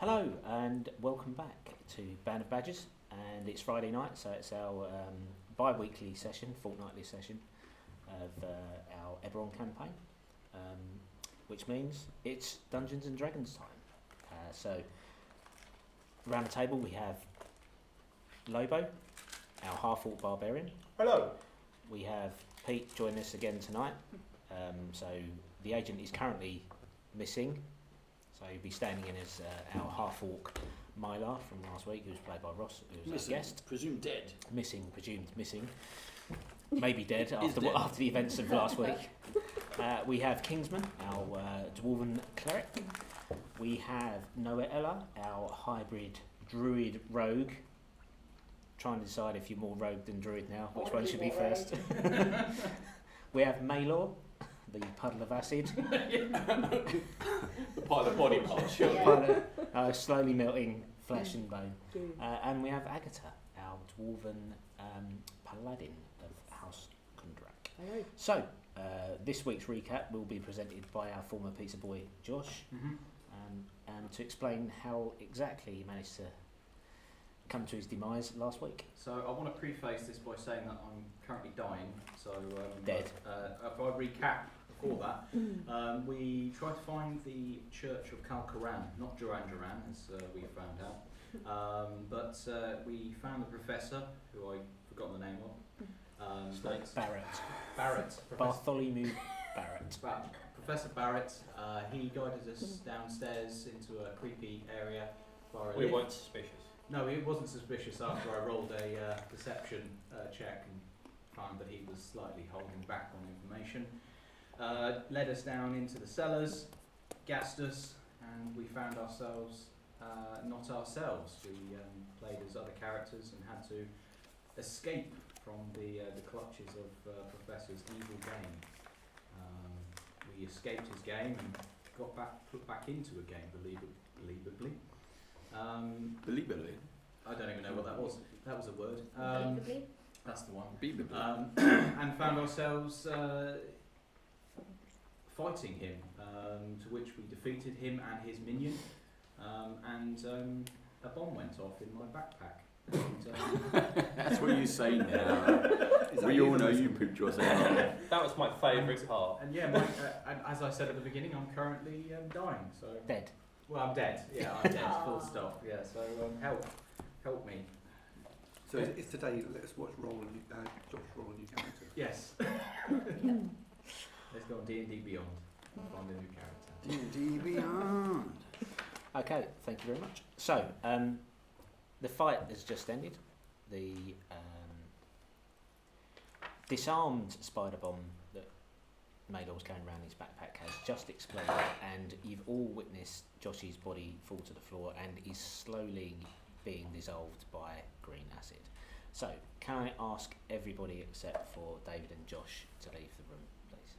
Hello and welcome back to Band of Badgers, and it's Friday night, so it's our bi-weekly session, fortnightly session of our Eberron campaign, which means it's Dungeons and Dragons time. So around the table we have Lobo, our Half Orc Barbarian. Hello. We have Pete joining us again tonight. So the agent is currently missing. So he'll be standing in as our Half Orc Mylar from last week, who was played by Ross, who was our guest. Presumed dead. Presumed missing. Maybe dead after the events of last week. We have Kingsman, our Dwarven Cleric. We have Noella, our hybrid Druid Rogue. Trying to decide if you're more Rogue than Druid now. Which one should be first? We have Maelor, the puddle of acid. The part of the body part, sure. Pile of slowly melting flesh and bone. And we have Agatha, our dwarven paladin of House Kundrak. Hello. So, this week's recap will be presented by our former pizza boy, Josh, and to explain how exactly he managed to come to his demise last week. So I want to preface this by saying that I'm currently dying. So Dead. If I recap before that, we tried to find the Church of Calcaran, not Duran Duran, as we found out. But we found the professor, who I've forgotten the name of. Barrett. Bartholomew Barrett. Professor Barrett. He guided us downstairs into a creepy area. We weren't suspicious. No, he wasn't suspicious after I rolled a deception check and found that he was slightly holding back on information. Led us down into the cellars, gassed us, and we found ourselves not ourselves. We played as other characters and had to escape from the clutches of Professor's evil game. We escaped his game and got put back into a game, believably. Believably. I don't even know what that was. That was a word. That's the one. Believably. And found ourselves fighting him, to which we defeated him and his minion, and a bomb went off in my backpack. And, That's what you say now. We all know you pooped yourself. That was my favourite part. and yeah, and as I said at the beginning, I'm currently dying. So Dead. well, I'm dead. Yeah, I'm dead. Full stop. Yeah. So help me. So it's today. Let's watch Josh roll a new character. Yes. Let's go on D&D Beyond. Find a new character. D&D Beyond. Okay, thank you very much. So, the fight has just ended. The disarmed spider bomb that Maelor was carrying around his backpack has just exploded, and you've all witnessed Josh's body fall to the floor and is slowly being dissolved by green acid. So, can I ask everybody except for David and Josh to leave the room, please?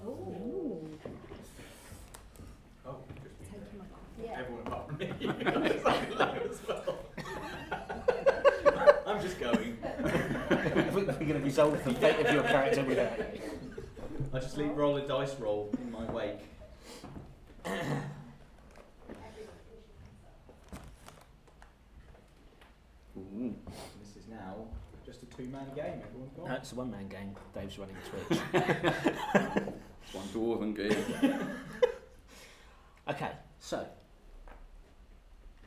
Ooh. Oh, just me. Taking my coffee. Yeah. Everyone apart from me. As well. I'm just going. We're going to resolve the fate of your character without you. I just roll a dice roll in my wake. Ooh. This is now just a two-man game. Everyone's gone. No, it's a one-man game. Dave's running Twitch. It's one dwarven game. Okay, so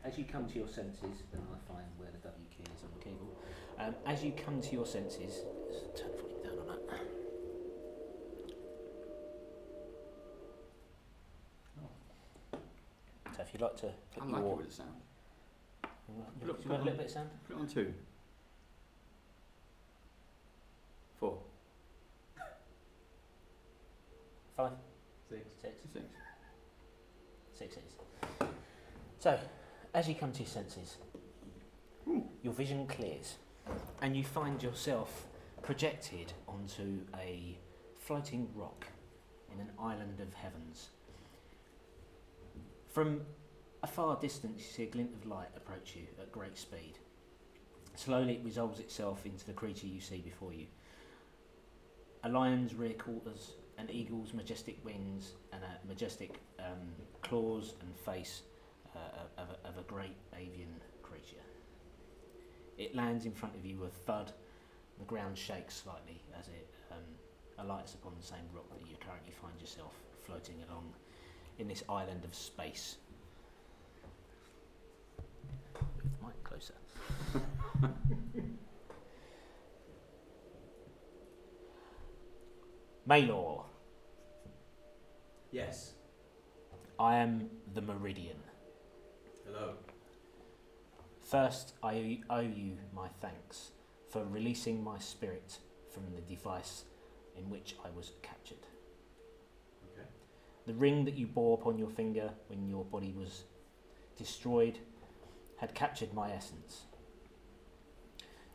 as you come to your senses, and I find where the W key is on the keyboard. As you come to your senses, let's turn the volume down on that. So if you'd like to put I your... like it with the sound. You want a little bit of sound? Put it on 2. 4. 5, 6. 6, 6. 6 is. So, as you come to your senses, your vision clears and you find yourself projected onto a floating rock in an island of heavens. From a far distance, you see a glint of light approach you at great speed. Slowly it resolves itself into the creature you see before you. A lion's rear quarters, an eagle's majestic wings, and a majestic claws and face of a great avian creature. It lands in front of you with thud. The ground shakes slightly as it alights upon the same rock that you currently find yourself floating along in this island of space. Move the mic closer. Maelor, Yes. I am the Meridian. Hello. First, I owe you my thanks for releasing my spirit from the device in which I was captured. Okay. The ring that you bore upon your finger when your body was destroyed had captured my essence.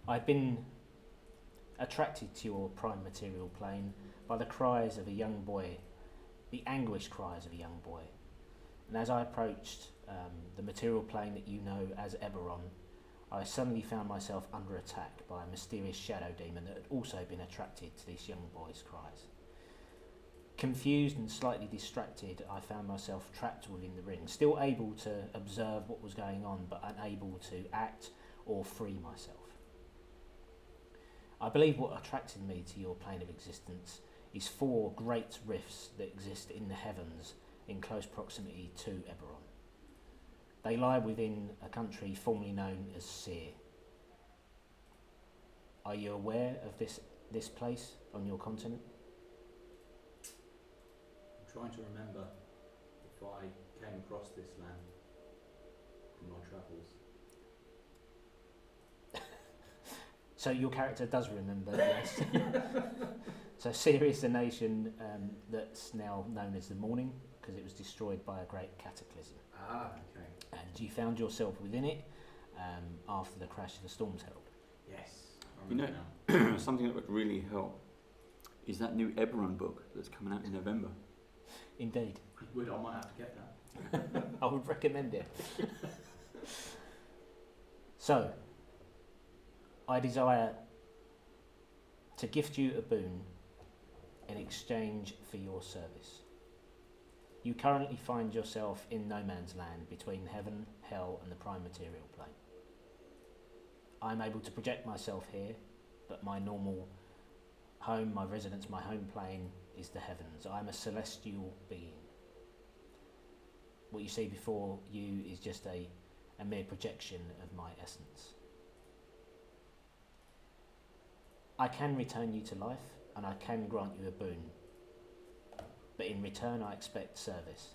I'd been attracted to your prime material plane by the cries of a young boy, the anguished cries of a young boy. And as I approached the material plane that you know as Eberron, I suddenly found myself under attack by a mysterious shadow demon that had also been attracted to this young boy's cries. Confused and slightly distracted, I found myself trapped within the ring, still able to observe what was going on, but unable to act or free myself. I believe what attracted me to your plane of existence is 4 great rifts that exist in the heavens in close proximity to Eberron. They lie within a country formerly known as Syr. Are you aware of this place on your continent? I'm trying to remember if I came across this land in my travels. So your character does remember, yes. So Syr is the nation that's now known as the Morning, because it was destroyed by a great cataclysm. Ah, okay. And you found yourself within it after the crash of the Storm's Herald. Yes. I You know, remember now. something that would really help is that new Eberron book that's coming out in November. Indeed. I might have to get that. I would recommend it. So, I desire to gift you a boon in exchange for your service. You currently find yourself in no man's land between heaven, hell and the prime material plane. I am able to project myself here, but my normal home, my residence, my home plane is the heavens. I am a celestial being. What you see before you is just a mere projection of my essence. I can return you to life, and I can grant you a boon. But in return, I expect service.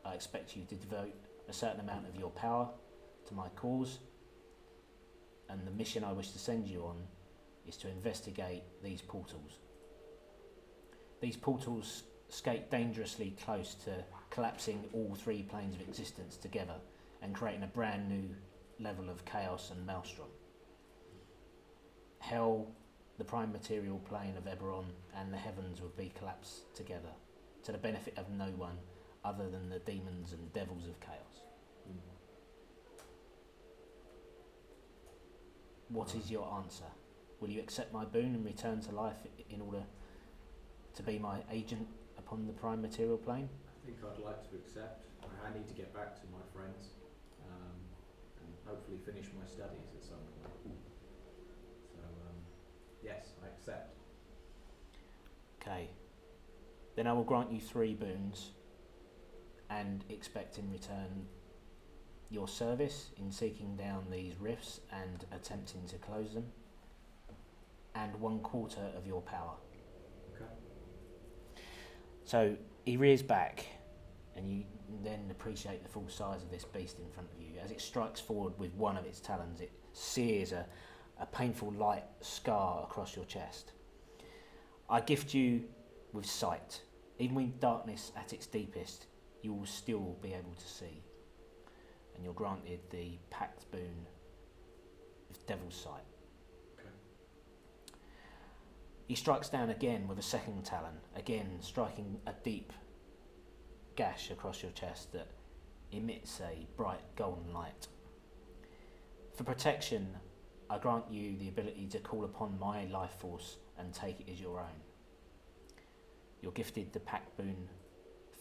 I expect you to devote a certain amount of your power to my cause, and the mission I wish to send you on is to investigate these portals. These portals skate dangerously close to collapsing all 3 planes of existence together and creating a brand new level of chaos and maelstrom. Hell, the prime material plane of Eberron, and the heavens would be collapsed together to the benefit of no one other than the demons and devils of chaos. What is your answer? Will you accept my boon and return to life in order to be my agent upon the prime material plane? I think I'd like to accept. I need to get back to my friends and hopefully finish my studies at some point. So, yes, I accept. Okay. Then I will grant you 3 boons and expect in return your service in seeking down these rifts and attempting to close them, and 1/4 of your power. Okay. So he rears back, and you then appreciate the full size of this beast in front of you. As it strikes forward with one of its talons, it sears a painful light scar across your chest. I gift you with sight. Even with darkness at its deepest, you will still be able to see. And you're granted the pact boon of Devil's Sight. Okay. He strikes down again with a second talon, again striking a deep gash across your chest that emits a bright golden light. For protection, I grant you the ability to call upon my life force and take it as your own. You're gifted the pact boon,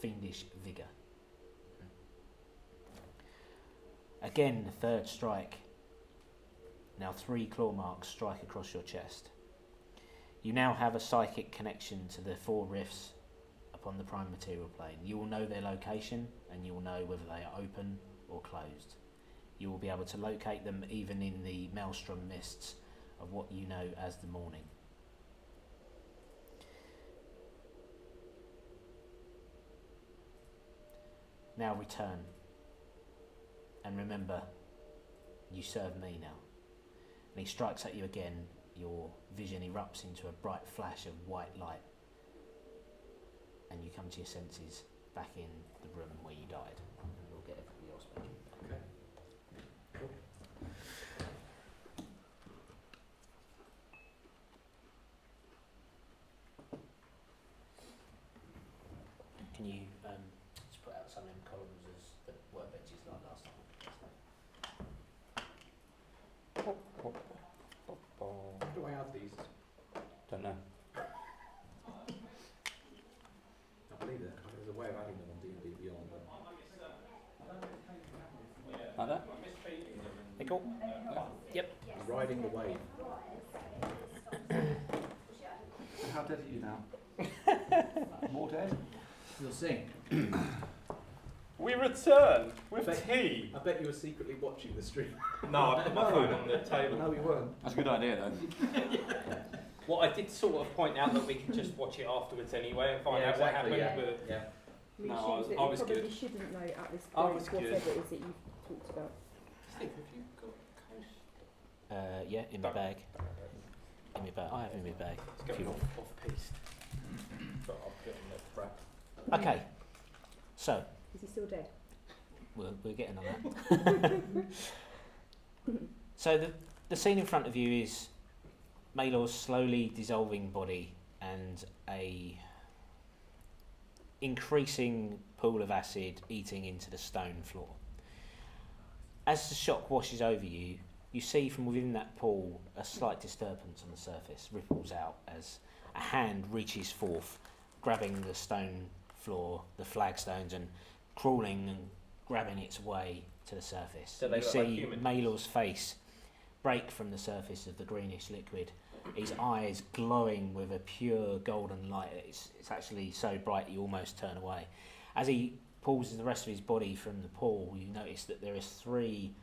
Fiendish Vigour. Okay. Again, the third strike. Now 3 claw marks strike across your chest. You now have a psychic connection to the 4 rifts upon the prime material plane. You will know their location, and you will know whether they are open or closed. You will be able to locate them even in the maelstrom mists of what you know as the morning. Now return, and remember, you serve me now. And he strikes at you again. Your vision erupts into a bright flash of white light, and you come to your senses back in the room where you died. And we'll get everybody else back. Okay. Cool. Can you just put out some of them columns as the workbenches like last time? How do I add these? Don't know. I believe that there's a way of adding them on D&D Beyond. Like that? Hey, cool. Yep. Riding the wave. How dead are you now? More dead? You'll sing. We return with Bet- tea. I bet you were secretly watching the stream. No, I put my phone on the table. No, you weren't. That's a good idea, though. Well, I did sort of point out that we could just watch it afterwards anyway and find out what happened. Yeah. With Yeah. No, Reassumes I was- that I you was probably good. shouldn't know at this I point was whatever good. it is that you've talked about. Steve, have you got close? Yeah, in my bag. In my bag. I have in my bag. It's If going you want. off piste. But I'll put it on the wrap. Okay. So Is he still dead? we're getting on that. So the scene in front of you is Maelor's slowly dissolving body and a increasing pool of acid eating into the stone floor. As the shock washes over you, you see from within that pool a slight disturbance on the surface, ripples out as a hand reaches forth, grabbing the stone floor, the flagstones, and crawling and grabbing its way to the surface. Do they You look like see humans? Maelor's face break from the surface of the greenish liquid, his eyes glowing with a pure golden light. It's actually so bright you almost turn away. As he pulls the rest of his body from the pool, you notice that there is 3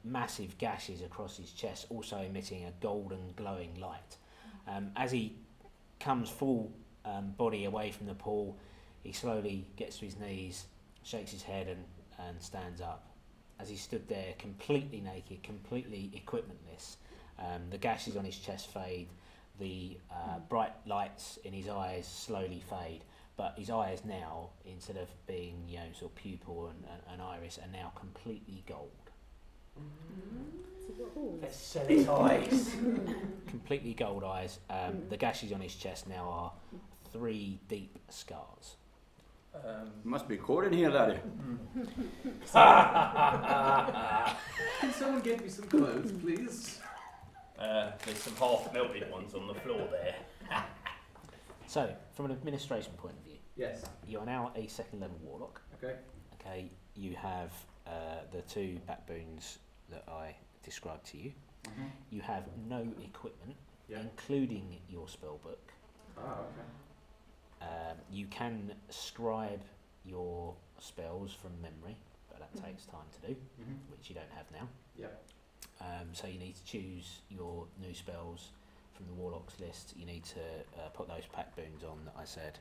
massive gashes across his chest, also emitting a golden glowing light. As he comes full body away from the pool, he slowly gets to his knees, shakes his head and stands up. As he stood there completely naked, completely equipmentless, the gashes on his chest fade, the bright lights in his eyes slowly fade, but his eyes now, instead of being sort of pupil and iris, are now completely gold. Has he got balls? Let's sell his eyes. Completely gold eyes. The gashes on his chest now are 3 deep scars. Must be cold in here, laddie. Can someone get me some clothes, please? There's some half melted ones on the floor there. So, from an administration point of view, Yes. you are now a 2nd level warlock. Okay. Okay, you have the 2 backbones that I described to you. Mm-hmm. You have no equipment, Yeah. including your spell book. Ah, okay. You can scribe your spells from memory, but that takes time to do, Mm-hmm. which you don't have now. Yep. So you need to choose your new spells from the Warlock's list. You need to put those pack boons on that I said,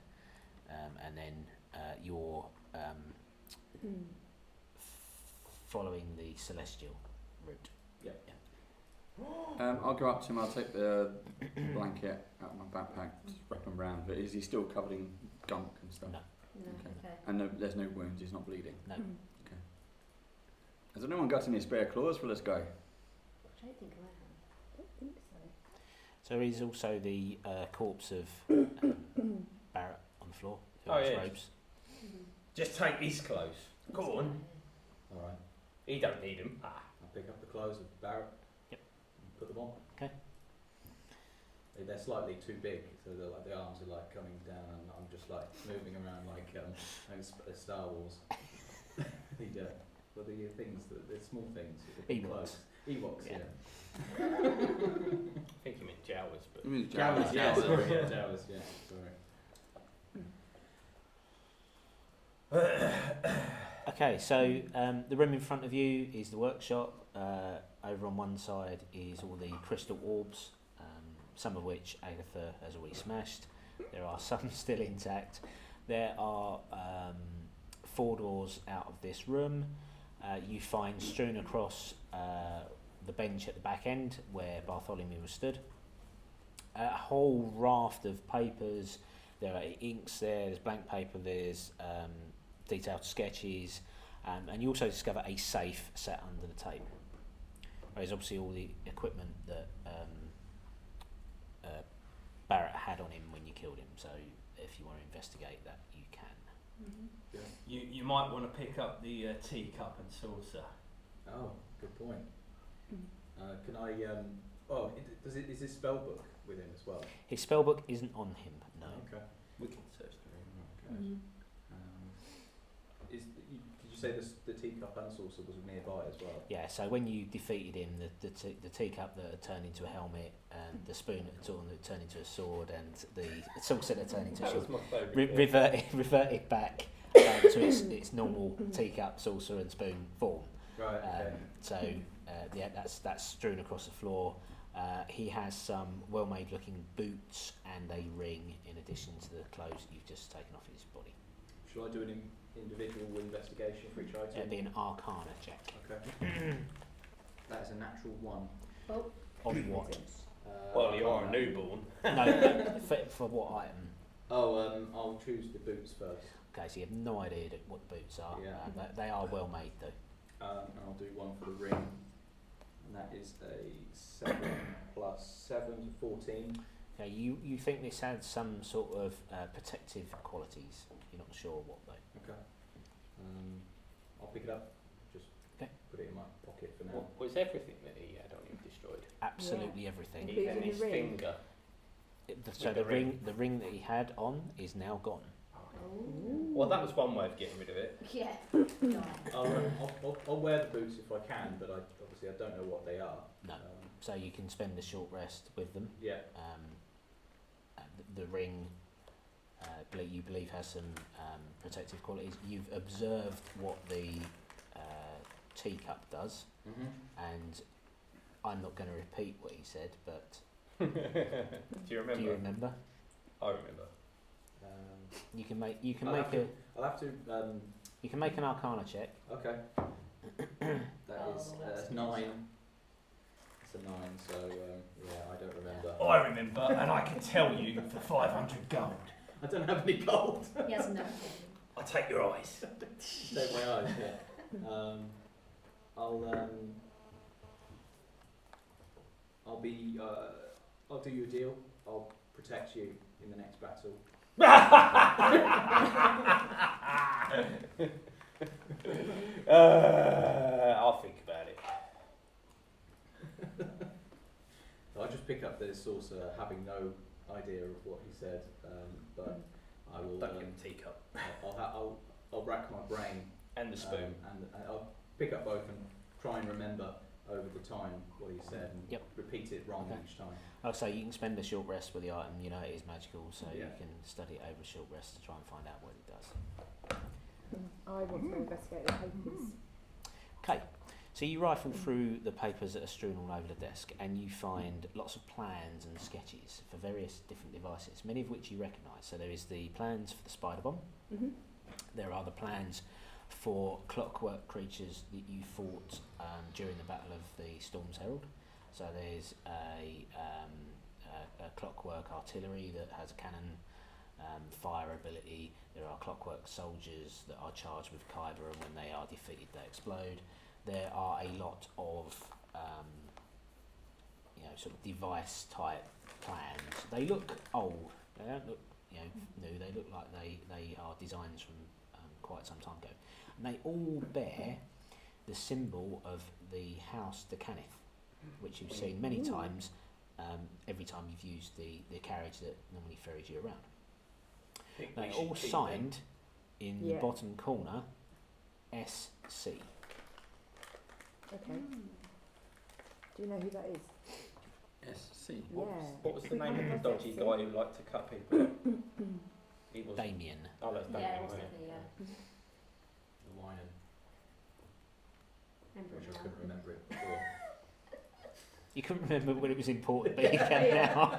and then you're following the Celestial route. Yep. I'll go up to him, I'll take the blanket out of my backpack, just wrap him round, but is he still covered in gunk and stuff? No. No, Okay. okay. And there's no wounds, he's not bleeding? No. Has anyone got any spare claws for this guy? I don't think I have. I don't think so. So there is also the corpse of Barrett on the floor. Who Oh, has yeah. robes. Just take these clothes. Go on. All right. He don't need them. I'll pick up the clothes of Barrett. Yep. And put them on. Okay. They're slightly too big, so they're like the arms are like coming down, and I'm just like moving around like Star Wars. for the things, the small things. Ewoks. Ewoks, Yeah. yeah. I think you meant Jawas, but Jawas, yeah, sorry, yeah, Jawas, yeah, sorry. Okay, so the room in front of you is the workshop. Over on one side is all the crystal orbs, some of which Agatha has already smashed. There are some still intact. There are 4 doors out of this room. You find strewn across the bench at the back end where Bartholomew stood a whole raft of papers. There are inks there's blank paper, there's detailed sketches, and you also discover a safe set under the table. There's obviously all the equipment that Barrett had on him when you killed him, so if you want to investigate that, you can. Yeah. you might want to pick up the teacup and saucer. Oh, good point. Can I? Is this spell book with him as well? His spellbook isn't on him, no. Okay. We can search the room. Okay. Did you say the teacup and saucer was nearby as well? Yeah, so when you defeated him, the teacup that had turned into a helmet, and the spoon that had turned into a sword, and the saucer that turned into a That was shield, my favourite bit. reverted back to its normal teacup, saucer and spoon form. Right. Okay. So yeah, that's strewn across the floor. He has some well-made looking boots and a ring in addition to the clothes that you've just taken off his body. Shall I do an individual investigation for each item? It'd be an Arcana check. Okay. That is a natural 1. Oh. On what? Well, you are a Arcana. newborn. No, for what item? I'll choose the boots first. Okay, so you have no idea what the boots are. Yeah. They are well made though. And I'll do 1 for the ring, and that is a 7 plus 7 to 14. Okay, you think this has some sort of protective qualities. You're not sure what though. Okay. I'll pick it up. Just Okay. put it in my pocket for now. What was everything that he had on him destroyed? Absolutely everything. Including Even the his ring? finger. So With the ring. the ring that he had on is now gone. Well, that was one way of getting rid of it. Yeah. I'll wear the boots if I can, but obviously I don't know what they are. No. So you can spend a short rest with them. Yeah. The ring, you believe, has some protective qualities. You've observed what the teacup does, and I'm not going to repeat what he said, but Do you remember? do you remember? I remember. You can make I'll have to. you can make an Arcana check. Okay. That is that's 9. It's a 9, so yeah, I don't remember. I remember, and I can tell you for 500 gold. I don't have any gold. He has no. I'll take your eyes. Take my eyes. Yeah. I'll do you a deal. I'll protect you in the next battle. I'll think about it. I'll just pick up the saucer, having no idea of what he said, but I will. Don't get the teacup. I'll rack my brain And the spoon. and I'll pick up both and try and remember over the time what he said and Yep. repeat it wrong Okay. each time. I'll say you can spend a short rest with the item. You know it is magical, so Yeah. you can study it over a short rest to try and find out what it does. I want to investigate the papers. Okay, so you rifle through the papers that are strewn all over the desk, and you find lots of plans and sketches for various different devices, many of which you recognise. So there is the plans for the spider bomb. There are the plans for clockwork creatures that you fought during the Battle of the Storm's Herald. So there's a clockwork artillery that has a cannon fire ability. There are clockwork soldiers that are charged with kyber, and when they are defeated they explode. There are a lot of sort of device type plans. They look old. They don't look new. They look like they are designs from quite some time ago. And they all bear the symbol of the House de Canith, which you've seen many times every time you've used the carriage that normally ferries you around. They're all signed in the bottom corner SC. Okay. Do you know who that is? SC. Yeah. What was the name of the dodgy guy who liked to cut people up? He was. Damien. Oh, that's Yeah, Damien. it was wasn't it? definitely, yeah. The wine Remember and it I now. couldn't remember it before. You couldn't remember when it was important, but you can now.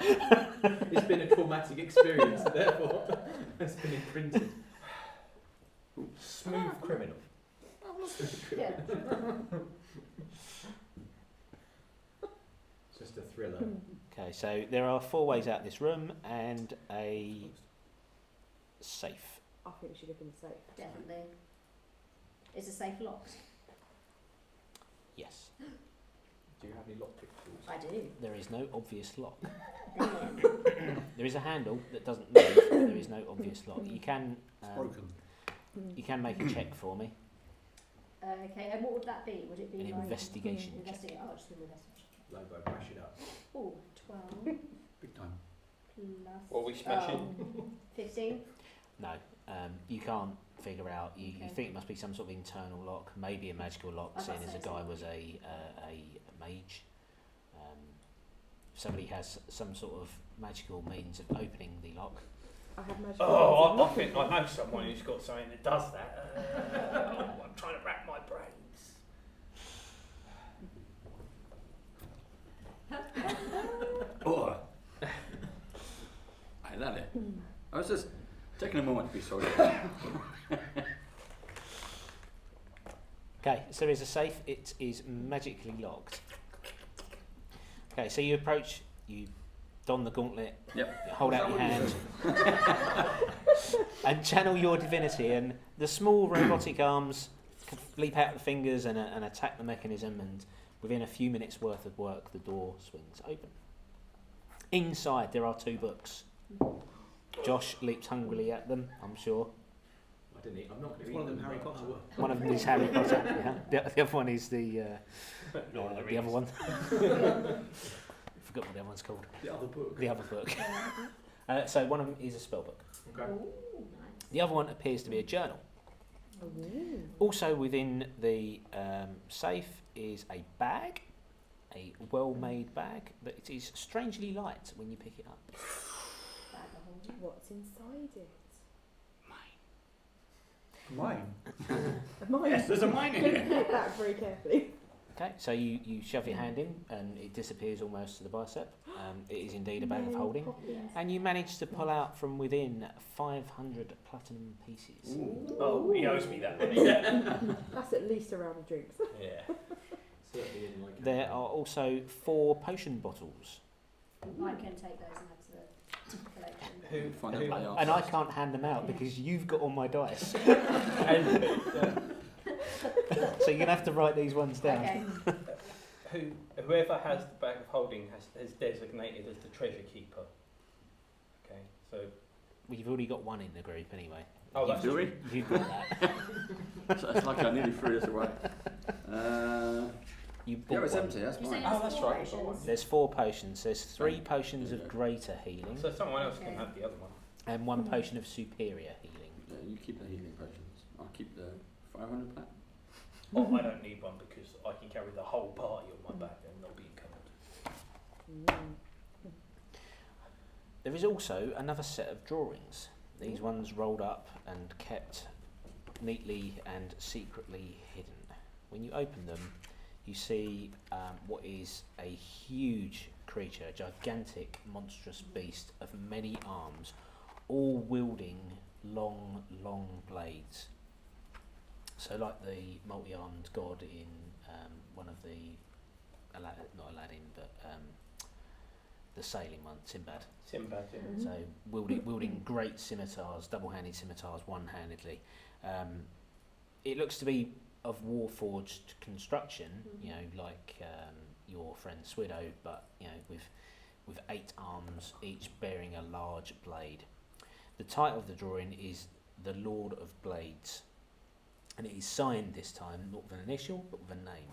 It's been a traumatic experience, therefore it's been imprinted. Smooth criminal. Yeah. It's just a thriller. Okay, so there are 4 ways out this room and a safe. I think we should look in the safe. Definitely. Is the safe locked? Yes. Do you have any lockpick tools? I do. There is no obvious lock. Brilliant. There is a handle that doesn't move, but there is no obvious lock. You can Broken. you can make a check for me. Okay, and what would that be? Would it be An like investigation check. investigate? Oh, just an investigation. Lobo, mash it up. Oh, 12 Big time. plus. What are we smashing? 15. No, you can't figure out. You Okay. think it must be some sort of internal lock, maybe a magical lock, I was seeing about as to a say guy so. was a mage. If somebody has some sort of magical means of opening the lock. I have magical. Oh, means I think I know someone who's got something that does that. I'm trying to rack my brains. Oh. Is that it? I was just taking a moment to be sorry. Okay, so there is a safe. It is magically locked. Okay, so you approach. You don the gauntlet. Yep. Hold out your hand. And channel your divinity, and the small robotic arms leap out the fingers and attack the mechanism, and within a few minutes worth of work the door swings open. Inside there are 2 books. Josh leaps hungrily at them, I'm sure. I didn't eat. I'm not going to Is eat one of them them Harry right Potter? now. One of them is Harry Potter, yeah. The other one is the Lord of the the other Rings. one. Forgot what the other one's called. The other book. The other book. So one of them is a spell book. Okay. Ooh, nice. The other one appears to be a journal. Ooh. Also within the safe is a bag, a well-made bag, but it is strangely light when you pick it up. Bag of holding. What's inside it? Mine. Mine. Yes, there's a mine in Put here. it back very carefully. Okay, so you shove your hand in and it disappears almost to the bicep. It is indeed a bag of holding. And you manage to pull out from within 500 platinum pieces. Oh, he owes me that money. That's at least a round of drinks. Yeah. Certainly in my There are also 4 potion bottles. I can take those and add to the collection. Find out what they are And I first. can't hand them out because you've got all my dice. And So you're going to have to write these ones down. Okay. whoever has the bag of holding is designated as the treasure keeper. Okay, so. Well, you've already got one in the group anyway. Oh, that's Do we? You've got that. So it's like I nearly threw this away. You Yeah, bought it's one. empty, that's You mine. say Oh, there's that's 4 right. potions? There's 4 potions. There's 3 Right. potions There of you go. greater healing So someone else Okay. can have the other one. and 1 potion of superior healing. Yeah, you keep the healing potions. I'll keep the 500 plat. Oh, I don't need one because I can carry the whole party on my back and not be encumbered. There is also another set of drawings. These ones rolled up and kept neatly and secretly hidden. When you open them, you see what is a huge creature, a gigantic, monstrous beast of many arms, all wielding long, long blades. So like the multi-armed god in one of the, not Aladdin, but the sailing one, Sinbad. Sinbad, yeah. So wielding great scimitars, double-handed scimitars, one-handedly. It looks to be of warforged construction, you know, like your friend Swiddo, but you know, with 8 arms, each bearing a large blade. The title of the drawing is The Lord of Blades, and it is signed this time not with an initial but with a name,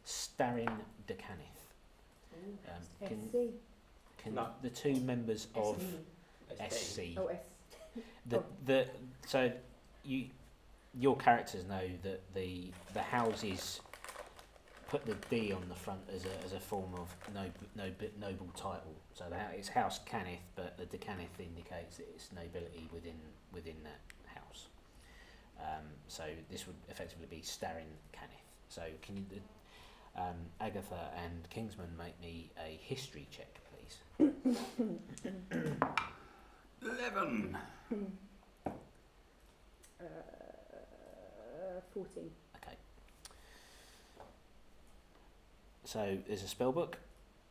Starin de Canith. SC. Can No. the 2 members of SC. SC. Oh, S. So your characters know that the houses put the D on the front as a form of noble title. So it's House Canith, but the Canith indicates that it's nobility within that house. So this would effectively be Starin Canith. So can you, Agatha and Kingsman, make me a history check, please? 11. 14. Okay. So there's a spell book,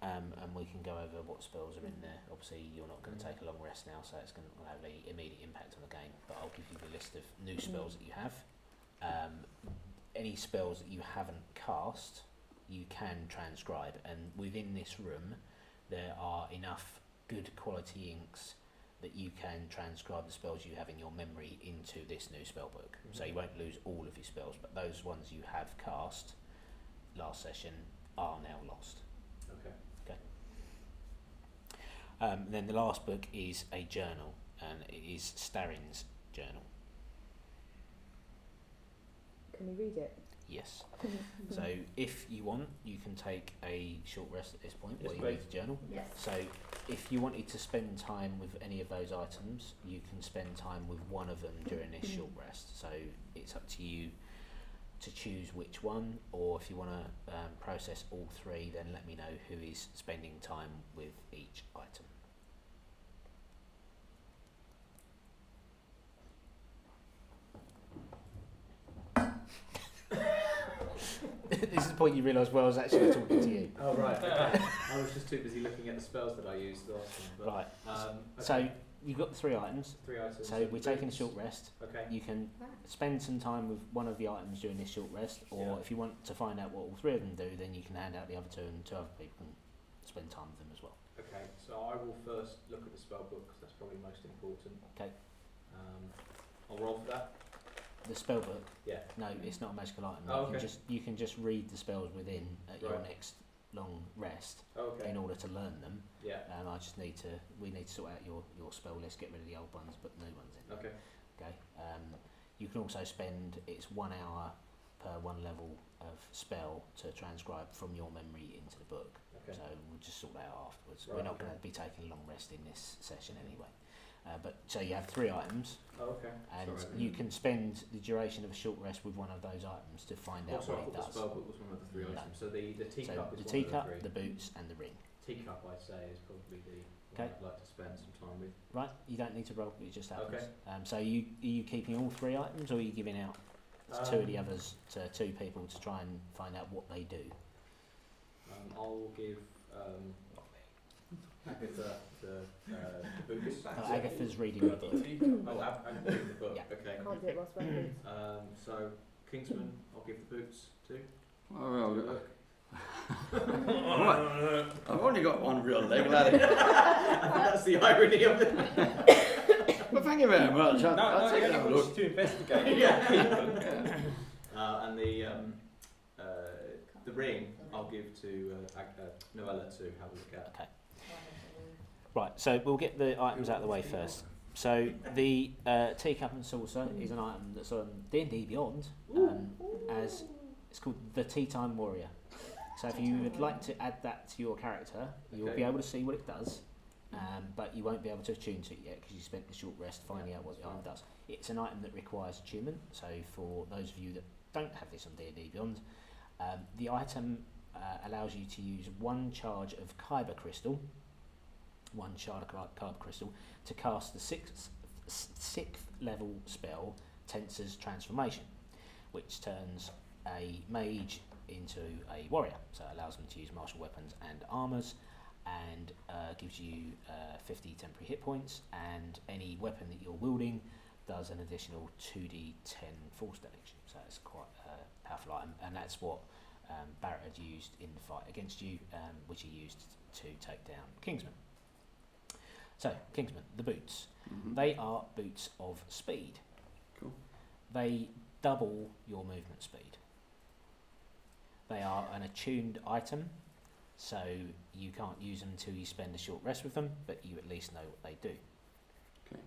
and we can go over what spells are in there. Obviously, you're not going to take a long rest now, so it's going to have an immediate impact on the game. But I'll give you the list of new spells that you have. Any spells that you haven't cast, you can transcribe, and within this room, there are enough good quality inks that you can transcribe the spells you have in your memory into this new spell book. So you won't lose all of your spells, but those ones you have cast last session are now lost. Okay. Then the last book is a journal, and it is Starin's journal. Can we read it? Yes. So if you want, you can take a short rest at this point Yes, while you please. read the journal. Yes. So if you wanted to spend time with any of those items, you can spend time with one of them during this short rest. So it's up to you to choose which one, or if you want to process all three, then let me know who is spending time with each item. This is the point you realise Wells actually talking to you. Oh right. Okay. I was just too busy looking at the spells that I used last time. But, Right. Okay. So you've got the three items. 3 items. So we're taking a short rest. Okay. You can spend some time with one of the items during this short rest, or Yeah. if you want to find out what all three of them do, then you can hand out the other two, and two other people can spend time with them as well. Okay. So I will first look at the spell book because that's probably most important. Okay. I'll roll for that. The spell book. Yeah. No, it's not a magical item. Oh, okay. You can just read the spells within at your Right. next long rest Okay. in order to learn them. Yeah. We need to sort out your spell list, get rid of the old ones, put new ones in. Okay. Okay. You can also spend, it's 1 hour per one level of spell to transcribe from your memory into the book. Okay. So we'll just sort that out afterwards. Right, We're not okay. going to be taking a long rest in this session anyway. So you have 3 items, Oh, okay. and Sorry. you can spend the duration of a short rest with one of those items to find out Also, I what it thought the does. spell book was one of the 3 No. items. So the teacup So is the one teacup, of the 3. the boots, and the ring. Teacup, I'd say, is probably the one Okay. I'd like to spend some time with. Right, you don't need to roll, it just happens. Okay. So are you keeping all 3 items, or are you giving out 2 of the others to 2 people to try and find out what they do? I'll give Agatha the boots. Agatha's reading the book. Oh, I'm reading the book. Yeah. Okay. Can't do it whilst wearing boots. So Kingsman, I'll give the boots to. Oh, well, Look. I've only got one real leg, laddie. That's the irony of it. Well, thank you very much. I'll take that look. to investigate. Yeah. And the ring I'll give to Noella to have a look at. Okay. Right, so we'll get the items out of the way first. So the teacup and saucer is an item that's on D&D Beyond, as it's called the Tea Time Warrior. So if you would like to add that to your character, you'll be able to see what it does, but you won't be able to attune to it yet because you spent the short rest finding out what the item does. It's an item that requires attunement, so for those of you that don't have this on D&D Beyond, the item allows you to use 1 charge of Kyber Crystal, 1 shard of Kyber Crystal, to cast the 6th level spell, Tensor's Transformation, which turns a mage into a warrior. So it allows them to use martial weapons and armours, and gives you 50 temporary hit points, and any weapon that you're wielding does an additional 2d10 force damage. So it's quite a powerful item, and that's what Barrett had used in the fight against you, which he used to take down Kingsman. So, Kingsman, the boots. Mhm. They are boots of speed. Cool. They double your movement speed. They are an attuned item, so you can't use them until you spend a short rest with them, but you at least know what they do. Okay.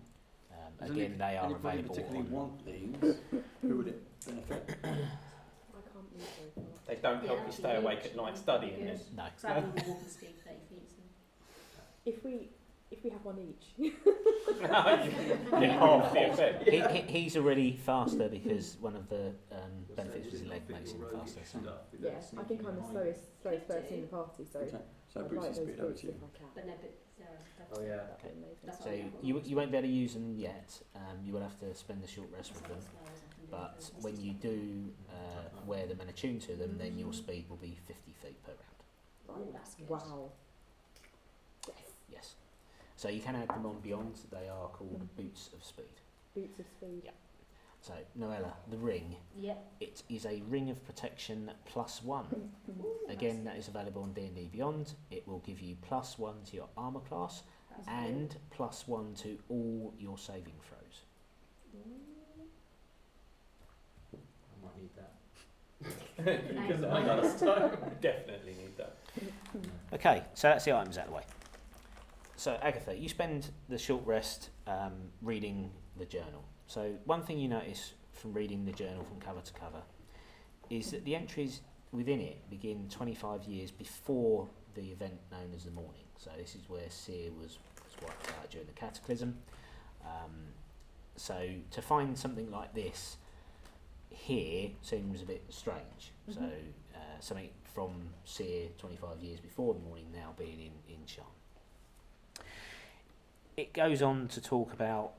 Again, they are anybody available particularly on... want these? Who would it benefit? I can't move very far. They don't help Yeah, you stay huge. awake at night studying Good. it. No. So I think the walking speed 30 feet. So. If we have one each. Get half the effect. He's already faster because one of the benefits was his leg makes him faster. So. Yeah, I think I'm the slowest person in the party, so Okay. So I'd boost like the those speed over boots to you. if I can. But no, but Sarah's better. Oh, yeah. That'd be amazing. That's So what I want. you won't be able to use them yet. You will have to spend the short rest with them. As slow as I can do But it. when you do wear them and attune to them, then your speed will be 50 feet per round. Oh, that's good. Wow. Yes. Yes. So you can add them on beyond. They are called boots of speed. Boots of speed. Yeah. So Noella, the ring. Yep. It is a ring of protection +1. Again, that is available on D&D Beyond. It will give you +1 to your armor class That's and +1 to all your saving throws. I might need that. Because of my Thanks. last time. Definitely need that. Okay, so that's the items out of the way. So Agatha, you spend the short rest reading the journal. So one thing you notice from reading the journal from cover to cover is that the entries within it begin 25 years before the event known as the Morning. So this is where Seer was wiped out during the Cataclysm. So to find something like this here seems a bit strange. So something from Seer 25 years before the Morning now being in Sharn. It goes on to talk about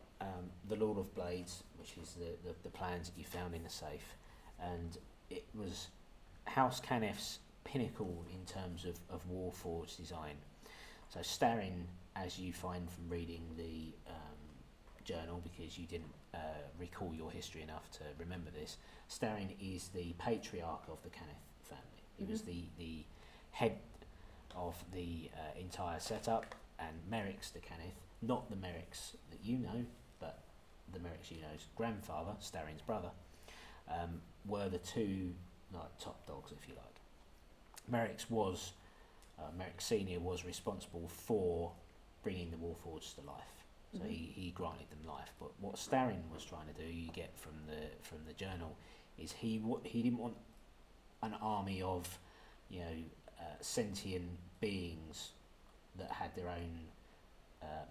the Lord of Blades, which is the plans that you found in the safe, and it was House Caneff's pinnacle in terms of Warforged design. So Starin, as you find from reading the journal, because you didn't recall your history enough to remember this, Starin is the patriarch of the Caneth family. He was the head of the entire setup, and Merrick's the Caneth, not the Merrick's that you know, but the Merrick's you know's grandfather, Starin's brother, were the two top dogs, if you like. Merrick Senior was responsible for bringing the Warforged to life, so he granted them life. But what Starin was trying to do, you get from the journal, is he didn't want an army of sentient beings that had their own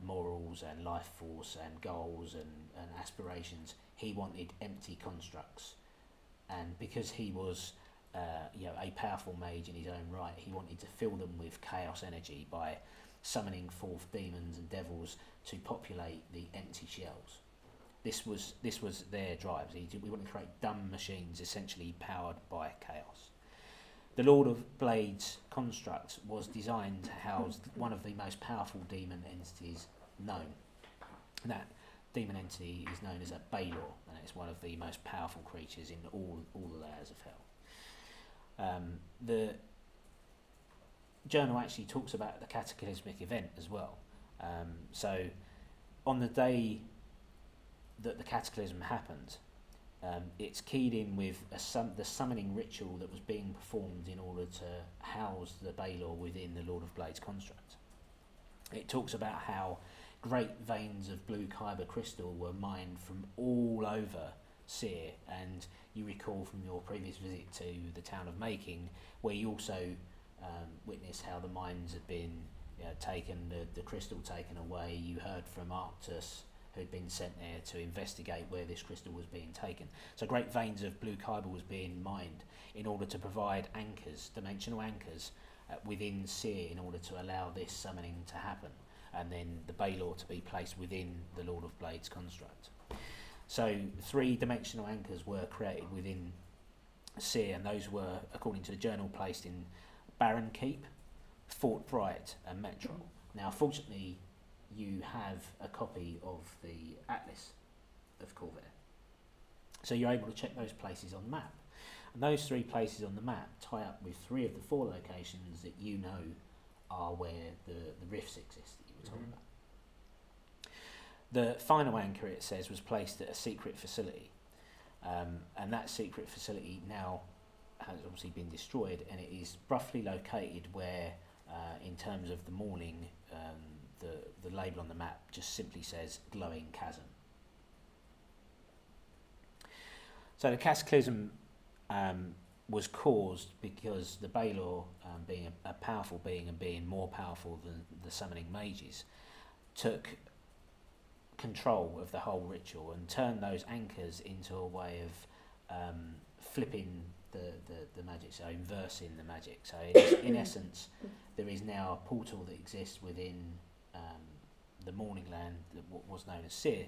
morals and life force and goals and aspirations. He wanted empty constructs, and because he was a powerful mage in his own right, he wanted to fill them with chaos energy by summoning forth demons and devils to populate the empty shells. This was their drives. We want to create dumb machines essentially powered by chaos. The Lord of Blades construct was designed to house one of the most powerful demon entities known. And that demon entity is known as a Baelor, and it's one of the most powerful creatures in all the layers of hell. The journal actually talks about the cataclysmic event as well. So on the day that the cataclysm happened, it's keyed in with the summoning ritual that was being performed in order to house the Baelor within the Lord of Blades construct. It talks about how great veins of blue kyber crystal were mined from all over Seer, and you recall from your previous visit to the town of Making, where you also witnessed how the mines had been taken, the crystal taken away. You heard from Arctus, who'd been sent there to investigate where this crystal was being taken. So great veins of blue kyber was being mined in order to provide anchors, dimensional anchors, within Seer in order to allow this summoning to happen, and then the Baelor to be placed within the Lord of Blades construct. So 3 dimensional anchors were created within Seer, and those were, according to the journal, placed in Barren Keep, Fort Bright and Metro. Now, fortunately, you have a copy of the Atlas of Corvair, so you're able to check those places on the map. And those 3 places on the map tie up with 3 of the 4 locations that you know are where the rifts exist that you were talking about. The final anchor, it says, was placed at a secret facility, and that secret facility now has obviously been destroyed, and it is roughly located where, in terms of the Morning, the label on the map just simply says Glowing Chasm. So the cataclysm was caused because the Baelor, being a powerful being and being more powerful than the summoning mages, took control of the whole ritual and turned those anchors into a way of flipping the magic, so inversing the magic. So in essence, there is now a portal that exists within the Morning Land, what was known as Syr,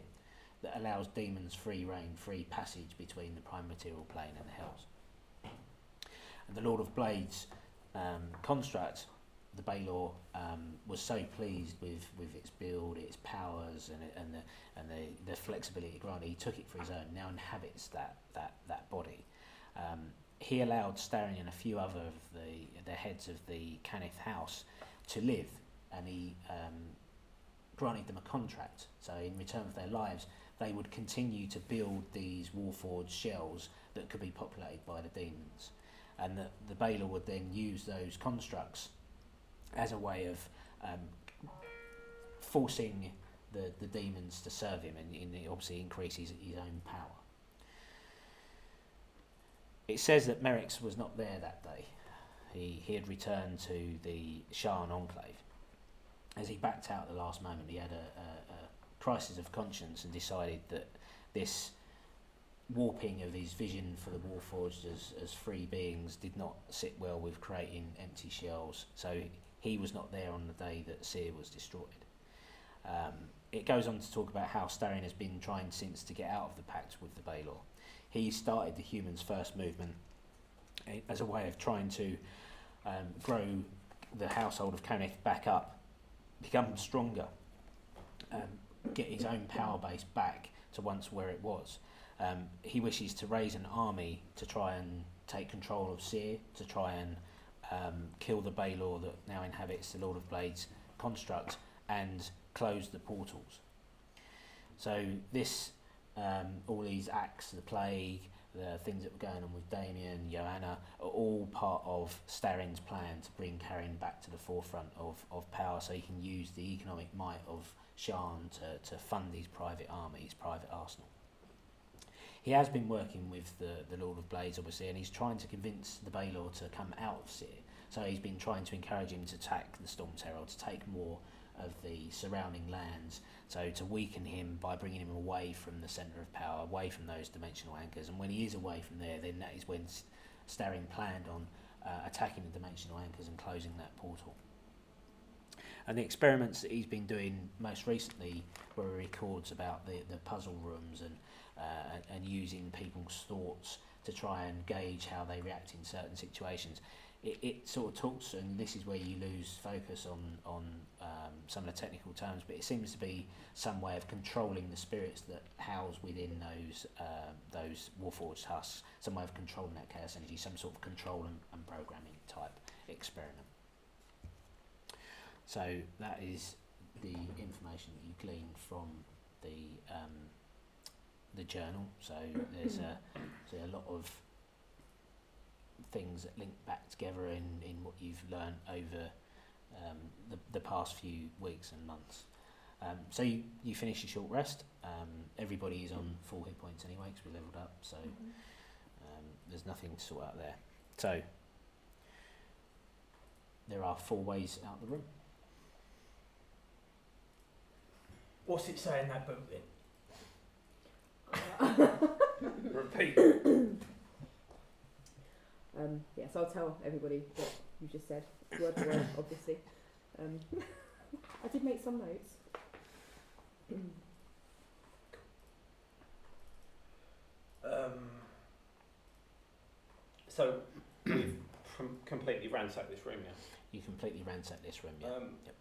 that allows demons free reign, free passage between the prime material plane and the hells. And the Lord of Blades construct, the Baelor, was so pleased with its build, its powers, and the flexibility granted. He took it for his own. Now inhabits that body. He allowed Staring and a few other of the heads of the Canith house to live, and he granted them a contract. So in return for their lives, they would continue to build these warforged shells that could be populated by the demons, and the Baelor would then use those constructs as a way of forcing the demons to serve him, and it obviously increases his own power. It says that Merrick's was not there that day. He had returned to the Shan Enclave. As he backed out at the last moment, he had a crisis of conscience and decided that this warping of his vision for the Warforged as free beings did not sit well with creating empty shells. So he was not there on the day that Syr was destroyed. It goes on to talk about how Starin has been trying since to get out of the pact with the Baelor. He started the Humans First movement as a way of trying to grow the household of Canith back up, become stronger, get his own power base back to once where it was. He wishes to raise an army to try and take control of Syr, to try and kill the Baelor that now inhabits the Lord of Blades construct and close the portals. So this, all these acts, the plague, the things that were going on with Damien, Joanna, are all part of Starin's plan to bring Karin back to the forefront of power, so he can use the economic might of Shan to fund his private army, his private arsenal. He has been working with the Lord of Blades, obviously, and he's trying to convince the Baelor to come out of Syr. So he's been trying to encourage him to attack the Storm Terror, to take more of the surrounding lands, so to weaken him by bringing him away from the centre of power, away from those dimensional anchors. And when he is away from there, then that is when Starin planned on attacking the dimensional anchors and closing that portal. And the experiments that he's been doing most recently, where he records about the puzzle rooms and using people's thoughts to try and gauge how they react in certain situations, it sort of talks, and this is where you lose focus on some of the technical terms, but it seems to be some way of controlling the spirits that house within those Warforged husks, some way of controlling that chaos energy, some sort of control and programming type experiment. So that is the information that you glean from the journal. So there's a lot of things that link back together in what you've learned over the past few weeks and months. So you finish your short rest. Everybody is on full hit points anyway because we leveled up, so there's nothing to sort out there. So there are 4 ways out the room. What's it say in that book then? Repeat. Yes, I'll tell everybody what you just said, word for word, obviously. I did make some notes. So we've completely ransacked this room now. You completely ransack this room, yeah. Yep.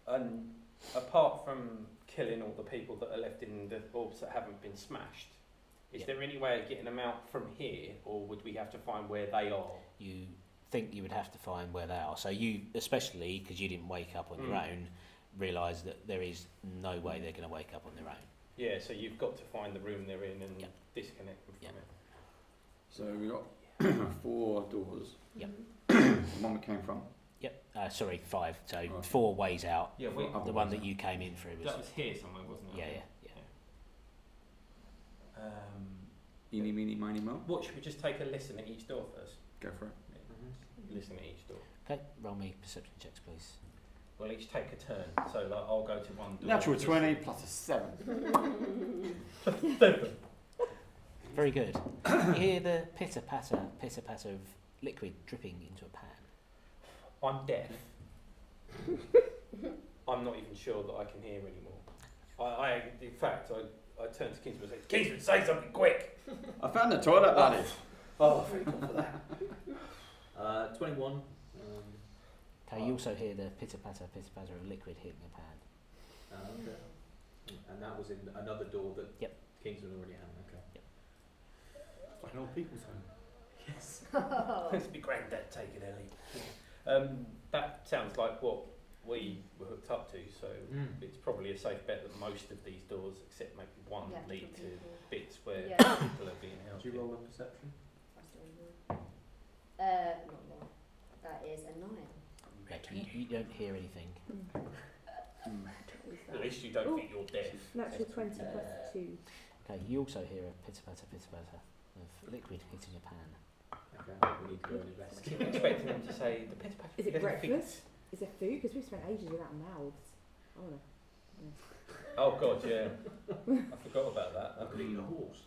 And apart from killing all the people that are left in the orbs that haven't been smashed, is there any way of getting them out from here, or would we have to find where they are? You think you would have to find where they are. So you, especially because you didn't wake up on your own, realise that there is no way they're going to wake up on their own. Yeah, so you've got to find the room they're in and disconnect them from it. So we've got 4 doors. Yep. The one we came from. Yep. Sorry, 5. So Right. 4 ways out. Yeah, The one that you came in through was... that was here somewhere, wasn't it? Yeah. Eeny, meeny, miny, mo. What, should we just take a listen at each door first? Go for it. Listen at each door. Okay, roll me perception checks, please. We'll each take a turn. So like, I'll go to one door. Natural 20 plus a 7. Very good. You hear the pitter patter of liquid dripping into a pan. I'm deaf. I'm not even sure that I can hear anymore. In fact, I turned to Kingsman and said, Kingsman, say something quick! I found the toilet, laddie. Oh, thank God for that. 21. Okay, you also hear the pitter patter of liquid hitting a pan. Okay. And that was in another door that Yep. Kingsman already had. Okay. It's like an old people's home. Yes. Let's be granddad taking Ellie. That sounds like what we were hooked up to, so it's probably a safe bet that most of these doors, except maybe one, Yeah, lead to people. bits where Yeah. people are being held. Did you roll a perception? Not long. That is a 9. You don't hear anything. At least you don't think you're deaf. Natural 20 plus 2. Okay, you also hear a pitter patter of liquid hitting a pan. Okay, we need to go and investigate. Keep expecting them to say the pitter patter. Is it breakfast? Is there food? Because we've spent ages without mouths. I want to. Oh God, yeah. I forgot about that. I could eat a horse.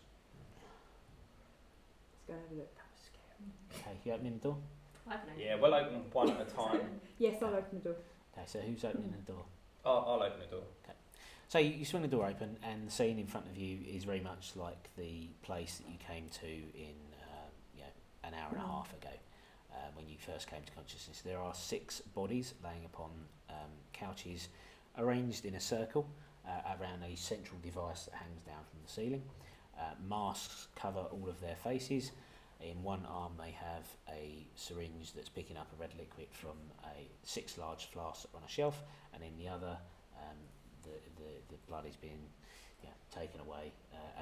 Let's go and have a look. Okay, you opening the door? I don't know. Yeah, we'll open one at a time. Yes, I'll open the door. Okay, so who's opening the door? I'll open the door. So you swing the door open, and the scene in front of you is very much like the place that you came to in, an hour and a half ago, when you first came to consciousness. There are 6 bodies laying upon couches, arranged in a circle around a central device that hangs down from the ceiling. Masks cover all of their faces. In one arm they have a syringe that's picking up a red liquid from 6 large flasks on a shelf, and in the other the blood is being taken away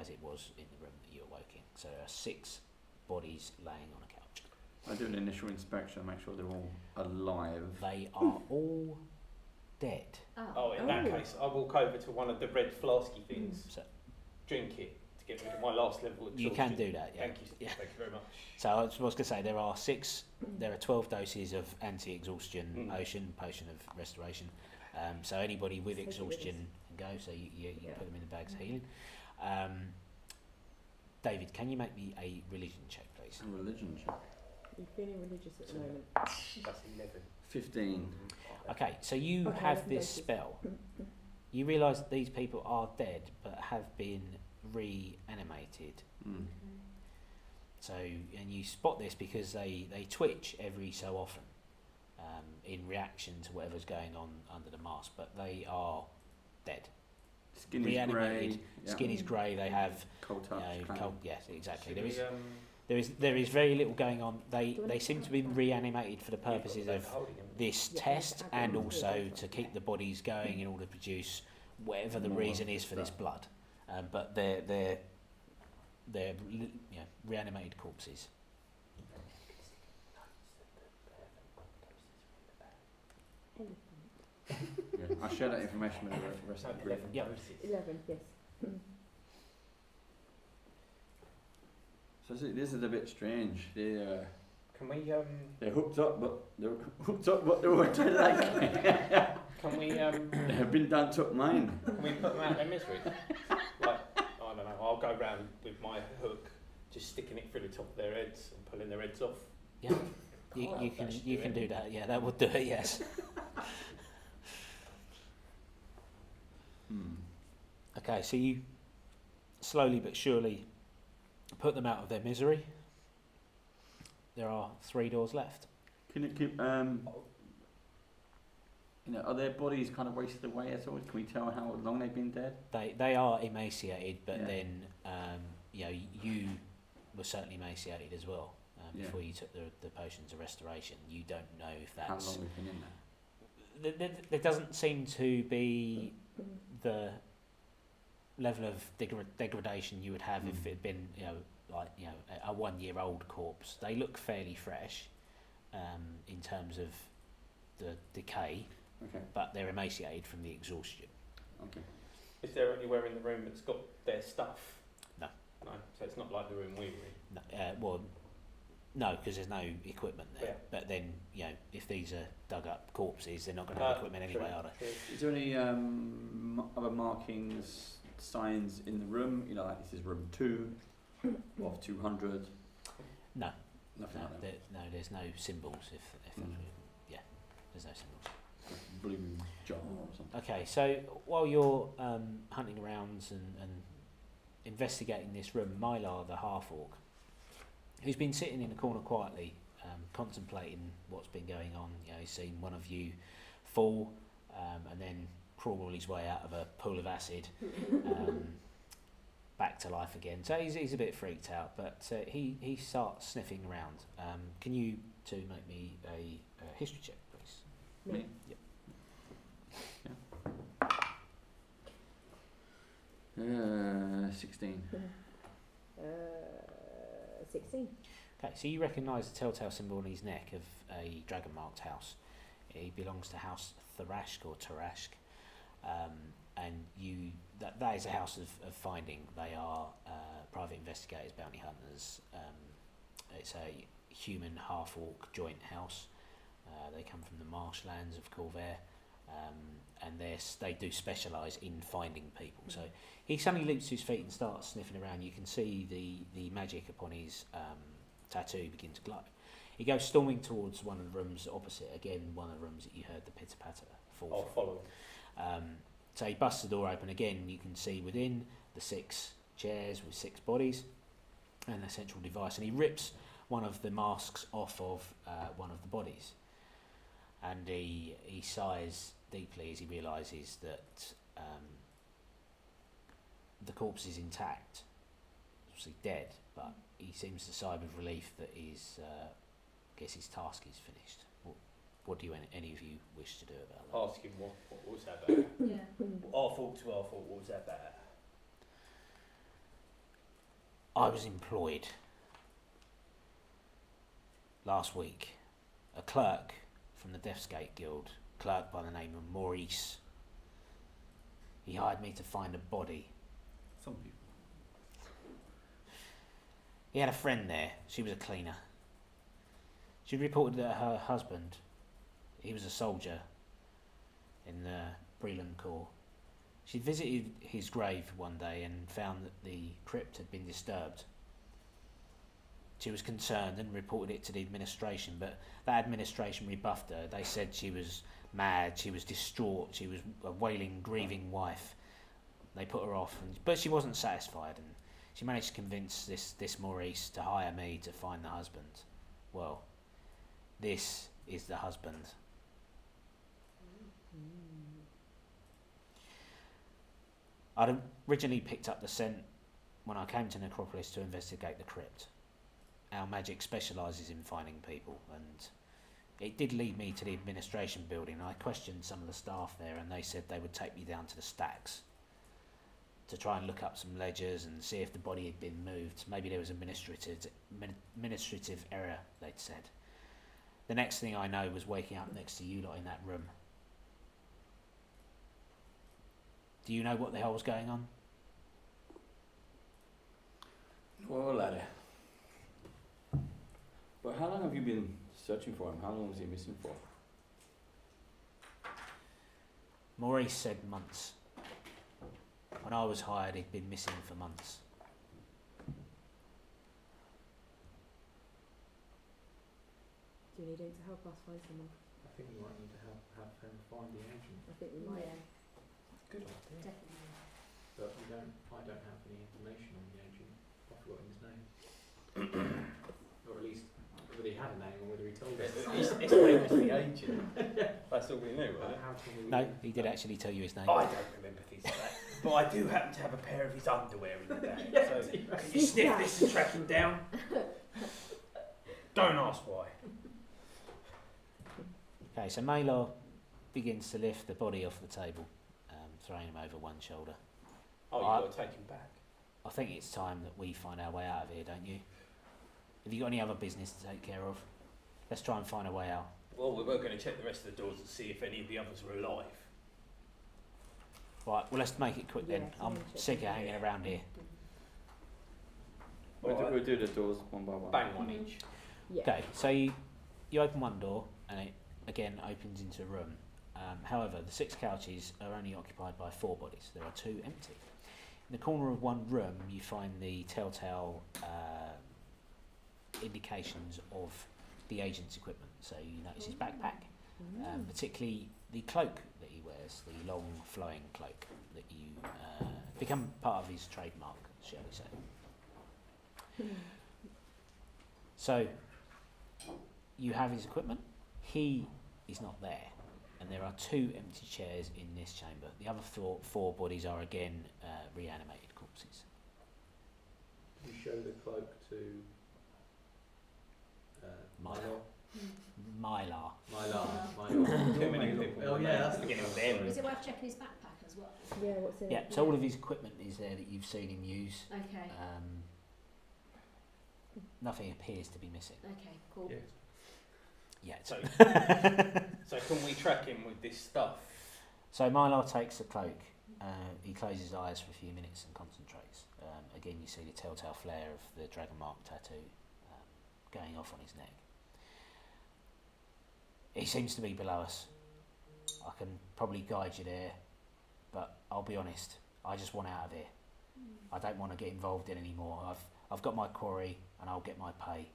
as it was in the room that you awoke in. So there are 6 bodies laying on a couch. I do an initial inspection, make sure they're all alive. They are all dead. Oh, in that case, I walk over to one of the red flasky things, So drink it to get rid of my last level of you can do that, yeah. Thank you. Yeah. Thank you very much. So I was going to say there are 12 doses of anti-exhaustion potion of restoration. So anybody with exhaustion can go. So you put them in the bags of healing. David, can you make me a religion check, please? A religion check. You're feeling religious at the moment. That's 11. 15. Okay, so you Okay, have I can this go to- spell. You realise that these people are dead, but have been reanimated. So, and you spot this because they twitch every so often in reaction to whatever's going on under the mask, but they are dead. Skin is Reanimated. grey. Yeah. Skin is grey. They have Cold touch. cold. Yes, exactly. Should There is very little going on. They seem to be reanimated for the purposes of this Yeah, test, I and can also do that. to keep the bodies going in order to produce whatever the reason is for this blood. But they're reanimated corpses. Yeah. I share that information with the rest of the group. 11 Yep. doses. 11, yes. So this is a bit strange. Can we They're hooked up, but they're dead like. can we They've been down took mine. can we put them out of their misery? Like, I don't know. I'll go round with my hook, just sticking it through the top of their heads and pulling their heads off. Yeah, Oh, you that should can do do it. that. Yeah, that would do it. Yes. Okay, so you slowly but surely put them out of their misery. There are 3 doors left. Can it keep? Are their bodies kind of wasted away at all? Can we tell how long they've been dead? They are emaciated, but Yeah. then you were certainly emaciated as well before you took the potions of restoration. You don't know if How that's. long we've been in there? There doesn't seem to be the level of degradation you would have if it had been a 1-year-old corpse. They look fairly fresh in terms of the decay, Okay. but they're emaciated from the exhaustion. Okay. Is there anywhere in the room that's got their stuff? No. No, so it's not like the room we were in. No, well, no, because there's no equipment there. Yeah. But then, you know, if these are dug up corpses, they're not going to have equipment anyway, are they? Is there any other markings, signs in the room? You know, like this is room 2 of 200. No, Nothing like that. no, there's no symbols. If Mm. yeah, there's no symbols. Blue jar or something. Okay, so while you're hunting around and investigating this room, Mylar, the half orc, who's been sitting in the corner quietly, contemplating what's been going on. You know, he's seen one of you fall and then crawl his way out of a pool of acid back to life again. So he's a bit freaked out, but he starts sniffing around. Can you two make me a history check, please? Me? Yep. 16. 16. Okay, so you recognise the telltale symbol on his neck of a dragon-marked house. He belongs to House Tharashk or Tarashk, and that is a house of finding. They are private investigators, bounty hunters. It's a human half-orc joint house. They come from the marshlands of Corvair, and they do specialise in finding people. So he suddenly leaps to his feet and starts sniffing around. You can see the magic upon his tattoo begin to glow. He goes storming towards one of the rooms opposite, again one of the rooms that you heard the pitter-patter fall I'll from. follow. So he busts the door open again, and you can see within the 6 chairs with 6 bodies and a central device, and he rips one of the masks off of one of the bodies, and he sighs deeply as he realises that the corpse is intact, obviously dead, but he seems to sigh with relief that his task is finished. What do any of you wish to do about that? Ask him what was that about. Yeah. Our fault to our fault, what was that about? I was employed last week. A clerk from the Deathscape Guild, clerk by the name of Maurice. He hired me to find a body. Some people. He had a friend there. She was a cleaner. She reported that her husband, he was a soldier in the Breland Corps. She visited his grave one day and found that the crypt had been disturbed. She was concerned and reported it to the administration, but that administration rebuffed her. They said she was mad, she was distraught, she was a wailing, grieving wife. They put her off, but she wasn't satisfied, and she managed to convince this Maurice to hire me to find the husband. Well, this is the husband. I'd originally picked up the scent when I came to Necropolis to investigate the crypt. Our magic specialises in finding people, and it did lead me to the administration building. I questioned some of the staff there, and they said they would take me down to the stacks to try and look up some ledgers and see if the body had been moved. Maybe there was an administrative error, they'd said. The next thing I know was waking up next to you lot in that room. Do you know what the hell was going on? Well, laddie. But how long have you been searching for him? How long was he missing for? Maurice said months. When I was hired, he'd been missing for months. Do you need him to help us find someone? I think we might need to help him find the agent, I think we might. Yeah, good idea. definitely. But I don't have any information on the agent. I've forgotten his name. Or at least whether he had a name or whether he told us. It's famous the agent. That's all we knew, wasn't it? How can we No, he did actually tell you his name. I don't remember things like that. But I do happen to have a pair of his underwear in the bag. Yeah, So do you can you sniff this and track him down? Don't ask why. Okay, so Maelor begins to lift the body off the table, throwing him over one shoulder. Oh, I- you've got to take him back. I think it's time that we find our way out of here, don't you? Have you got any other business to take care of? Let's try and find a way out. Well, we were going to check the rest of the doors to see if any of the others were alive. Right, well, let's make it quick then. Yeah, I'm someone check sick of it. hanging around here. We'll do the doors one by one. Bang one each. Yeah. Okay, so you open one door and it again opens into a room. However, the 6 couches are only occupied by 4 bodies. There are 2 empty. In the corner of one room, you find the telltale indications of the agent's equipment. So you notice his backpack, particularly the cloak that he wears, the long flowing cloak that you become part of his trademark, shall we say. So you have his equipment. He is not there. And there are 2 empty chairs in this chamber. The other 4 bodies are again reanimated corpses. You show the cloak to Mylar. Too many people. Oh yeah, that's the beginning of the end. Is it worth checking his backpack as well? Yeah, what's in Yeah, it? so all of his equipment is there that you've seen him use. Okay. Nothing appears to be missing. Okay, cool. Yet. So, so can we track him with this stuff? So Mylar takes the cloak. He closes his eyes for a few minutes and concentrates. Again, you see the telltale flare of the dragon mark tattoo going off on his neck. He seems to be below us. I can probably guide you there, but I'll be honest, I just want out of here. I don't want to get involved in anymore. I've got my quarry and I'll get my pay.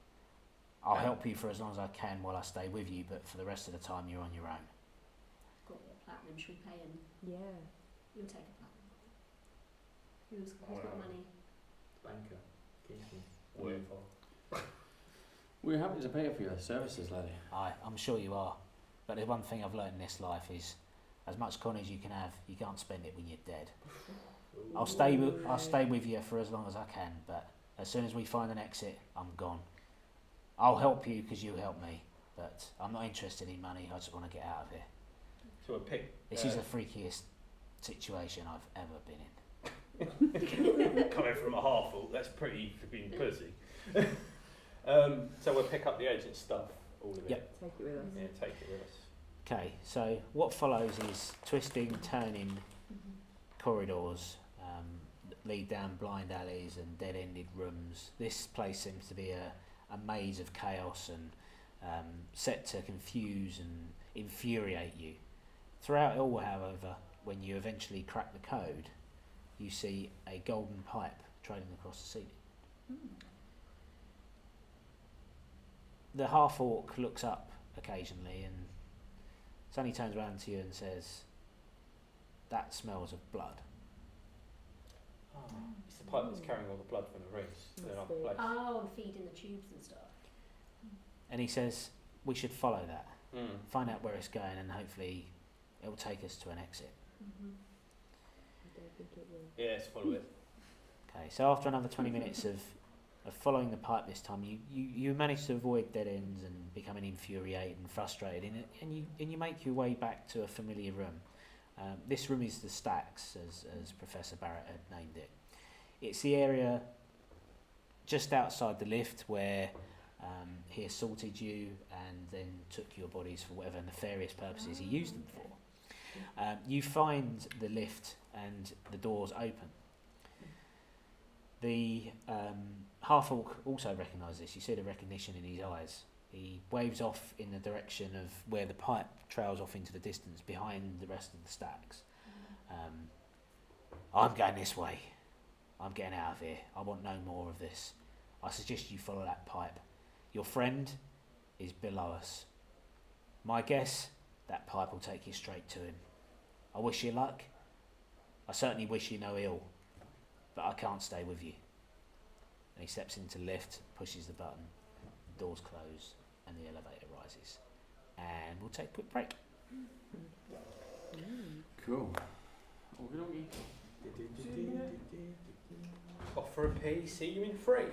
I'll help you for as long as I can while I stay with you, but for the rest of the time you're on your own. Got a platinum. Should we pay him? Yeah. You'll take a platinum. Who's got money? banker. Kingsman. Whatever. We're happy to pay for your services, laddie. I'm sure you are. But the one thing I've learned in this life is, as much coin as you can have, you can't spend it when you're dead. I'll stay with you for as long as I can, but as soon as we find an exit, I'm gone. I'll help you because you help me, but I'm not interested in money. I just want to get out of here. So a pick. This is the freakiest situation I've ever been in. Coming from a half orc, that's pretty flipping pussy. So we'll pick up the agent's stuff, all of it. Yep. Take it with us. Yeah, take it with us. Okay, so what follows is twisting, turning corridors that lead down blind alleys and dead-ended rooms. This place seems to be a maze of chaos and set to confuse and infuriate you. Throughout it all, however, when you eventually crack the code, you see a golden pipe trailing across the ceiling. The half-orc looks up occasionally and suddenly turns around to you and says, "That smells of blood." It's the pipe that's carrying all the blood from the rings. They're not place. Oh, and feeding the tubes and stuff. And he says, "We should follow that, Mm. find out where it's going, and hopefully it will take us to an exit." I don't think it will. Yeah, let's follow it. Okay, so after another 20 minutes of following the pipe this time, you manage to avoid dead ends and becoming infuriated and frustrated in it, and you make your way back to a familiar room. This room is the stacks, as Professor Barrett had named it. It's the area just outside the lift where he assaulted you and then took your bodies for whatever nefarious purposes he used them for. You find the lift and the doors open. The half-orc also recognises this. You see the recognition in his eyes. He waves off in the direction of where the pipe trails off into the distance behind the rest of the stacks. "I'm going this way. I'm getting out of here. I want no more of this. I suggest you follow that pipe. Your friend is below us. My guess, that pipe will take you straight to him. I wish you luck. I certainly wish you no ill, but I can't stay with you." And he steps into the lift, pushes the button, the doors close, and the elevator rises. And we'll take a quick break. Cool. Okey-dokey. Offer a P, see you in 3.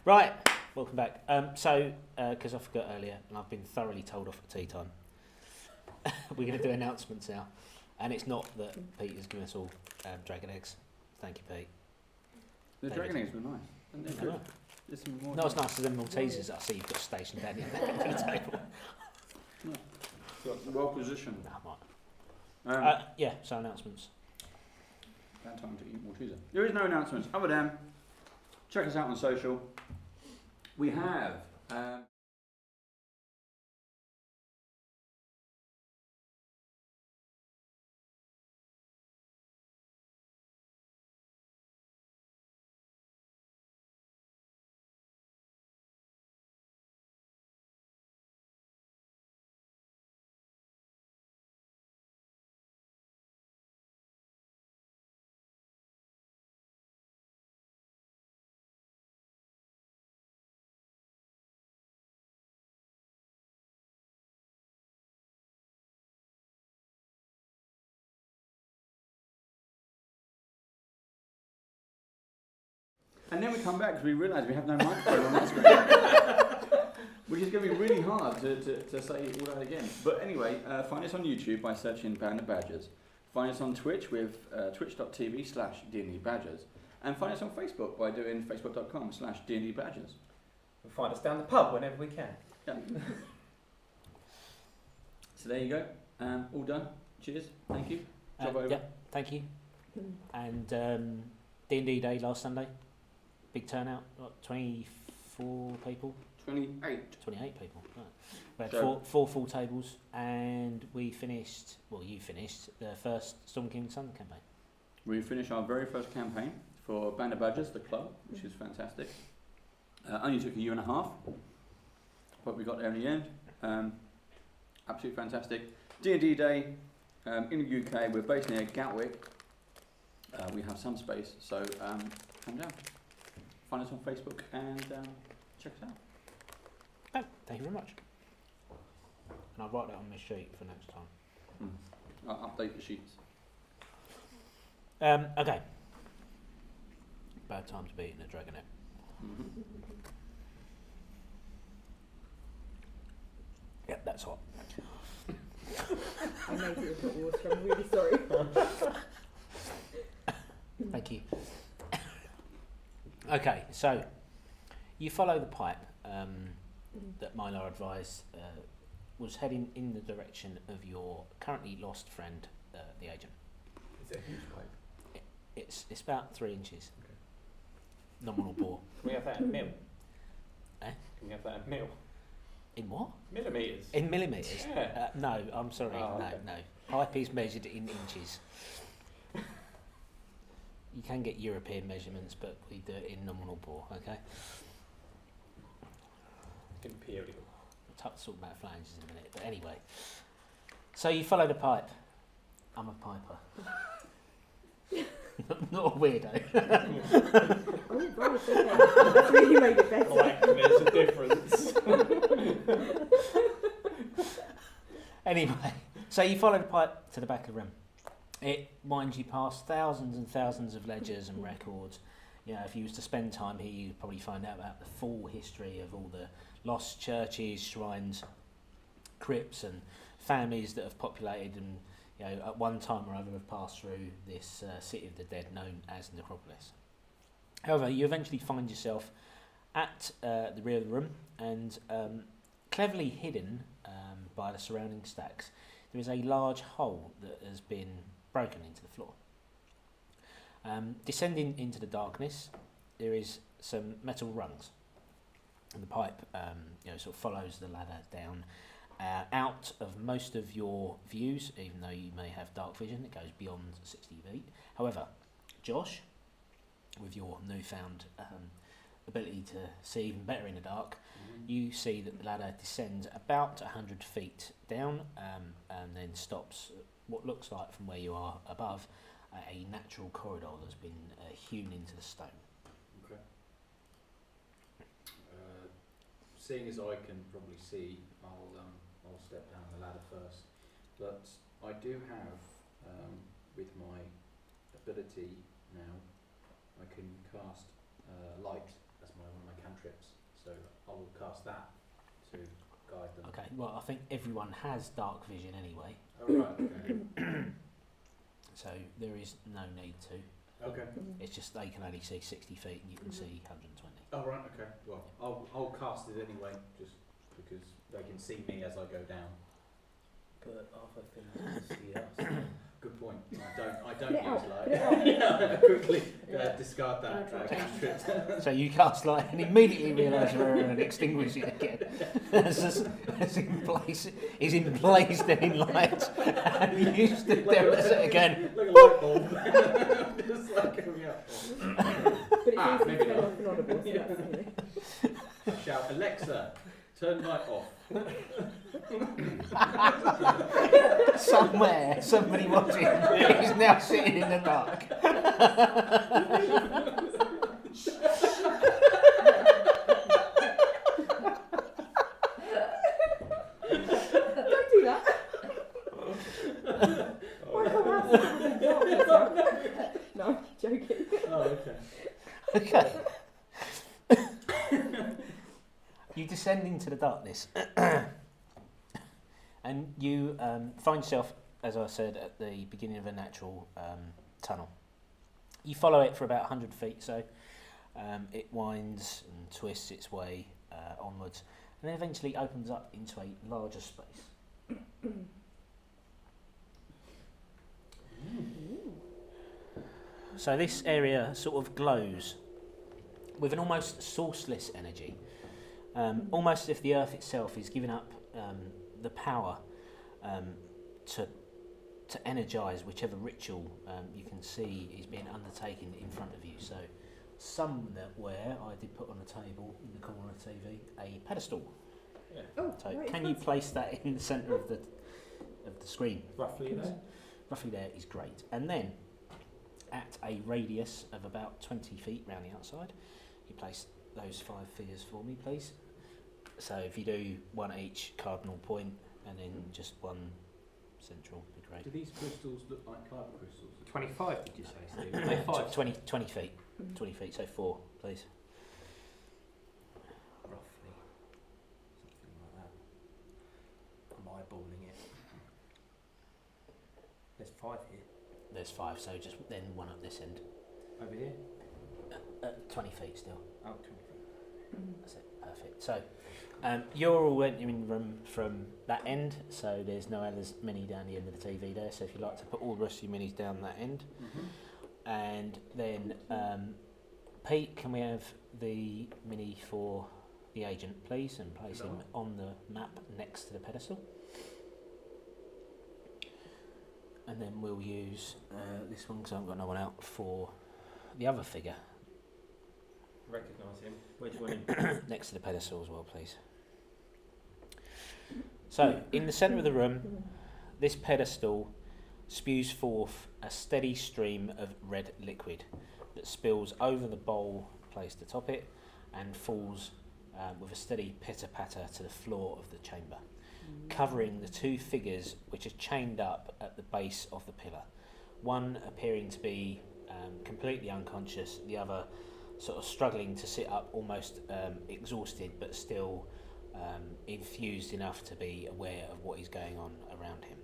Right, welcome back. Because I forgot earlier, and I've been thoroughly told off at tea time, we're going to do announcements now. And it's not that Peter's given us all dragon eggs. Thank you, Pete. The David. dragon eggs were nice. And they're They good. were. There's some more. Not as nice as them Maltesers that I see you've got stationed down at the table. Well positioned. No, I might. Yeah, so announcements. Bad time to eat Malteser. There is no announcements other than check us out on social. We have. And then we come back because we realise we have no microphone on that screen. Which is going to be really hard to say all that again. But anyway, find us on YouTube by searching Band of Badgers. Find us on Twitch with twitch.tv/D&D Badgers. And find us on Facebook by doing facebook.com/D&D Badgers. And find us down the pub whenever we can. Yeah. So there you go. All done. Cheers. Thank you. Job over. Yeah, thank you. And D&D Day last Sunday. Big turnout. What, 24 people? 28. 28 people. Right. We had So- four full tables, and we finished. Well, you finished the first Storm King Sun campaign. We finished our very first campaign for Band of Badgers, the club, which is fantastic. Only took a year and a half, but we got there in the end. Absolutely fantastic. D&D Day in the UK. We're based near Gatwick. We have some space, so come down. Find us on Facebook and check us out. Oh, thank you very much. And I'll write that on my sheet for next time. I'll update the sheets. Okay. Bad time to be eating a dragonette. Mm-hmm. Yep, that's hot. I made it with water. I'm really sorry. Thank you. Okay, so you follow the pipe that Mylar advised was heading in the direction of your currently lost friend, the agent. Is it a huge pipe? It's about 3 inches. Okay. Nominal bore. Can we have that in mil? Eh? Can we have that in mil? In what? Millimetres? In millimetres? Yeah. No, I'm sorry. Oh, no, okay. no. Pipe is measured in inches. You can get European measurements, but we do it in nominal bore, okay? Imperial. We'll talk about flanges in a minute, but anyway. So you follow the pipe. I'm a piper. Not a weirdo. Oh, right, okay. That's really made it better. Like, there's a difference. Anyway, so you follow the pipe to the back of the room. It winds you past thousands and thousands of ledgers and records. You know, if you was to spend time here, you'd probably find out about the full history of all the lost churches, shrines, crypts, and families that have populated and, you know, at one time or other have passed through this city of the dead known as Necropolis. However, you eventually find yourself at the rear of the room, and cleverly hidden by the surrounding stacks, there is a large hole that has been broken into the floor. Descending into the darkness, there is some metal rungs, and the pipe sort of follows the ladder down out of most of your views. Even though you may have dark vision, it goes beyond 60 feet. However, Josh, with your newfound ability to see even better in the dark, you see that the ladder descends about 100 feet down and then stops what looks like from where you are above a natural corridor that's been hewn into the stone. Okay. Seeing as I can probably see, I'll step down the ladder first. But I do have, with my ability now, I can cast light as one of my cantrips. I'll cast that to guide them. Okay, well, I think everyone has dark vision anyway, Oh, right, okay. so there is no need to. Okay. It's just they can only see 60 feet and you can see 120. Oh, right, okay. Well, I'll cast it anyway, just because they can see me as I go down. But other things to see us. Good point. I don't Put it use out, put it light. Quickly discard that Don't cantrip. So you cast light and immediately realise you're and extinguish it again. As in place then in light and you stood there and it again. Like a light bulb. Just like coming up. But it's easy maybe to turn not. off and audible, so that's, you know. I shout, Alexa, turn light off. Somewhere, somebody watching is now sitting in the dark. Don't do that. Why can't I have something in darkness now? No, I'm joking. Oh, okay. Okay. You descend into the darkness and you find yourself, as I said, at the beginning of a natural tunnel. You follow it for about 100 feet, so it winds and twists its way onwards and then eventually opens up into a larger space. So this area sort of glows with an almost sourceless energy, almost as if the earth itself is giving up the power to energise whichever ritual you can see is being undertaken in front of you. So somewhere I did put on the table in the corner of the TV a pedestal. Yeah. Oh, So right, can you place that in the centre of the screen? Roughly there. Roughly there is great. And then at a radius of about 20 feet round the outside, you place those 5 figures for me, please. So if you do one at each cardinal point and then just one central, be great. Do these crystals look like kyber crystals? 25, did you say, Steve? No, No, 5. 20 feet. 20 feet, so 4, please. Roughly. Something like that. I'm eyeballing it. There's 5 here. There's 5, so just then one at this end. Over here? 20 feet still. Oh, 20 feet. That's it, perfect. So you're all entering the room from that end, so there's no others mini down the end of the TV there, so if you'd like to put all the rest of your minis down that end. And then Pete, can we have the mini for the agent please, and place him on the map next to the pedestal. And then we'll use this one because I haven't got no one out for the other figure. Recognise him. Where do you want him? Next to the pedestal as well, please. So, in the centre of the room, this pedestal spews forth a steady stream of red liquid that spills over the bowl placed atop it and falls with a steady pitter-patter to the floor of the chamber, covering the 2 figures which are chained up at the base of the pillar, one appearing to be completely unconscious, the other sort of struggling to sit up, almost exhausted but still infused enough to be aware of what is going on around him.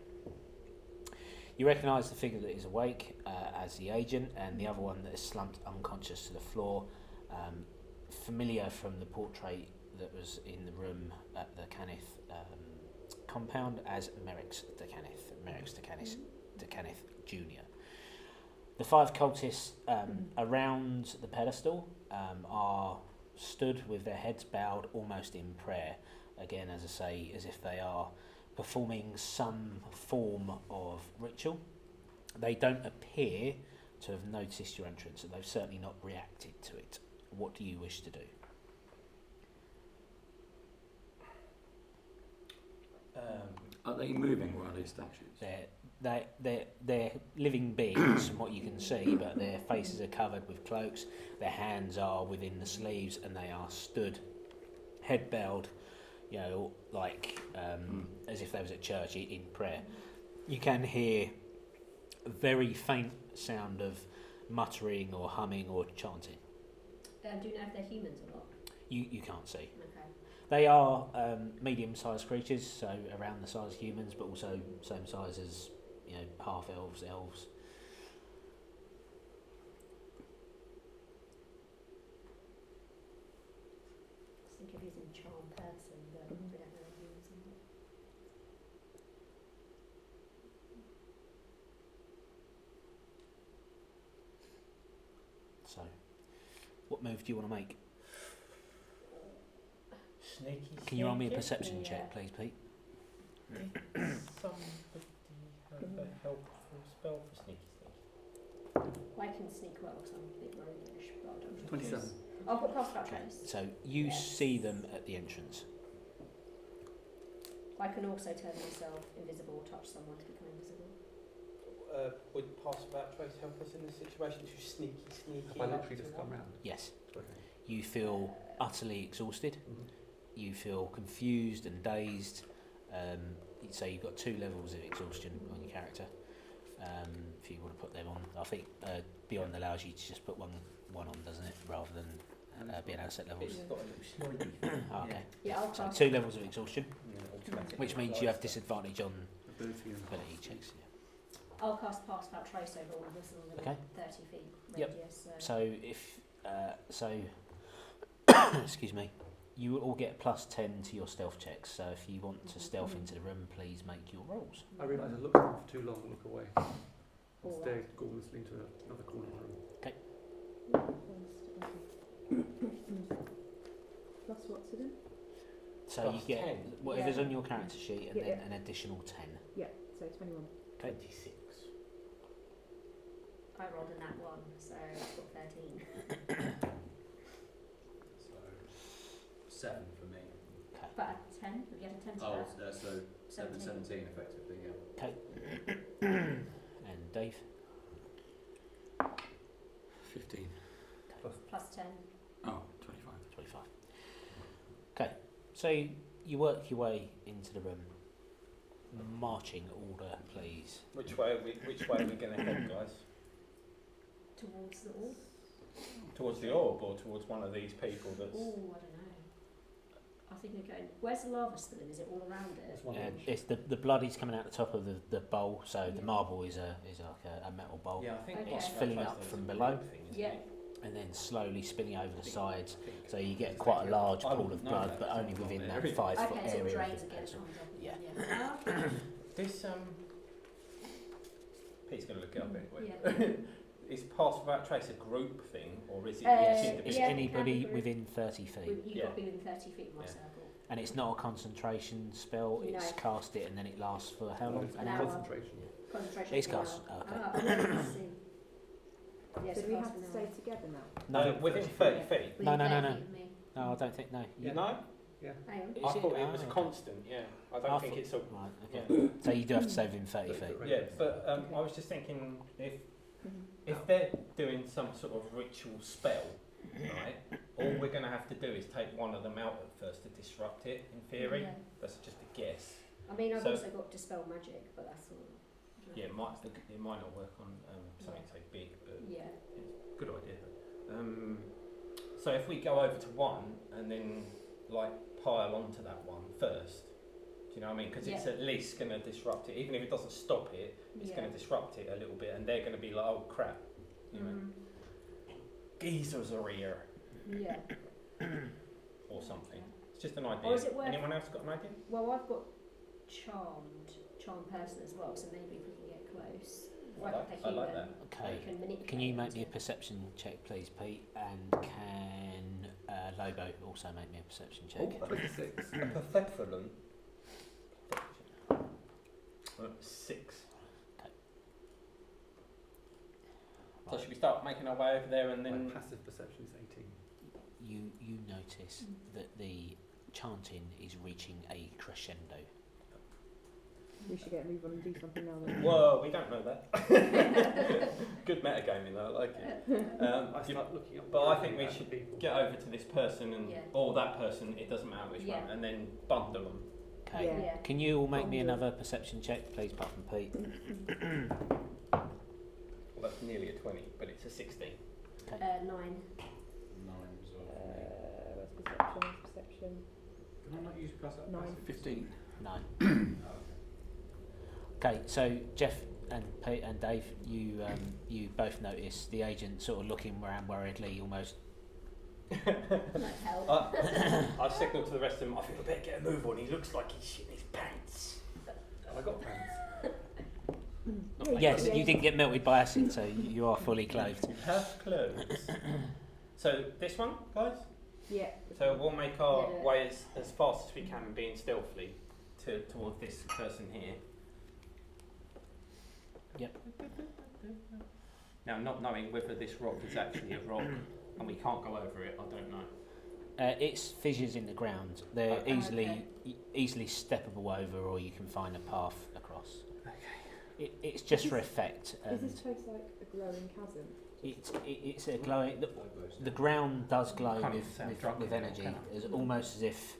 You recognise the figure that is awake as the agent, and the other one that is slumped unconscious to the floor, familiar from the portrait that was in the room at the Canith compound as Merrix de Canith Jr. The 5 cultists around the pedestal are stood with their heads bowed almost in prayer, again as I say, as if they are performing some form of ritual. They don't appear to have noticed your entrance, and they've certainly not reacted to it. What do you wish to do? Are they moving or are they statues? They're living beings from what you can see, but their faces are covered with cloaks, their hands are within the sleeves, and they are stood, head bowed, you know, like as if they was at church in prayer. You can hear a very faint sound of muttering or humming or chanting. Do you know if they're humans or not? You can't see. Okay. They are medium-sized creatures, so around the size of humans, but also same size as half elves, elves. I think if he's in charm person, but we don't know if he was in it. So, what move do you want to make? Sneaky. Can you roll me a Sneaky? perception Yeah. check, please, Pete? Somebody have a helpful spell for sneaky sneaky. I can sneak well because I'm a bit roguish, but I don't know. 27. I'll put cast about Okay. trace. So you Yes. see them at the entrance. I can also turn myself invisible, touch someone to become invisible. Would pass without trace help us in this situation to sneaky? Have I literally just come round? Yes. Okay. You feel utterly exhausted. You feel confused and dazed. So you've got 2 levels of exhaustion on your character. If you want to put them on, I think Beyond allows you to just put one on, doesn't it, rather than being able to set levels. It's got a little slidey. Oh, okay. Yeah, I'll So cast. 2 levels of exhaustion, Yeah, automatic. which means you have disadvantage on Ability and ability checks. I'll cast pass without trace over all of us and Okay. 30 feet Yep. radius. So if excuse me, you will all get +10 to your stealth checks. So if you want to stealth into the room, please make your rolls. I realised I looked at them for too long and look away. All right. Stared gormlessly into another corner of the room. Plus what's it in? So Plus you get 10. whatever's Yeah. on your character sheet, and Yeah, then yeah. an additional 10. So 21. 26. I rolled a nat 1, so I've got 13. So 7 for me. But a 10? Have you had a 10 to Oh, that? so 17 effectively, yeah. Okay. And Dave. 15. Plus 10. Oh, 25. 25. Okay, so you work your way into the room. Marching order, please. Which way are we going to head, guys? Towards the orb? Towards the orb or towards one of these people that's... Oh, I don't know. I think we're going. Where's the lava still in? Is it all around it? It's the blood is coming out the top of the bowl, so Yeah. the marble is like a metal bowl, Yeah, I think Okay. It's Okay. filling up from below, Yeah. and then slowly spilling over the sides. So you get quite a large pool of blood, but only within that 5 foot Okay, so it area. drains of the again. person. Comes up Yeah. again, yeah. Oh, okay. This, Pete's going to look it up anyway. Yeah. Is pass without trace a group thing, or is it Yes. each It's individual? Yeah, it can anybody be within 30 feet, You've Yeah. got to be within 30 feet of my Yeah. circle. and it's not a concentration spell. It's No. cast it, and then it lasts for how long? An hour. Concentration. Concentration. It's for an cast. hour. Okay. Ah, I see. Yes, So do we it have lasts to for an stay together now? No, Within 30 feet? No, Within no, no, 30 no. feet of me. no, I don't think no. You know? Hang on. Is I thought it was okay. constant, yeah. I I don't think thought- it's a... Right, Yeah. okay. So you do have to stay within 30 feet. Yeah, but I was just thinking if they're doing some sort of ritual spell, right, all we're going to have to do is take one of them out at first to disrupt it, in theory. Yeah. That's just a guess. I mean, I've So- also got Dispel Magic, but that's all. Yeah, it might not work on something so big, but Yeah. it's a good idea. So if we go over to one and then like pile onto that one first, do you know what I mean? Because it's Yeah. at least going to disrupt it, even if it doesn't stop it. It's Yeah. going to disrupt it a little bit, and they're going to be like, "Oh crap," you know, geezers are here Yeah. or something. It's just an idea. Or is it worth- Anyone else got an idea? Well, I've got charmed person as well, so maybe if we can get close. I like that. Okay. Can, manipulate Can you make me a it. perception check, please, Pete? And can Lobo also make me a perception check? Oh, 26. Perfectfully. 6. Okay. So Right. should we start making our way over there and My then? passive perception is 18. You notice that the chanting is reaching a crescendo. We should get a move on and do something now then. Whoa, we don't know that. Good metagaming though, I like it. I start looking up. but I think we at the should people. get over to this person and Yeah. or that person, it doesn't matter which Yeah. one, and then bundle them. Okay. Yeah. Yeah. Can you all make me Bundle. another perception check, please, apart from Pete? Well, that's nearly a 20, but it's a 16. 9. Nine, so Where's perception? Where's perception? Can I not use plus up? 9. 15. 9. Okay, so Jeff and Pete and Dave, you both notice the agent sort of looking around worriedly, almost. Might help. I signal to the rest of them, I think I better get a move on. He looks like he's shitting his pants. I got pants. Yes, you didn't get melted by acid, so you are fully clothed. Have clothes. So this one, guys? Yeah. So we'll make our way as fast as we can, being stealthily, towards this person here. Yep. Now, not knowing whether this rock is actually a rock, and we can't go over it, I don't know. It's fissures in the ground. They're Okay. easily steppable over, or you can find a path across. Okay. It's just for effect. Is this place like a glowing chasm? It's a glowing. The ground does glow Can't with, even sound with, drunk with anymore, energy. can I? It's almost as if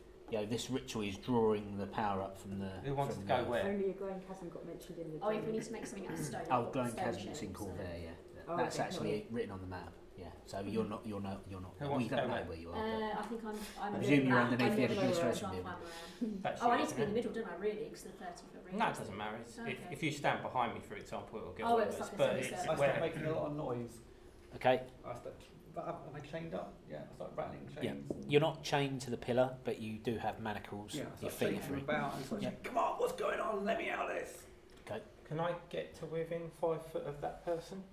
this ritual is drawing the power up from the. Who wants from to go the- where? Only a glowing chasm got mentioned in the. Oh, if we need to make something out of stone. Oh, I've got glowing stone chasm's in shells, Corvair, so- yeah. Oh, That's okay, actually written on the map. Yeah. So you're not. Who Well, wants you to don't go know where? where you are. I think I'm I doing presume you're that. underneath I'm the doing administration that. building. That's Oh, I you, need to be in isn't the it? middle, don't I, really? Because the 30-foot range. No, it doesn't matter. Okay. If you stand behind me, for example, it'll get Oh, all it's of us. like a But semicircle. it's I start where. making a lot of noise. Okay. I start, am I chained up? Yeah, I start rattling chains. You're not chained to the pillar, but you do have manacles. Yeah, I Your start feet are shaking free. about and start Yeah. saying, come on, what's going on? Let me out of this. Can I get to within 5 foot of that person?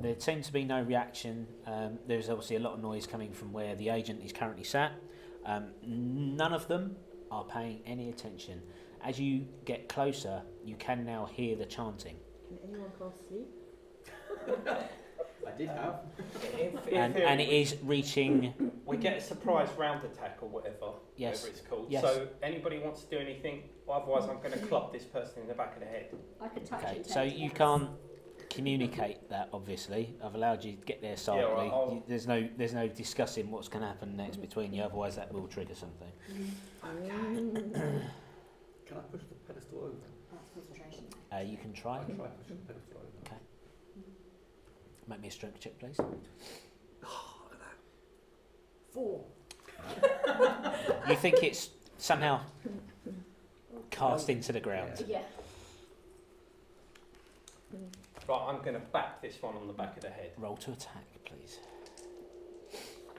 There seems to be no reaction. There's obviously a lot of noise coming from where the agent is currently sat. None of them are paying any attention. As you get closer, you can now hear the chanting. Can anyone cast sleep? I did have. And it is reaching. We get a surprise round attack or whatever, Yes. whatever it's called. Yes. So anybody wants to do anything? Otherwise, I'm going to club this person in the back of the head. I could touch Okay, it. so you can't communicate that. Obviously, I've allowed you to get there silently. I'll- There's no discussing what's going to happen next between you. Otherwise, that will trigger something. Can I push the pedestal over? That's concentration. You can try. I try pushing the pedestal over. Okay. Make me a strength check, please. Oh, look at that. 4. You think it's somehow cast into the ground. Yeah. Right, I'm going to back this one on the back of the head, Roll to attack, please.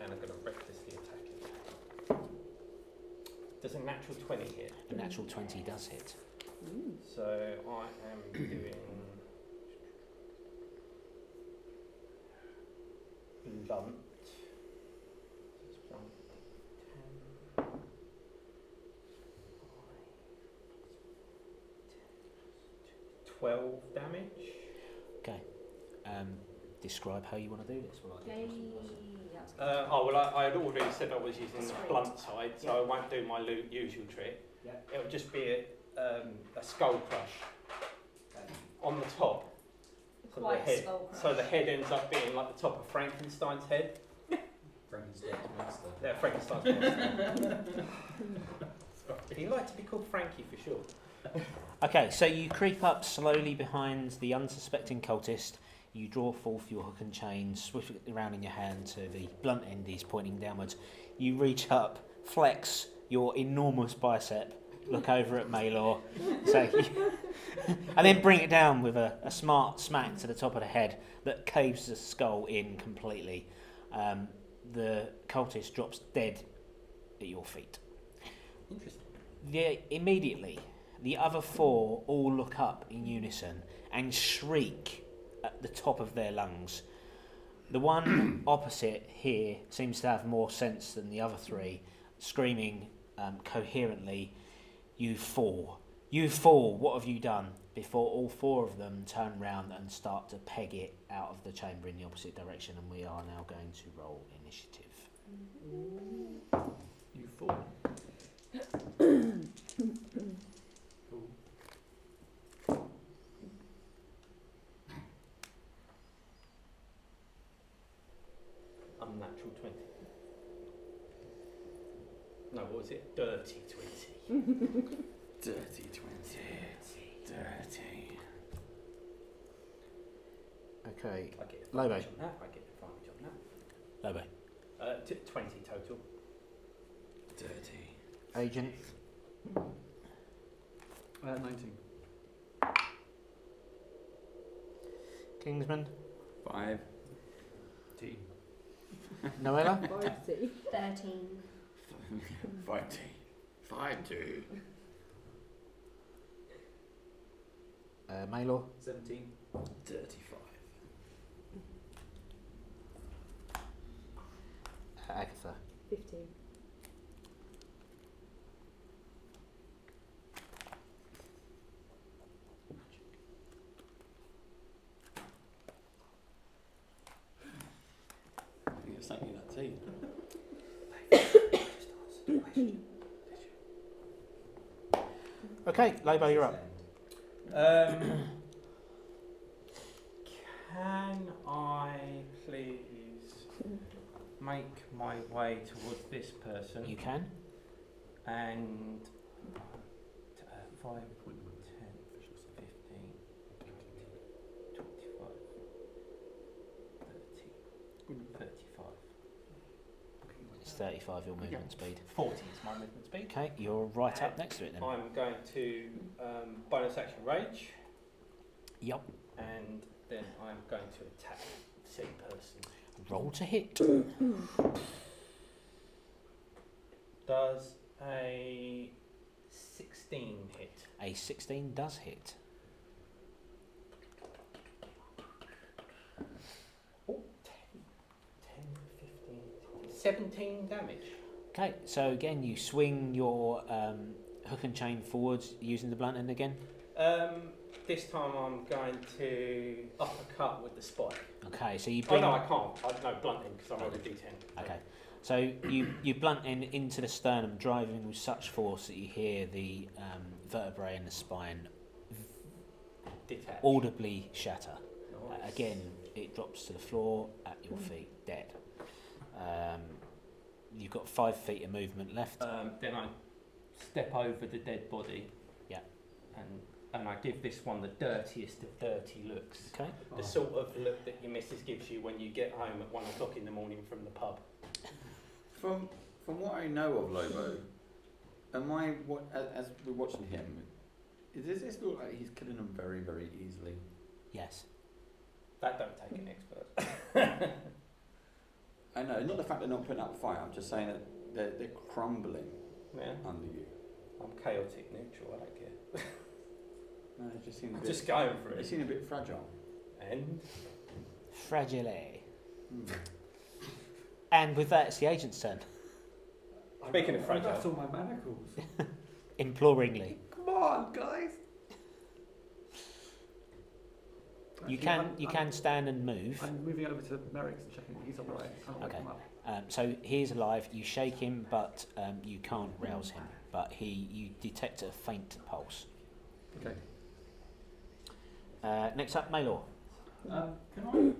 and I'm going to recklessly attack it. Does a natural 20 hit? A natural 20 does hit. So I am doing blunt. It's 1, 10, 12 damage. Okay. Describe how you want to do this. Well, I Okay. get lost. That's good. I had already said I was using the blunt side, so I won't do my usual trick. Yeah. It'll just be a skull crush on the top. So the Quite head, skull crush. so the head ends up being like the top of Frankenstein's head. Frankenstein's monster. Yeah, Frankenstein's monster. He liked to be called Frankie for sure. Okay, so you creep up slowly behind the unsuspecting cultist. You draw forth your hook and chain, swift it around in your hand to the blunt end is pointing downwards. You reach up, flex your enormous bicep, look over at Maelor, say, and then bring it down with a smart smack to the top of the head that caves the skull in completely. The cultist drops dead at your feet. Interesting. Immediately, the other 4 all look up in unison and shriek at the top of their lungs. The one opposite here seems to have more sense than the other 3, screaming coherently, "You fool! You fool! What have you done?" Before all 4 of them turn round and start to peg it out of the chamber in the opposite direction, and we are now going to roll initiative. You fool. Unnatural 20. No, what was it? Dirty 20. Dirty 20. Dirty. Okay, I get Lobo. advantage on that. I get advantage on that. Lobo. 20 total. Dirty. Agent. 19. Kingsman. 5. Noella. 5T. 13. 5T. 5T. Maelor. 17. 35. Agatha. 15. I think it's something that tea. Okay, Lobo, you're up. Can I please make my way towards this person? You can. And 5, 10, 15, 20, 25, 30, 35. It's 35 your movement speed. 40 is my movement speed. Okay, you're right up next to it then. I'm going to bonus action rage, Yep. and then I'm going to attack said person. Roll to hit. Does a 16 hit? A 16 does hit. Oh, 10, 15, 17 damage. Okay, so again you swing your hook and chain forwards using the blunt end again. This time I'm going to uppercut with the spike. Okay, so you Oh bring. no, I can't. No, blunting because I rolled a d10. Okay, so you blunt end into the sternum, driving with such force that you hear the vertebrae in the spine Detach. audibly shatter. Nice. Again, it drops to the floor at your feet, dead. You've got 5 feet of movement left. Then I step over the dead body. Yeah. And I give this one the dirtiest of dirty looks. Okay. The sort of look that your missus gives you when you get home at 1 o'clock in the morning from the pub. From what I know of Lobo, as we're watching him, does this look like he's killing them very, very easily? Yes. That don't take an expert. I know, not the fact they're not putting up a fight, I'm just saying that they're crumbling Yeah. under you. I'm chaotic neutral, I don't care. No, it just seems a I'm bit, just going for they it. seem a bit fragile. And Fragile. Hmm. And with that, it's the agent's turn. speaking of fragile, That's all my manacles. Imploringly. Come on, guys. You Actually, can stand and move. I'm moving over to Merrick's and checking he's all right. I'll wake Okay. him up. So he's alive. You shake him, but you can't rouse him. But you detect a faint pulse. Okay. Next up, Maelor. Can I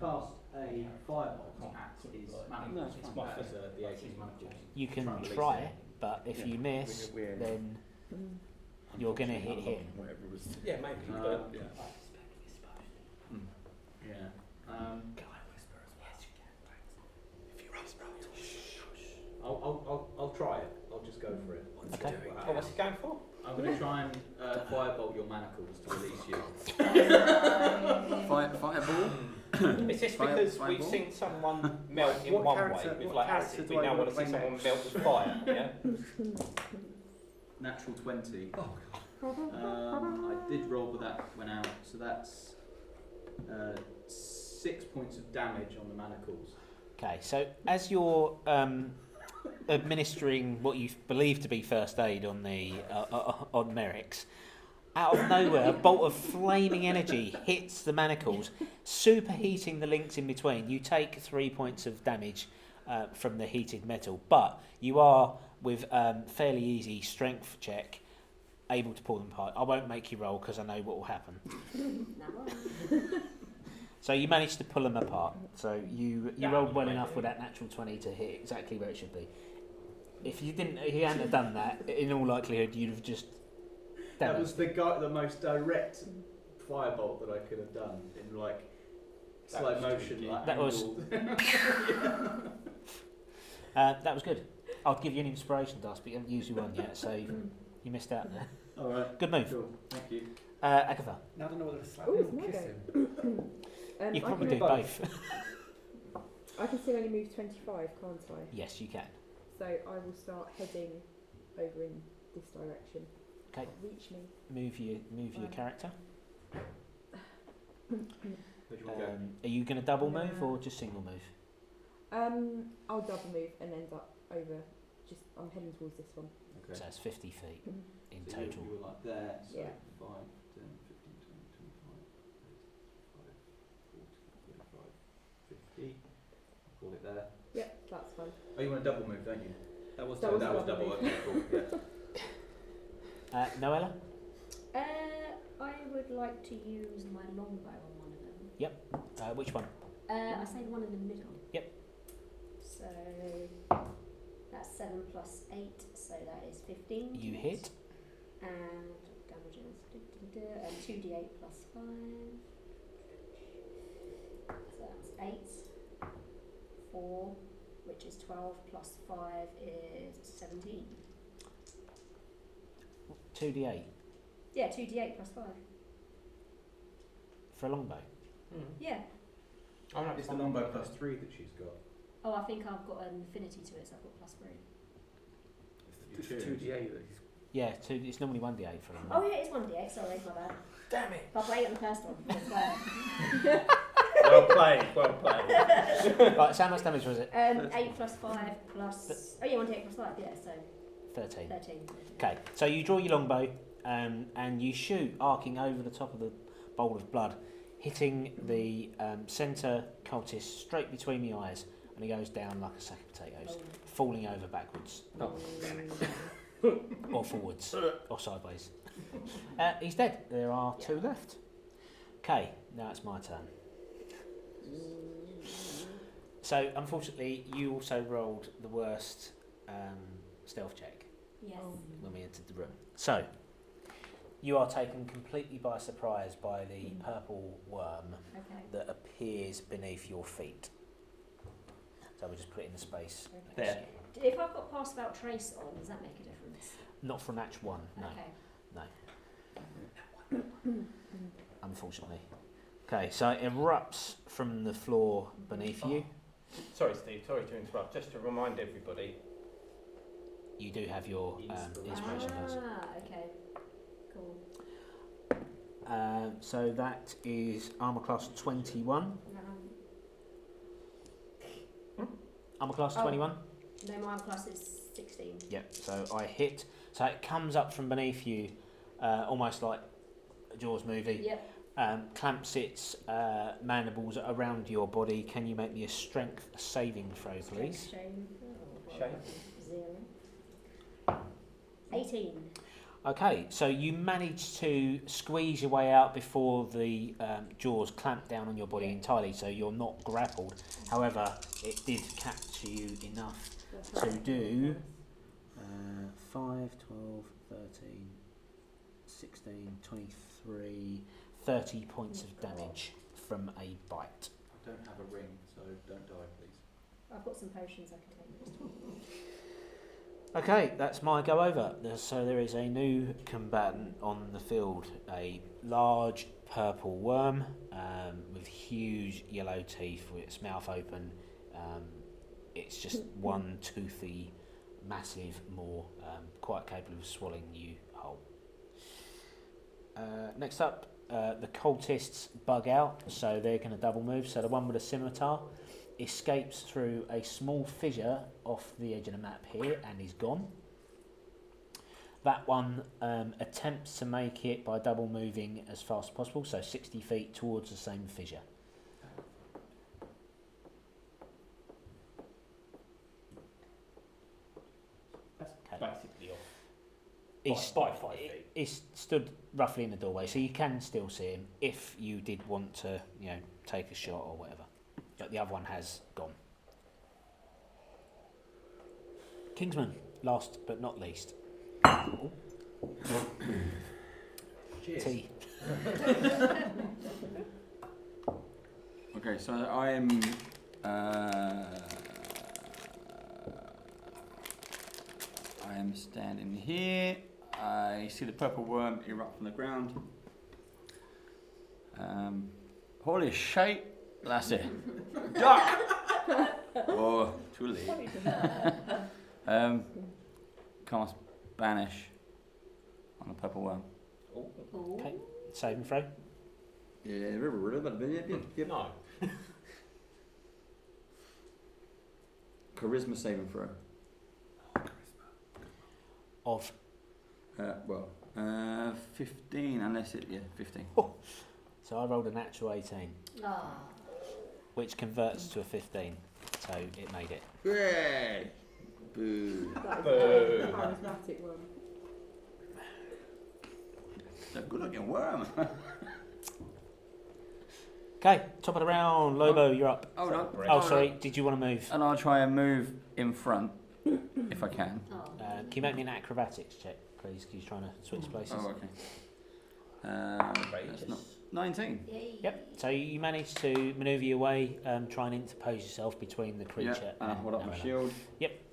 cast a fireball at his manacles? No, it's It's fine. my the 18 manacles. You can Try and release try, it. but if Yeah. you miss, then you're going to hit him. Whatever it was. yeah, maybe. Uh, But Yeah. Yeah. I'll try it. I'll just go for it. Okay. oh, what's he going for? I'm going to try and firebolt your manacles to release you. Fireball? Is this Fire- because we've fireball? seen someone melt in What one character- way with what like character acid? do We I now want want to to see play someone next? melt with fire. Yeah. Natural 20. I did roll, but that went out. So that's 6 points of damage on the manacles. Okay, so as you're administering what you believe to be first aid on the on Merrick's, out of nowhere, a bolt of flaming energy hits the manacles, superheating the links in between. You take 3 points of damage from the heated metal, but you are, with fairly easy strength check, able to pull them apart. I won't make you roll because I know what will happen. So you managed to pull them apart. So you Yeah, rolled well you enough did. with that natural 20 to hit exactly where it should be. If you hadn't have done that, in all likelihood you'd have just That was the most direct firebolt that I could have done in like That slow was motion. tricky. Like That was- angled. that was good. I'll give you an inspiration dust, but you haven't used your one yet, so you missed out there. All right. Good move. Cool. Thank you. Agatha, Now I don't know whether to slap Ooh, him it's or my kiss go. him. you I probably can, do both. I can still only move 25, can't I? Yes, you can. So I will start heading over in this direction. Okay. Reach me. Move your character. Where do you want to go? Are you going to double move Yeah. or just single move? I'll double move and end up over. I'm heading towards this one. Okay. So it's 50 feet in So total. You were like there, so Yeah. 5, 10, 15, 20, 25, 35, 40, 45, 50. Call it there. Yep, that's fine. Oh, you want a double move, don't you? That was That was That was double double. move. Okay, cool. Yeah. Noella? I would like to use my longbow on one of them. Which one? I say the one in the middle. Yep. So that's 7 plus 8, so that is 15. You hit. And damages. 2d8 plus 5. So that's 8. 4, which is 12, plus 5 is 17. 2d8 Yeah, 2d8 plus 5. for a longbow. Yeah. Oh, no, It's the longbow plus 3 that she's got. Oh, I think I've got an affinity to it, so I've got plus 3. It's 2d8 that he's... Yeah, it's normally 1d8 for a longbow. Oh yeah, it's 1d8, sorry, my bad. Damn it! But I've got 8 on the first one. That's bad. Well played, well played. Right, so how much damage was it? 8 plus 5 plus... Oh yeah, 1d8 plus 5, yeah, so 13. 13. Okay, so you draw your longbow and you shoot, arcing over the top of the bowl of blood, hitting the centre cultist straight between the eyes, and he goes down like a sack of potatoes, falling over backwards. Or forwards, or sideways. He's dead. There are 2 left. Okay, now it's my turn. So, unfortunately, you also rolled the worst stealth check Yes. when we entered the room. So, you are taken completely by surprise by the purple worm Okay. that appears beneath your feet. So we'll just put it in the space. Okay. next to you. If I've got pass without trace on, does that make a difference? Not for Natch 1, no, Okay. unfortunately. Okay, so it erupts from the floor beneath you. Sorry, Steve, sorry to interrupt. Just to remind everybody, You do have your inspiration dice. Okay. Cool. So that is armor class 21. Armor class Oh. 21? No, my armor class is 16. Yep, so I hit. So it comes up from beneath you, almost like a Jaws movie. Yep. Clamps its mandibles around your body. Can you make me a strength saving throw, please? Shame. Shame. 0. 18. Okay, so you manage to squeeze your way out before the jaws clamp down on your body entirely, so you're not grappled. However, it did capture you enough to do 5, 12, 13, 16, 23, 30 points of damage from a bite. I don't have a ring, so don't die, please. I've got some potions I can take next time. Okay, that's my go over. So there is a new combatant on the field, a large purple worm with huge yellow teeth with its mouth open. It's just one toothy, massive maw, quite capable of swallowing you whole. Next up, the cultists bug out, so they're going to double move. So the one with a scimitar escapes through a small fissure off the edge of the map here and is gone. That one attempts to make it by double moving as fast as possible, so 60 feet towards the same fissure. That's basically off. He's, by 5 feet. he's stood roughly in the doorway, so you can still see him if you did want to, take a shot or whatever. But the other one has gone. Kingsman, last but not least. Cheers. Tea. Okay, so I'm I am standing here. I see the purple worm erupt from the ground. Holy shit, that's it. Duck! Oh, too late. Cast Banish on the purple worm. Ooh. Okay. Saving throw. Yeah, yep. No. Charisma saving throw. Of 15, unless it, 15. so I rolled a natural 18, Ah. which converts to a 15. So it made it. Yay! Boo. That Boo. is a charismatic one. It's a good looking worm. Okay, top of the round, Lobo, you're up. Hold on. Oh, sorry, did you want to move? And I'll try and move in front, if I can. Oh. Can you make me an acrobatics check, please? Because you're trying to switch places. Oh, okay. That's not 19. Yay. Yep. So you manage to manoeuvre your way, try and interpose yourself between the creature and I hold up my Amarilla. shield. Yep.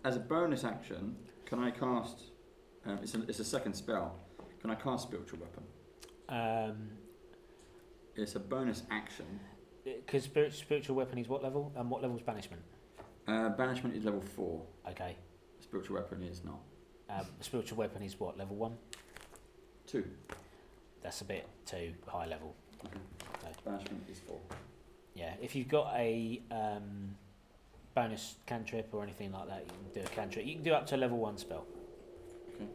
As a bonus action, can I cast? It's a second spell. Can I cast spiritual weapon? It's a bonus action. Because spiritual weapon is what level? And what level's banishment? Banishment is level 4. Okay. Spiritual weapon is not. Spiritual weapon is what, level 1? 2. That's a bit too high level. Okay. Banishment is 4. Yeah, if you've got a bonus cantrip or anything like that, you can do a cantrip. You can do up to level 1 spell. Okay.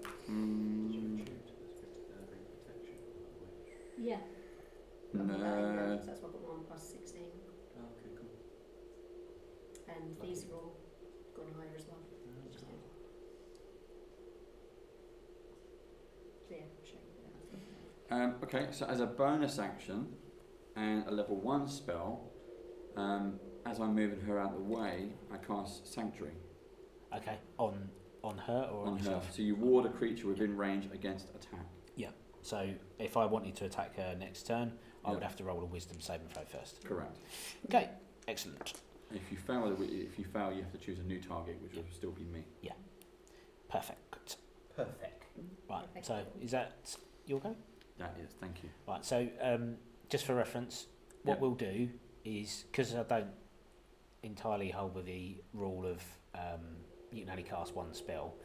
Yeah. No. So that's what I got 1 plus 16. Okay, cool. And these are all gone higher as well. Just good. So yeah, show you that. Okay, so as a bonus action and a level 1 spell, as I'm moving her out of the way, I cast Sanctuary Okay, on her or on on her. yourself? So you ward a creature within range against attack. So if I wanted to attack her next turn, I would Yeah. have to roll a wisdom saving throw first. Correct. Okay, excellent. If you fail, you have to choose a new target, which will still be me. Perfect. Perfect. Right, Perfect. so is that your go? That is, thank you. Right, so just for reference, what Yep. we'll do is, because I don't entirely hold with the rule of you can only cast 1 spell,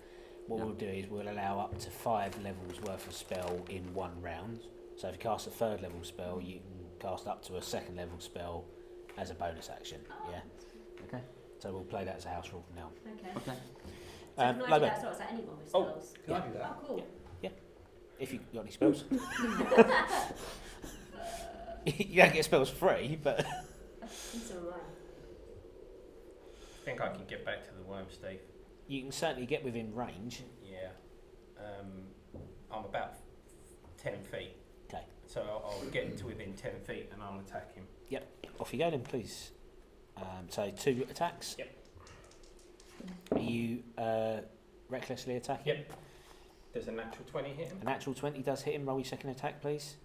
what Yep. we'll do is we'll allow up to 5 levels worth of spell in 1 round. So if you cast a 3rd level spell, you can cast up to a 2nd level spell as a bonus action. Yeah. Okay. So we'll play that as a house rule from now. Okay. Okay. So can I do Lobo, that as well? Is that anyone with spells? Can I do that? Oh, cool. if you've got any spells. You don't get spells free, but It's alright. I think I can get back to the worm, Steve. you can certainly get within range. Yeah. I'm about 10 feet. Okay. So I'll get to within 10 feet and I'll attack him. Off you go then, please. So 2 attacks. Yep. Are you recklessly attacking? Yep. There's a natural 20 hit him. A natural 20 does hit him. Roll your 2nd attack, please.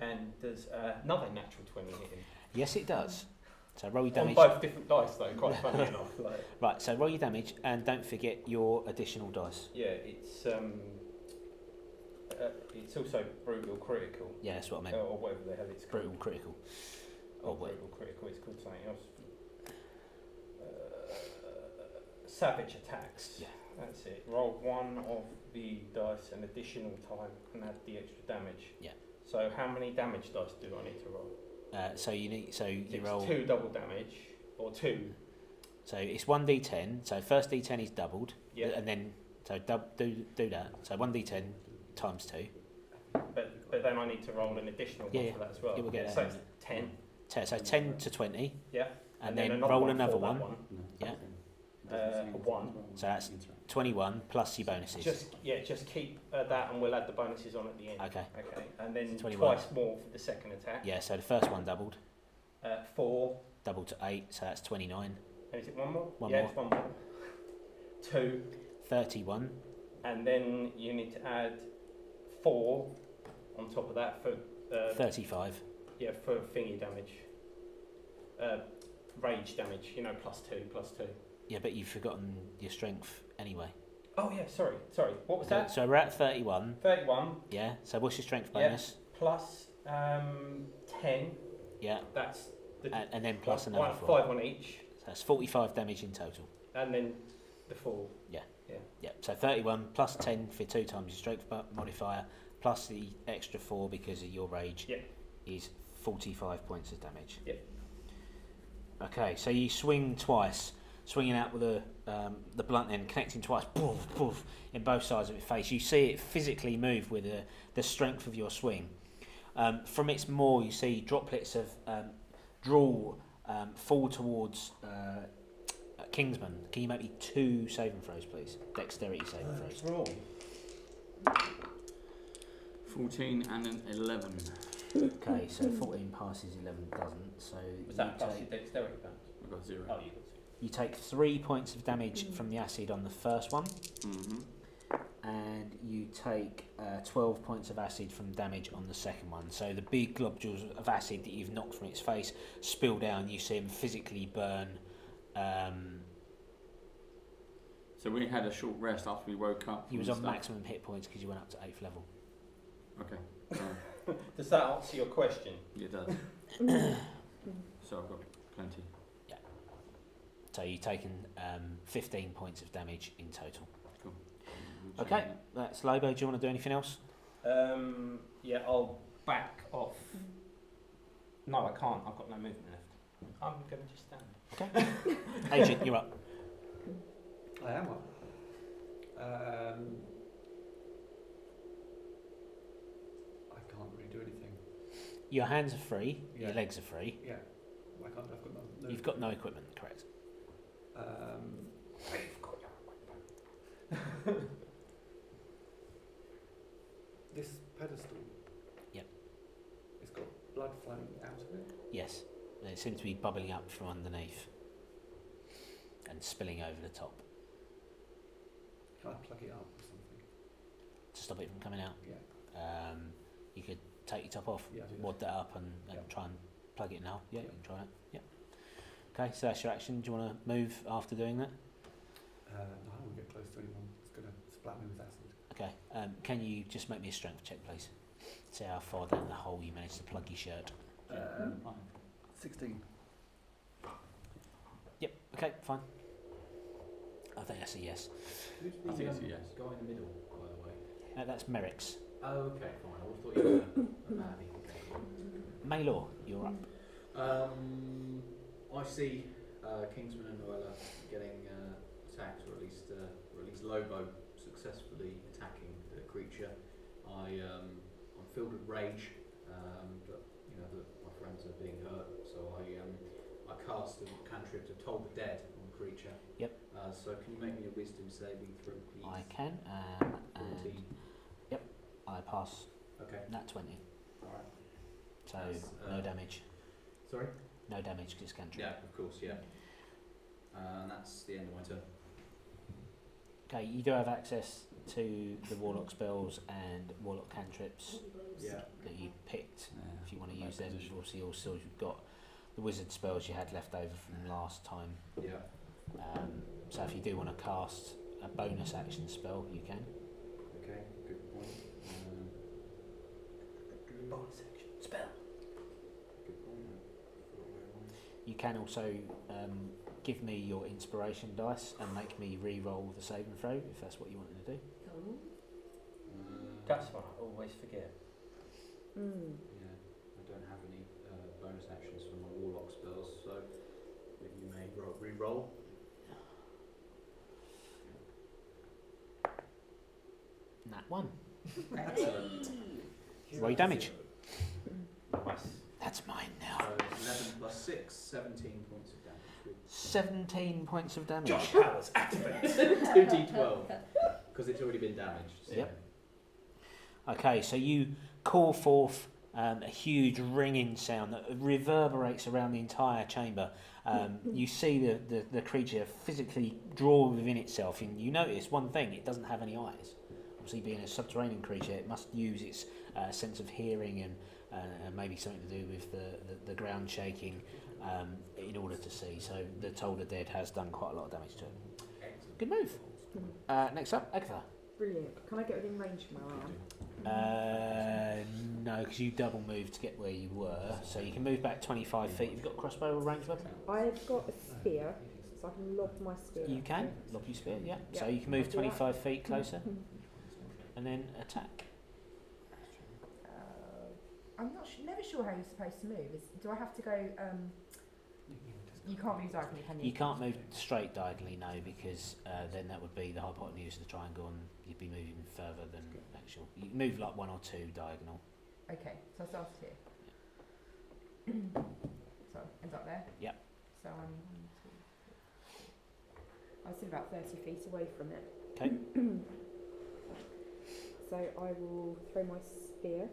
And there's another natural 20 hit him. Yes, it does. So roll your On damage. both different dice though, quite funny enough. Like, Right, so roll your damage and don't forget your additional dice. yeah, it's also brutal critical. Yeah, that's what I meant. Or whatever the hell it's called. Brutal critical. Or Oh, wait. brutal critical, it's called something else. Savage attacks. Yeah. That's it. Roll 1 of the dice an additional time and add the extra damage. Yeah. So how many damage dice do I need to roll? So you It's roll. 2 double damage, or 2. So it's 1d10. So first d10 is doubled. Yeah. And then do that. So 1d10 times 2. But then I need to roll an additional Yeah, one for that as well. yeah, we'll get So that. it's 10. So 10 to 20. Yeah. And then another roll one another for that one. Yeah. A 1. So that's 21 plus your bonuses. Just keep that and we'll add the bonuses on at the end. Okay. Okay. And then 21. twice more for the second attack. Yeah, so the first one doubled. 4. Doubled to 8, so that's 29. And is it one more? One yeah, more. it's one more. 2. 31. And then you need to add 4 on top of that for 35. for thingy damage. rage damage. You know, +2. Yeah, but you've forgotten your strength anyway. Oh yeah, sorry. What was that? So we're at 31. 31. Yeah. So what's your strength Yeah. bonus? Plus 10. Yeah. That's the And then plus another one, 4. 5 on each, So that's 45 damage in total. and then the 4. Yeah. So 31 plus 10 for 2 times your strength modifier plus the extra 4 because of your rage Yeah. is 45 points of damage. Yeah. Okay, so you swing twice, swinging out with the blunt end, connecting twice, poof, poof, in both sides of its face. You see it physically move with the strength of your swing. From its maw, you see droplets of drool fall towards Kingsman. Can you make me 2 saving throws, please? Dexterity saving throws. Roll. 14 and an 11. Okay, so 14 passes, 11 doesn't. So Was that plus take, your dexterity bonus? I got 0. Oh, you got 2. you take 3 points of damage from the acid on the first one, Mm-hmm. and you take 12 points of acid from damage on the second one. So the big globules of acid that you've knocked from its face spill down. You see him physically burn. So we had a short rest after we woke up. He was from on stuff. maximum hit points because you went up to 8th level. Okay. Does that answer your question? Yeah, it does. So I've got plenty. So you've taken 15 points of damage in total. Cool. Okay, that's Lobo. Do you want to do anything else? Yeah, I'll back off. No, I can't. I've got no movement left. I'm going to just stand. Agent, you're up. I am up. I can't really do anything. Your hands are free. Yeah. Your legs are free. Yeah. I can't. I've got no. You've got no equipment, correct? This pedestal. Yep. It's got blood flowing out of it. Yes. It seems to be bubbling up from underneath and spilling over the top Can I plug it up or something? to stop it from coming out. Yeah. You could take your top off, Yeah. Do wad that up, and Yeah. try and plug it now. Yeah, Yeah. you can try it. Yeah. Okay, so that's your action. Do you want to move after doing that? No, I don't want to get close to anyone. It's going to splat me with acid. Okay. Can you just make me a strength check, please? See how far down the hole you managed to plug your shirt. 16. Yep. Okay. Fine. I think that's a yes. Who's I think it's a yes. guy in the middle, by the way? That's Merrick's. Oh, okay, fine. I always thought you were a baddie. Maelor, you're up. I see Kingsman and Noella getting attacked, or at least Lobo successfully attacking the creature. I'm filled with rage, but you know that my friends are being hurt, so I cast a cantrip to toll the dead on the creature. Yep. So can you make me a wisdom saving throw, please? I can. 14. And I pass Okay. nat 20. All right. So That's, no damage. Sorry. No damage because it's cantrip. Yeah, of course. Yeah. And that's the end of my turn. Okay, you do have access to the warlock spells and warlock cantrips Yeah. that you picked. Yeah. If you want to use them, you've obviously also you've got the wizard spells you had left over from last time. Yeah. So if you do want to cast a bonus action spell, you can. Okay. Good point. Bonus action spell. Good point. You can also give me your inspiration dice and make me re-roll the saving throw if that's what you wanted to do. That's what I always forget. Yeah, I don't have any bonus actions for my warlock spells, so you may re-roll. Nat 1. Excellent. Roll your damage. Nice. That's mine now. So 11 plus 6, 17 points of damage. With 17 points of damage. Powers activate. 2d12, because it's already been damaged. So. Yep. Okay, so you call forth a huge ringing sound that reverberates around the entire chamber. You see the creature physically draw within itself, and you notice one thing: it doesn't have any eyes. Obviously, being a subterranean creature, it must use its sense of hearing and maybe something to do with the ground shaking. in order to see. So the Toll the Dead has done quite a lot of damage to it. Excellent. Good move. Next up, Agatha. Brilliant. Can I get within range from where I am? No, because you double moved to get where you were, so you can move back 25 feet. You've got a crossbow or ranged weapon? I've got a spear, so I can lob my spear. You at can it. lob your spear, yeah. Yeah, So you can move I'll do that. 25 feet closer and then attack. I'm never sure how you're supposed to move. Do I have to go? You can't move diagonally, can you? You can't move straight diagonally, no, because then that would be the hypotenuse of the triangle, and you'd be moving further than actual. You can move like 1 or 2 diagonal. Okay, so I started here. So end up there. Yep. So I'm still about 30 feet away from it. Okay. So I will throw my spear.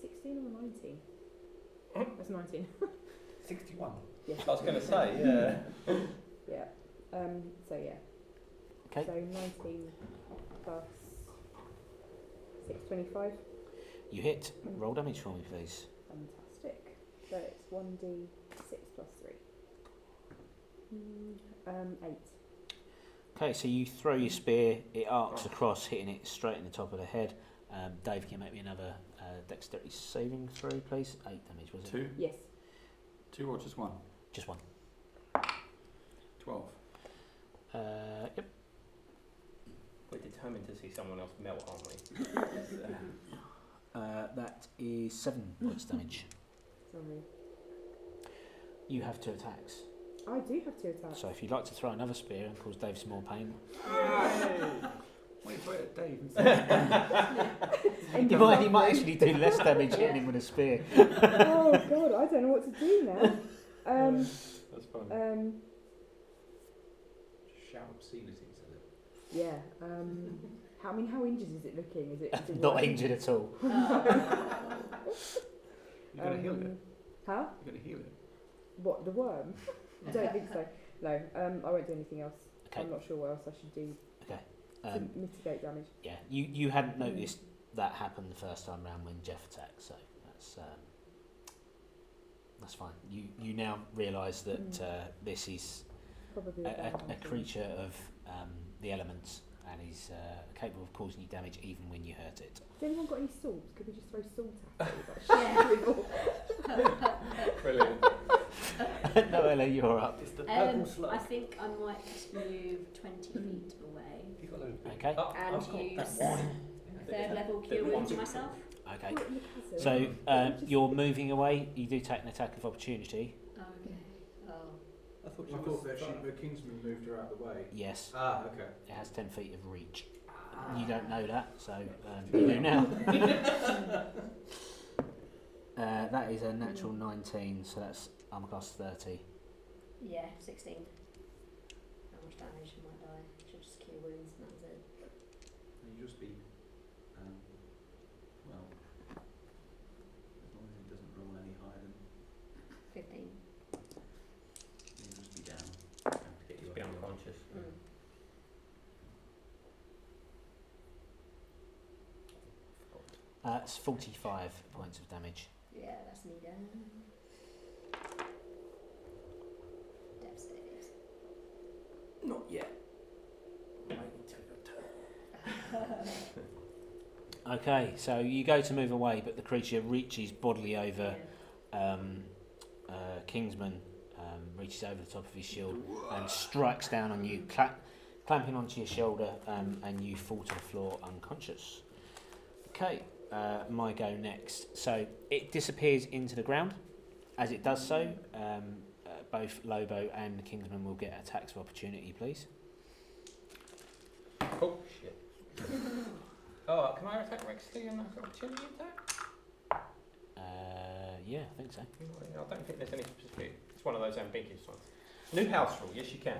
16 or 19? That's 19. 61. Yeah. I was going to say, yeah. Yeah. So yeah. Okay. So 19 plus 6, 25. You hit. Roll damage for me, please. Fantastic. So it's 1d6 plus 3. 8. Okay, so you throw your spear, it arcs across, hitting it straight in the top of the head. Dave, can you make me another dexterity saving throw, please? 8 damage, was it? 2? Yes. 2 or just 1? Just 1. 12. Yep. We're determined to see someone else melt, aren't we? That is 7 points damage. Sorry. You have 2 attacks. I do have 2 attacks. So if you'd like to throw another spear and cause Dave some more pain, Wait, throw it at Dave and he might actually do less damage hitting him with a spear. Oh god, I don't know what to do now. That's fun. Just shout obscenities at it. Yeah. How injured is it looking? Is it Not injured at all. You're going to heal it. Huh? You're going to heal it. What, the worm? I don't think so. No, I won't do anything else. Okay. I'm not sure what else I should do to mitigate damage. Yeah, you hadn't noticed that happen the first time round when Jeff attacked, so that's fine. You now realise that this is Probably a creature of the elements and is capable of causing you damage even when you hurt it. Has anyone got any salt? Could we just throw salt at it? Brilliant. No, Ella, you're up. It's the purple slug. I think I might move 20 feet away You've got loads of Okay. and use 3rd level cure wounds myself. Okay. So you're moving away. You do take an attack of opportunity. Okay. Oh. I thought I thought that the Kingsman moved her out of the way. Yes. Ah, okay. It has 10 feet of reach. You don't know that, so you do now. That is a natural 19, so that's armor class 30. Yeah, 16. How much damage am I die? Should just cure wounds and that's it. And you just be, well, as long as he doesn't roll any higher than 15. he'll just be down. To get you Be unconscious. It's 45 points of damage. Yeah, that's me down. Death saves. Not yet. Okay, so you go to move away, but the creature reaches bodily over Kingsman, reaches over the top of his shield and strikes down on you, clamping onto your shoulder, and you fall to the floor unconscious. Okay, my go next. So it disappears into the ground. As it does so, both Lobo and Kingsman will get attacks of opportunity, please. Oh, shit. Oh, can I attack Rexley and have opportunity attack? Yeah, I think so. I don't think there's any specific. It's one of those ambiguous ones. New house rule, yes you can.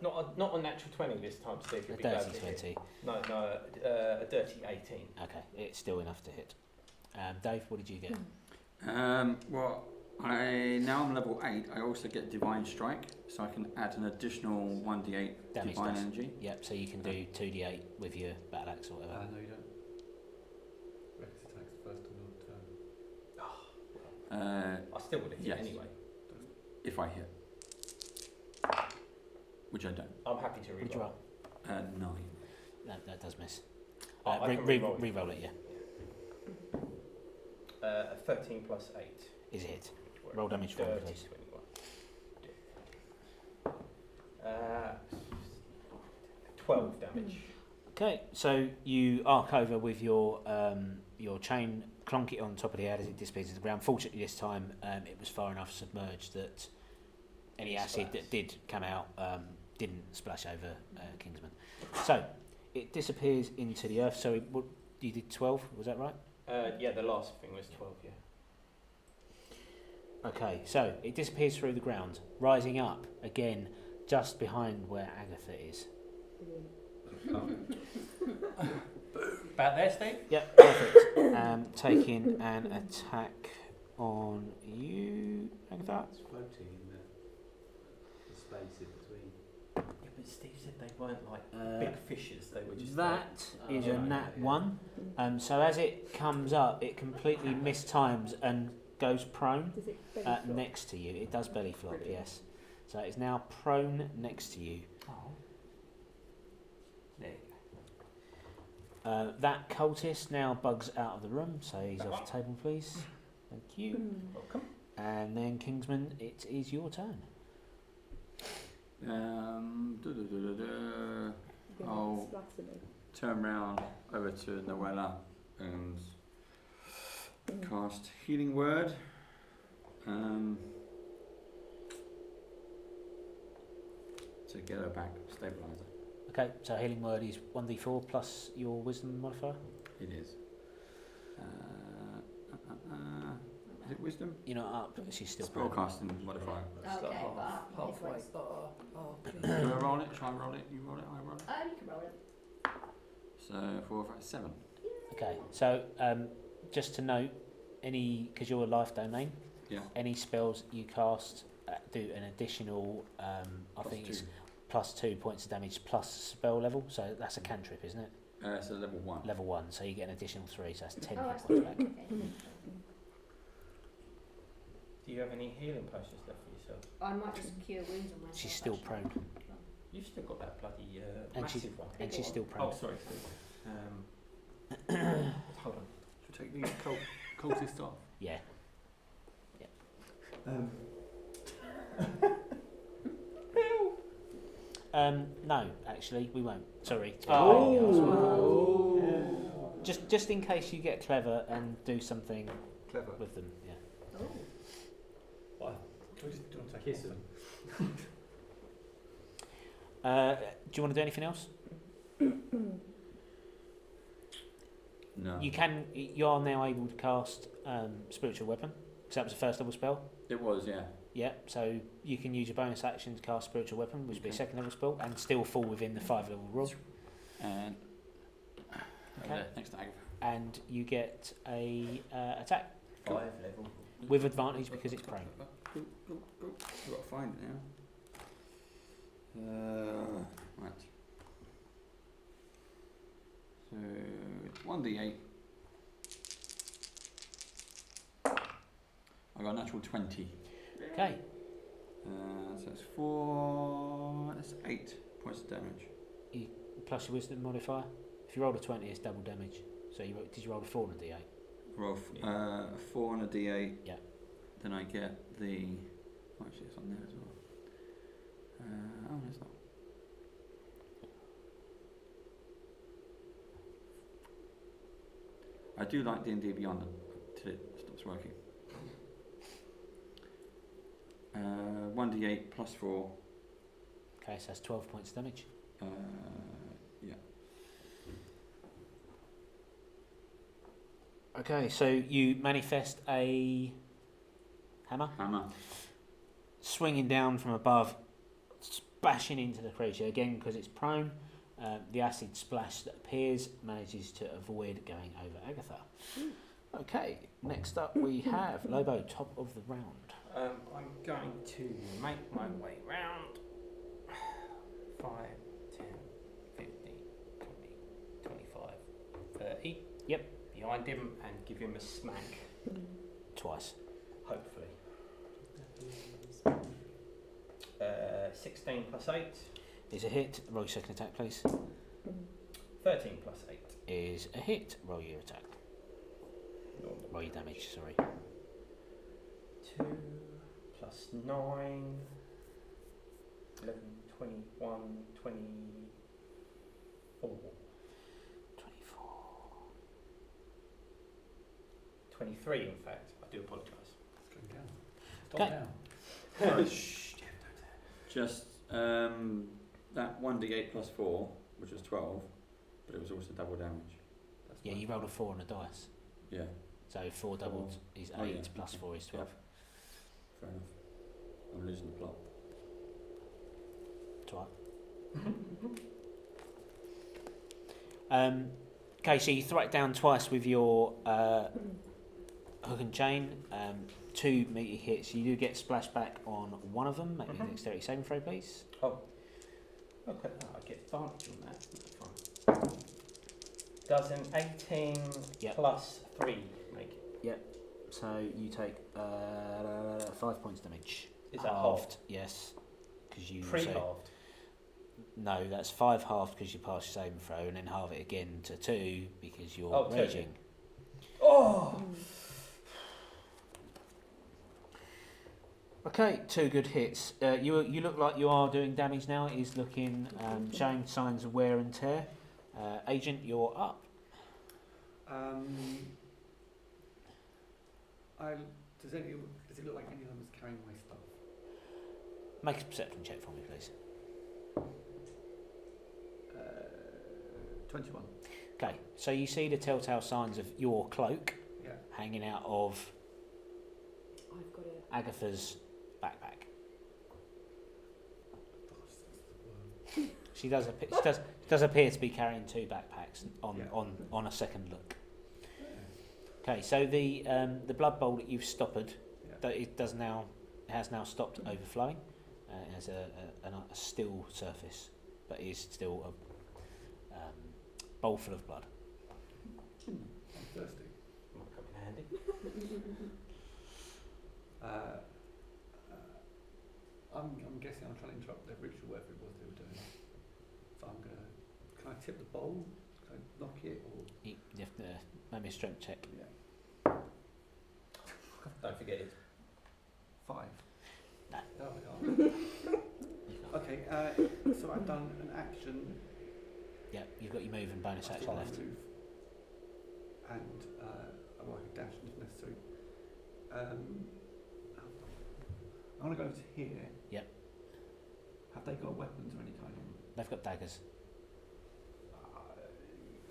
Not a natural 20 this time, Steve. A You'll be glad dirty to hit. 20. No, a dirty 18. Okay, it's still enough to hit. Dave, what did you get? Well, now I'm level 8. I also get Divine Strike, so I can add an additional 1d8 Damage Divine dice. Energy. Yep, so you can do 2d8 with your battle axe or whatever. No, you don't. I still would have hit yes. anyway. If I hit. Which I don't. I'm happy to What did you re-roll. roll? 9. That does miss. I can re-roll it. Re-roll it, yeah. 13 plus 8. Is it hit? Roll damage for me, 30, please. 21. 12 damage. Okay, so you arc over with your chain, clonk it on top of the head as it disappears to the ground. Fortunately, this time it was far enough submerged that any acid that did come out didn't splash over Kingsman. So it disappears into the earth. So you did 12, was that right? Yeah, the last thing was 12, yeah. Okay, so it disappears through the ground, rising up again just behind where Agatha is. About there, Steve? Yep, perfect. Taking an attack on you, Agatha. It's floating in the space in between. Yeah, but Steve said they weren't like big fishes, they were just... That is a nat 1. So as it comes up, it completely mistimes and goes prone Does it belly flop? next to you. It does belly flop, Brilliant. yes. So it's now prone next to you. Oh. There you That cultist now bugs out of the room, so he's That off one. the table, please. Thank you. go. Welcome. And then Kingsman, it is your turn. You're Oh. not splatting me. Turn round over to Noella and cast Healing Word. To get her back, stabilize her. Okay, so healing word is 1d4 plus your wisdom modifier. It is. Is it Wisdom? You're not up, she's still prone. Spellcasting modifier. Okay, halfway. Do I roll it? Shall I roll it? You roll it? I roll it? you can roll it. So 4, 5, 7. Okay, so just to note, because you're a life domain, Yeah. any spells you cast do an additional, I Plus think 2. it's +2 points of damage plus spell level, so that's a cantrip, isn't it? It's a level 1. Level 1, so you get an additional 3, so that's 10 Oh, hit that's points back. Okay. Do you have any healing potions left for yourself? I might just cure wounds on myself. She's still actually. prone, You've still got that bloody And she's- massive one. and she's still Oh, prone. sorry, Steve. Hold on. Should we take the cultist off? Yeah. No, actually, we won't. Sorry. Oh. Just in case you get clever and do something Clever. with them. Yeah. Oh. Do you want to kiss him? Do you want to do anything else? No. You are now able to cast spiritual weapon because that was a first level spell. It was, yeah. Yeah, so you can use your bonus action to cast spiritual weapon, which would be a Okay. second level spell, and still fall within the 5 level rule. And Okay. next to Agatha. And you get a attack 5 level. with advantage because it's prone. Go. I've got to find it now. Right. So it's 1d8. I got a natural 20. Okay, So it's 4. That's 8 points of damage. plus your wisdom modifier. If you roll a 20, it's double damage. So did you roll a 4 on a d8? Roll a 4 on a d8. Yeah. Then I get the. Oh, actually, it's on there as well. Oh, no, it's not. I do like D&D Beyond until it stops working. 1d8 plus 4. Okay, so that's 12 points of damage. Yeah. Okay, so you manifest a hammer, Hammer. swinging down from above, bashing into the creature again because it's prone. The acid splash that appears manages to avoid going over Agatha. Okay, next up we have Lobo, top of the round. I'm going to make my way round 5, 10, 15, 20, 25, 30. Yep. Behind him and give him a smack. Twice. 16 plus 8 Is a hit. Roll your second attack, please. 13 plus 8. Is a hit. Roll your attack. Roll your damage, sorry. 2 plus 9 11 21 24 24. 23 in fact. I do apologise. It's going down. Okay. Stop down. Just that 1d8 plus 4, which was 12, but it was also double damage. That's Yeah, fine. you rolled a 4 on a dice. Yeah, So 4 doubled is 8, Oh, yeah. plus 4 is 12. fair enough. I'm losing the plot. That's all right. Okay, so you throw it down twice with your hook and chain. 2 meaty hits. You do get splashback on one of them. Make me a dexterity saving throw, please. Oh. Okay, I get advantage on that. That's fine. Does an 18 Yep. plus 3 make it? So you take 5 points damage. Is that halved? halved? Yes. Because you Pre-halved. No, that's 5 halved because you pass your saving throw, and then halve it again to 2 because you're Oh, 2. raging. Oh! Okay, 2 good hits. You look like you are doing damage now. It is looking showing signs of wear and tear. Agent, you're up. Does it look like any of them is carrying my stuff? Make a perception check for me, please. 21. Okay, so you see the telltale signs of your cloak Yeah. hanging out of I've got it. Agatha's backpack. Gosh, She does appear to be carrying 2 backpacks on, Yeah. on a second look. Okay, so the blood bowl that you've stoppered, Yeah. that it has now stopped overflowing. It has a still surface, but is still a bowl full of blood. I'm thirsty. Might come in handy. I'm guessing I'm trying to interrupt their ritual, whatever it was they were doing. So I'm gonna. Can I tip the bowl? Can I knock it or? You have to make me a strength check. Yeah. Don't forget it. 5. No. Oh, we are. Okay. So I've done an action. Yeah, you've got your move and bonus I've action got my left. move, and I can dash if necessary. I want to go to here. Yep. Have they got weapons or any kind of? They've got daggers.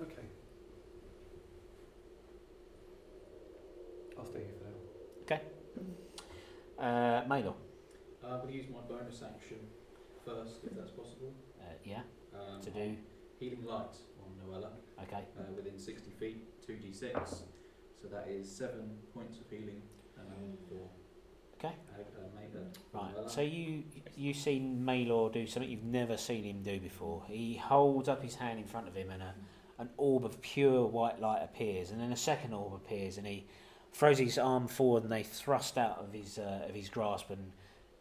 Okay. I'll stay here for now. Maelor. I'm going to use my bonus action first, if that's possible. Yeah, to I'll do. Healing Light on Noella, Okay. within 60 feet, 2d6. So that is 7 points of healing for Okay. Maelor. Right. So you seen Maelor do something you've never seen him do before. He holds up his hand in front of him, and an orb of pure white light appears, and then a second orb appears, and he throws his arm forward, and they thrust out of his grasp and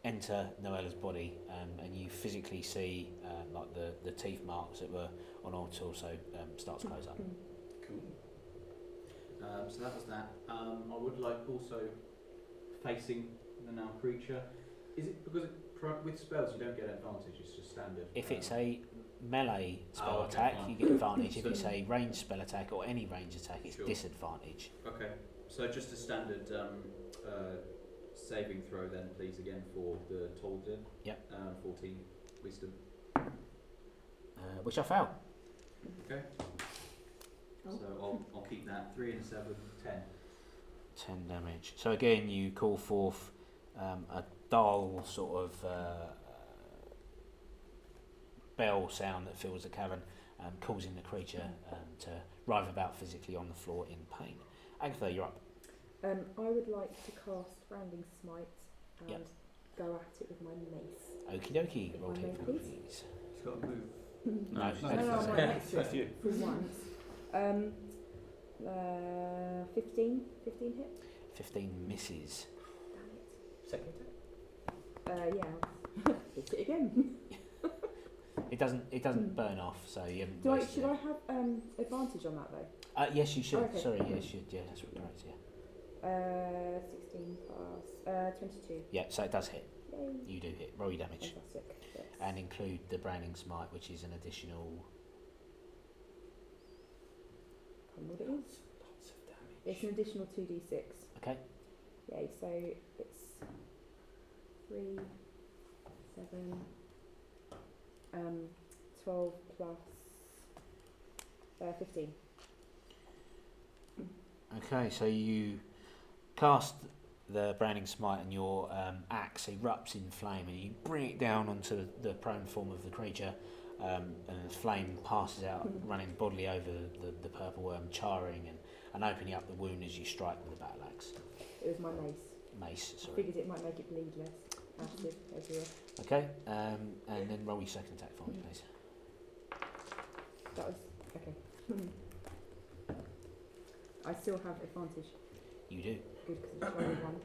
enter Noella's body, and you physically see like the teeth marks that were on her torso start to close up. Cool. So that was that. I would like also facing the now creature. Is it because with spells you don't get advantage? It's just standard. If it's a melee spell okay, attack, fine. you get advantage. If So- it's a ranged spell attack or any range attack, it's Sure. disadvantage. Okay, so just a standard saving throw then, please, again for the Tolden. Yep. 14 wisdom. Which I fail. Okay. So I'll keep that. 3 and 7, 10. 10 damage. So again, you call forth a dull sort of bell sound that fills the cavern, causing the creature to writhe about physically on the floor in pain. Agatha, you're up. I would like to cast Branding Smite and Yep. go at it with my mace. Okie dokie. If Roll I tape may, for me, please. please. It's got to move. No, No, it's I'm right next to That's it you. for once. 15 hit. 15 misses. Damn it. Second attack. Yeah. Hit it again. again. It doesn't burn off, so you haven't Do I, wasted should it. I have advantage on that though? Yes, you should. Okay. Sorry, yes, you should. Yeah, that's correct. Yeah. 16 plus 22. Yeah, so it does hit. Yay. You do hit. Roll your damage. Fantastic. Yes. And include the branding smite, which is an additional. I can't remember what it is. Lots of damage. It's an additional 2d6. Okay. Yay, so it's 3, 7, 12 plus 15. Okay, so you cast the branding smite, and your axe erupts in flame, and you bring it down onto the prone form of the creature, and the flame passes out, running bodily over the purple worm, charring and opening up the wound as you strike with the battle axe. It was my mace. Mace, I sorry. figured it might make it bleed less. Acid everywhere. Okay, and then roll your second attack for me, please. That was okay. I still have advantage. You do. Good, because it's only one.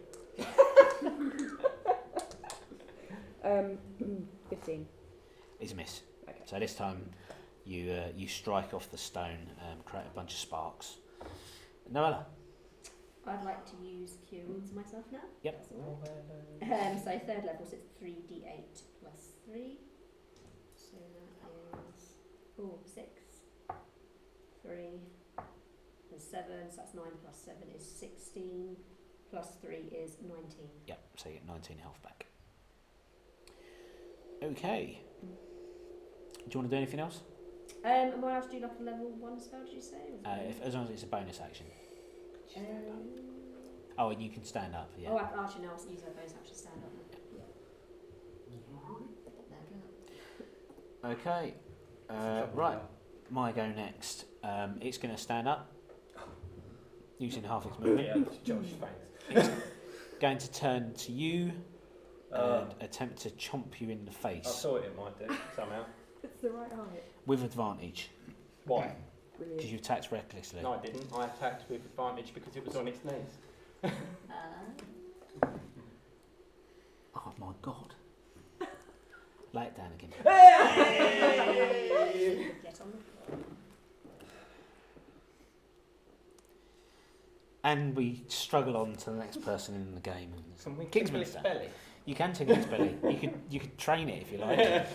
15. It's a miss. Okay. So this time you strike off the stone, create a bunch of sparks. Noella. I'd like to use Cure Wounds myself now. Yep. That's all right. So 3rd level, so it's 3d8 plus 3. So that is 6, 3, and 7. So that's 9 plus 7 is 16. Plus 3 is 19. Yep, so you get 19 health back. Okay. Do you want to do anything else? Am I allowed to do like a level 1 spell, did you say? As long as it's a bonus action. Um, Oh, and you can stand up, yeah. Oh, actually, no, I'll use my bonus action to stand up. There we go. Okay. Right, my go next. It's going to stand up, using half its movement. Yeah, Josh, thanks. Going to turn to you and attempt to chomp you in the I face thought it might do somehow. It's the right height. with advantage, Why? because Brilliant. you attacked recklessly. No, I didn't. I attacked with advantage because it was on its knees. Oh my god. Lay it down again. Get on the floor. And we struggle on to the next person in the game. Can we Kingsman tickle its stand. belly? You can tickle its belly. You could train it if you like.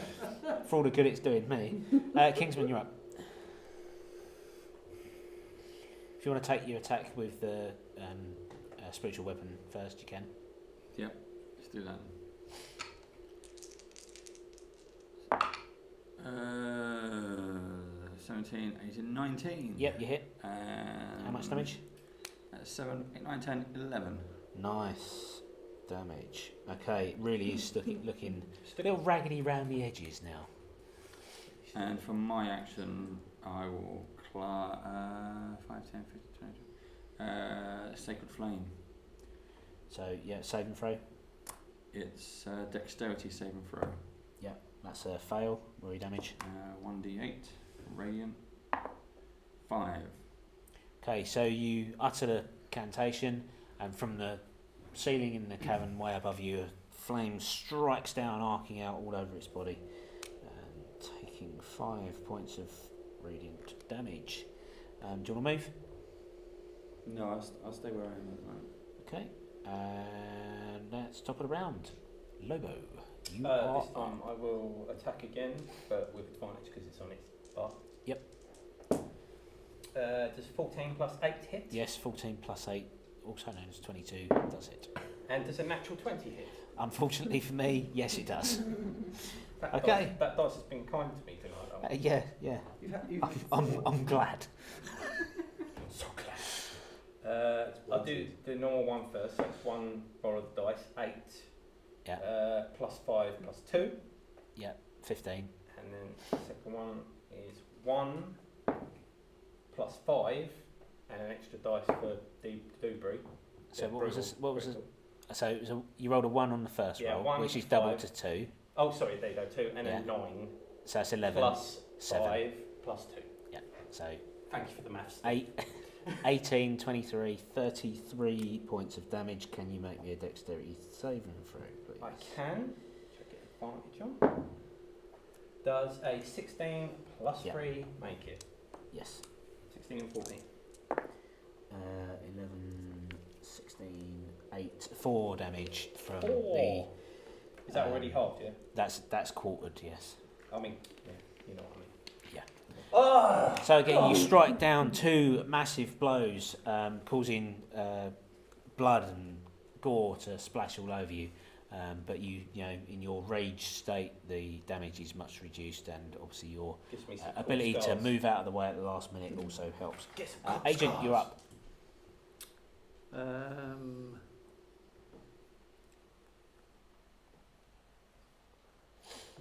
For all the good it's doing me. Kingsman, you're up. If you want to take your attack with the spiritual weapon first, you can. Let's do that. 17, 18, 19. Yep, you hit. How much damage? 7, 8, 9, 10, 11. Nice damage. Okay, it really is looking a little raggedy round the edges now. And for my action, I will 5, 10, 15, 20. Sacred Flame. So, yeah, save and throw. It's dexterity saving throw. That's a fail. Roll your damage. 1d8. Radiant. 5. Okay, so you utter the cantation, and from the ceiling in the cavern way above you, a flame strikes down, arcing out all over its body, and taking 5 points of radiant damage. Do you want to move? No, I'll stay where I am at the moment. Okay, and that's top of the round. Lobo, you are This time I will attack again, but with advantage because it's on its butt. Yep. Does 14 plus 8 hit? Yes, 14 plus 8, also known as 22, does it. And does a natural 20 hit? Unfortunately for me, yes it does. That Okay. That dice has been kind to me tonight. Yeah. I'm glad. So glad. I'll do the normal one first. So it's one roll of the dice, 8. Yeah. Plus 5 plus 2. Yeah, 15. And then the second one is 1 plus 5 and an extra dice for debris. So what was this? What was it? So it was you rolled a 1 on the first Yeah, roll, 1, which is double 5. to 2. Oh, sorry, there you go, 2 and then Yeah. 9 So that's 11 plus 7. 5 plus 2. So Thank you for the maths. 18, 23, 33 points of damage. Can you make me a dexterity saving throw, please? I can. Should I get advantage on. Does a 16 plus Yeah. 3 make it? Yes. 16 and 14. 11, 16, 8, 4 damage from the. Oh. Is that already halved, yeah? That's quartered, yes. I mean, yeah, you know what I mean. Yeah. Oh! So again, you strike down 2 massive blows, causing blood and gore to splash all over you. But you know, in your rage state, the damage is much reduced, and obviously your Gives me some cool ability to scars. move out of the way at the last minute also helps. Get some cool Agent, scars. you're up.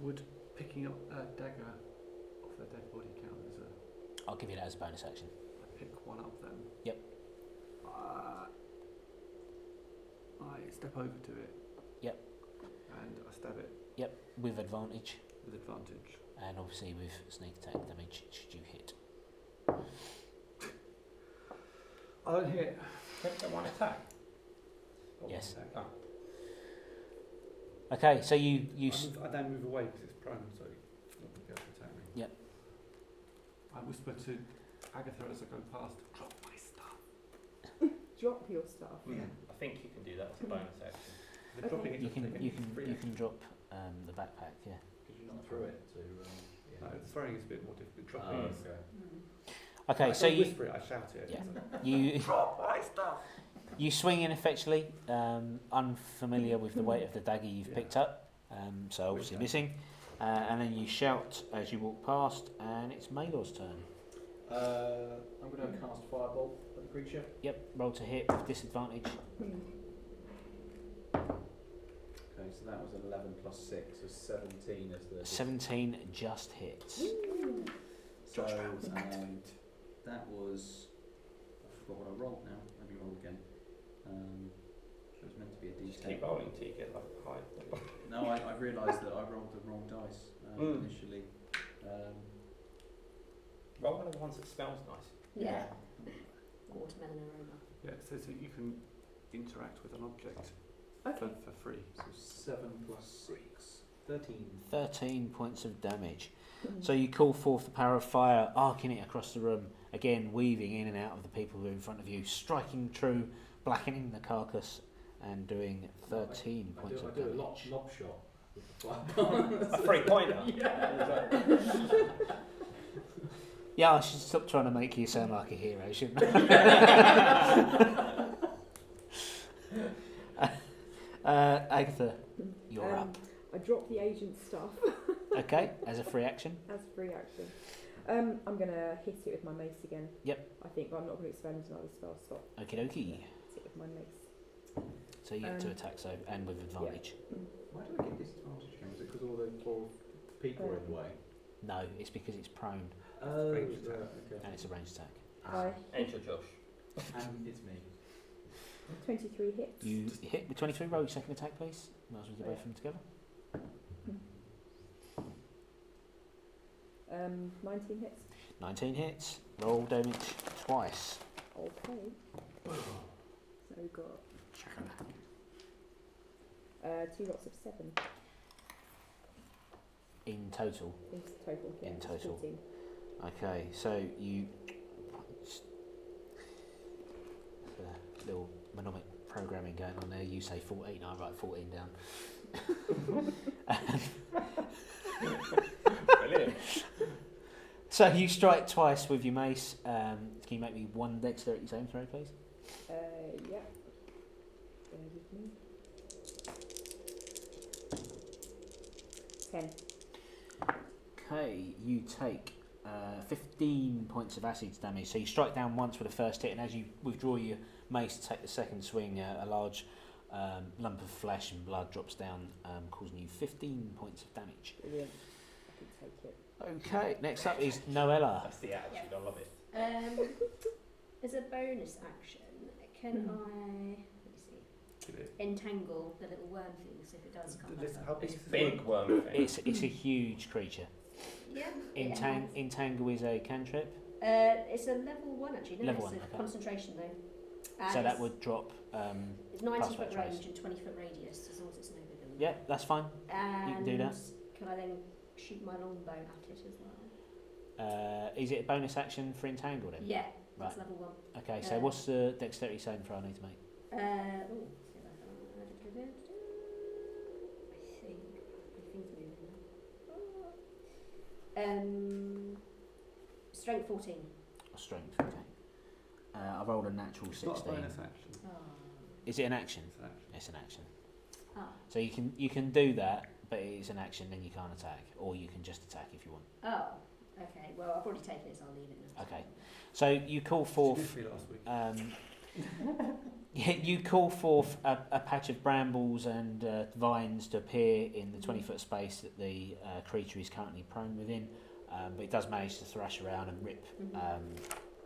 Would picking up a dagger off a dead body count as a... I'll give you that as a bonus action. I pick one up then? Yep. I step over to it. Yep. And I stab it Yep, with advantage, with advantage. and obviously with sneak attack damage should you hit. I don't hit. Don't get one attack. Oh, Yes. attack. Oh. Okay, so you I then move away because it's prone, so it's not going to be able to attack me. Yep. I whisper to Agatha as I go past, drop my stuff. Drop your stuff. I think you can do that as a bonus action. The Okay. dropping it you doesn't can take you any can free you action. can drop the backpack, yeah. Because you're not through it to. No, the throwing is a bit more difficult. Dropping Oh, is... okay. Okay, I so don't you whisper it, I shout it. Yeah. you Drop my stuff! you swing ineffectually, unfamiliar with the weight of the dagger you've Yeah. picked up, so obviously Okay. missing, and then you shout as you walk past, and it's Maelor's turn. I'm going to cast Firebolt at the creature. Yep, roll to hit with disadvantage. Okay, so that was 11 plus 6, so 17 as the. 17 just hits. So that was. I forgot what I rolled now. Let me roll again. So it was meant to be a Just D10. keep rolling till you get like high. No, I realised that I rolled the wrong dice initially. Roll one of the ones that smells nice. Yeah. Watermelon aroma. Yeah, it says that you can interact with an object Okay. for free. So 7 plus 6. 13. 13 points of damage. So you call forth the power of fire, arcing it across the room, again weaving in and out of the people who are in front of you, striking true, blackening the carcass, and doing 13 points of I do a damage. lob shot with the fireball. A 3-pointer. Yeah, I should stop trying to make you sound like a hero, shouldn't I? Agatha, you're up. I drop the agent stuff Okay, as a free action. as free action. I'm going to hit it with my mace again. Yep. I think, but I'm not going to expend another spell slot. Okie dokie. Hit it with my mace. So you get to attack, so and with advantage. Why do I get disadvantage again? Is it because all the poor people are in the way? No, it's because it's prone Oh, Ranged attack. okay. and it's a ranged attack. Hi. Enter Josh. And it's me. 23 hits. You hit with 23. Roll your second attack, please. Might as well get both of them together. 19 hits. 19 hits. Roll damage twice. Okay. So we've got 2 lots of 7 In total. in total. Yeah, In it's total. 14. Okay, so you. Little mnemonic programming going on there. You say 14, I write 14 down. Brilliant. So you strike twice with your mace. Can you make me one dexterity saving throw, please? Yeah. Bear with me. 10. Okay, you take 15 points of acid damage. So you strike down once with the first hit, and as you withdraw your mace to take the second swing, a large lump of flesh and blood drops down, causing you 15 points of damage. Brilliant. I can take it. Okay, next up is Noella. That's the attitude, I love it. As a bonus action, can I Did it? entangle the little worm things if it does come This- back how up? big It's is the big worm thing. It's a huge creature. Yeah. Entangle is a cantrip, It's a level 1 actually. No, Level it's 1, a okay. concentration though. so that would drop. It's 90 plus foot range. range and 20 foot radius as long as it's no bigger than Yeah, that's fine. And You can do that. Can I then shoot my longbow at it as well? Is it a bonus action for entangle then? Yeah, that's Right. level 1. Okay, so what's the dexterity saving throw I need to make? Oh, see if I can. I think my thing's moving now. Strength 14. Strength, okay. I rolled a natural It's 16. not a bonus action. Oh. Is it an action? It's an action. It's an action. Ah. So you can do that, but it is an action, then you can't attack, or you can just attack if you want. Oh, okay. Well, I've already taken it, so I'll leave it now. Okay. So you call forth. She did me last week. You call forth a patch of brambles and vines to appear in the 20-foot space that the creature is currently prone within, but it does manage to thrash around and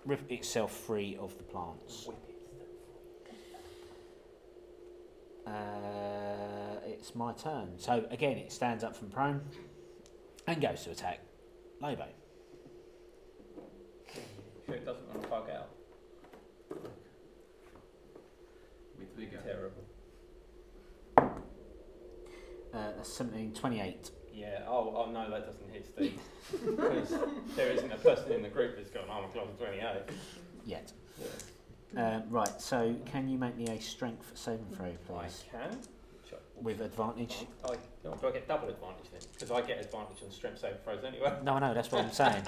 rip itself free of the plants. It's my turn. So again, it stands up from prone and goes to attack Lobo. Sure it doesn't want to bug out. With vigor. Terrible. That's 17, 28. Yeah, oh no, that doesn't hit Steve. Because there isn't a person in the group that's got an armor class of 28. Yet. Yeah. Right, so can you make me a strength saving throw, please? I can. With advantage? Do I get double advantage then? Because I get advantage on strength saving throws anyway. No, I know, that's what I'm saying.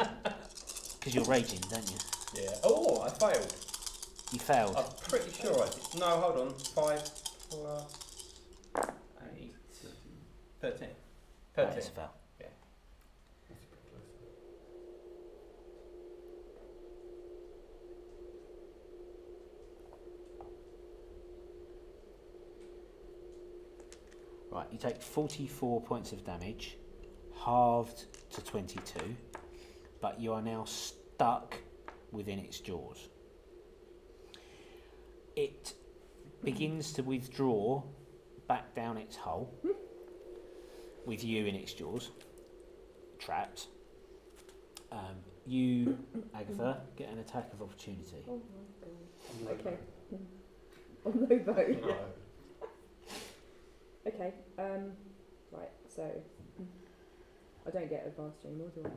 Because you're raging, don't you? Yeah. Oh, I failed. You failed. I'm pretty sure I did. No, hold on. 5 plus 8. 13. Right, it's a fail. Yeah. That's a bit closer. Right, you take 44 points of damage, halved to 22, but you are now stuck within its jaws. It begins to withdraw back down its hole, with you in its jaws, trapped. You, Agatha, get an attack of opportunity. Oh my god. I'm Okay. On Lobo. No. Okay. Right. So I don't get advantage anymore, do I?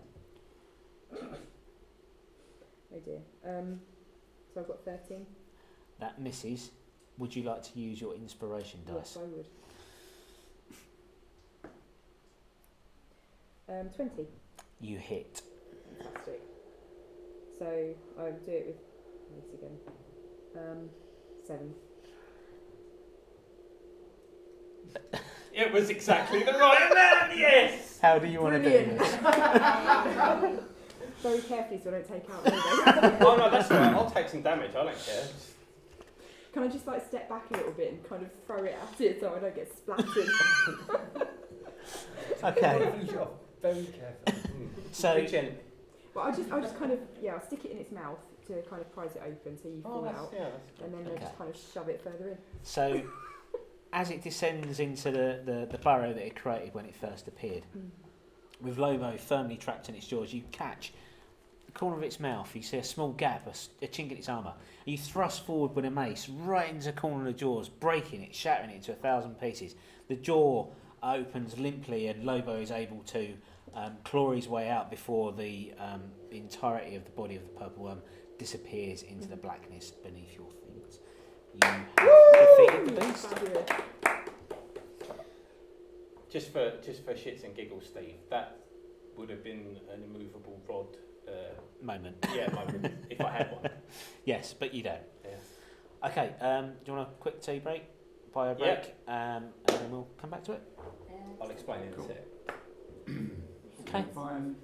Oh dear. So I've got 13. That misses. Would you like to use your inspiration dice? Yes, I would. 20. You hit. Fantastic. So I would do it with this again. 7. It was exactly the right man, yes! How do you want to do Brilliant. this? Very carefully so I don't take out Lobo. Oh no, that's alright. I'll take some damage. I don't care. Can I just like step back a little bit and kind of throw it at it so I don't get splattered? Okay. Finish it off very carefully. So, Be gentle. Well, I'll just kind of, I'll stick it in its mouth to kind of prise it open so you fall out. Yeah, that's And then I'll Okay. just kind of shove it further in. so as it descends into the burrow that it created when it first appeared, with Lobo firmly trapped in its jaws, you catch the corner of its mouth. You see a small gap, a chink in its armour. You thrust forward with a mace right into the corner of the jaws, breaking it, shattering it into 1,000 pieces. The jaw opens limply, and Lobo is able to claw his way out before the entirety of the body of the purple worm disappears into the blackness beneath your feet. You have defeated the beast. Fabulous. Just for shits and giggles, Steve, that would have been an immovable rod. Moment. Yeah, moment, if I had one. Yes, but you don't. Yeah. Okay, do you want a quick tea break? Bio break, and then we'll come back to it. I'll explain in a sec. Okay. Fine.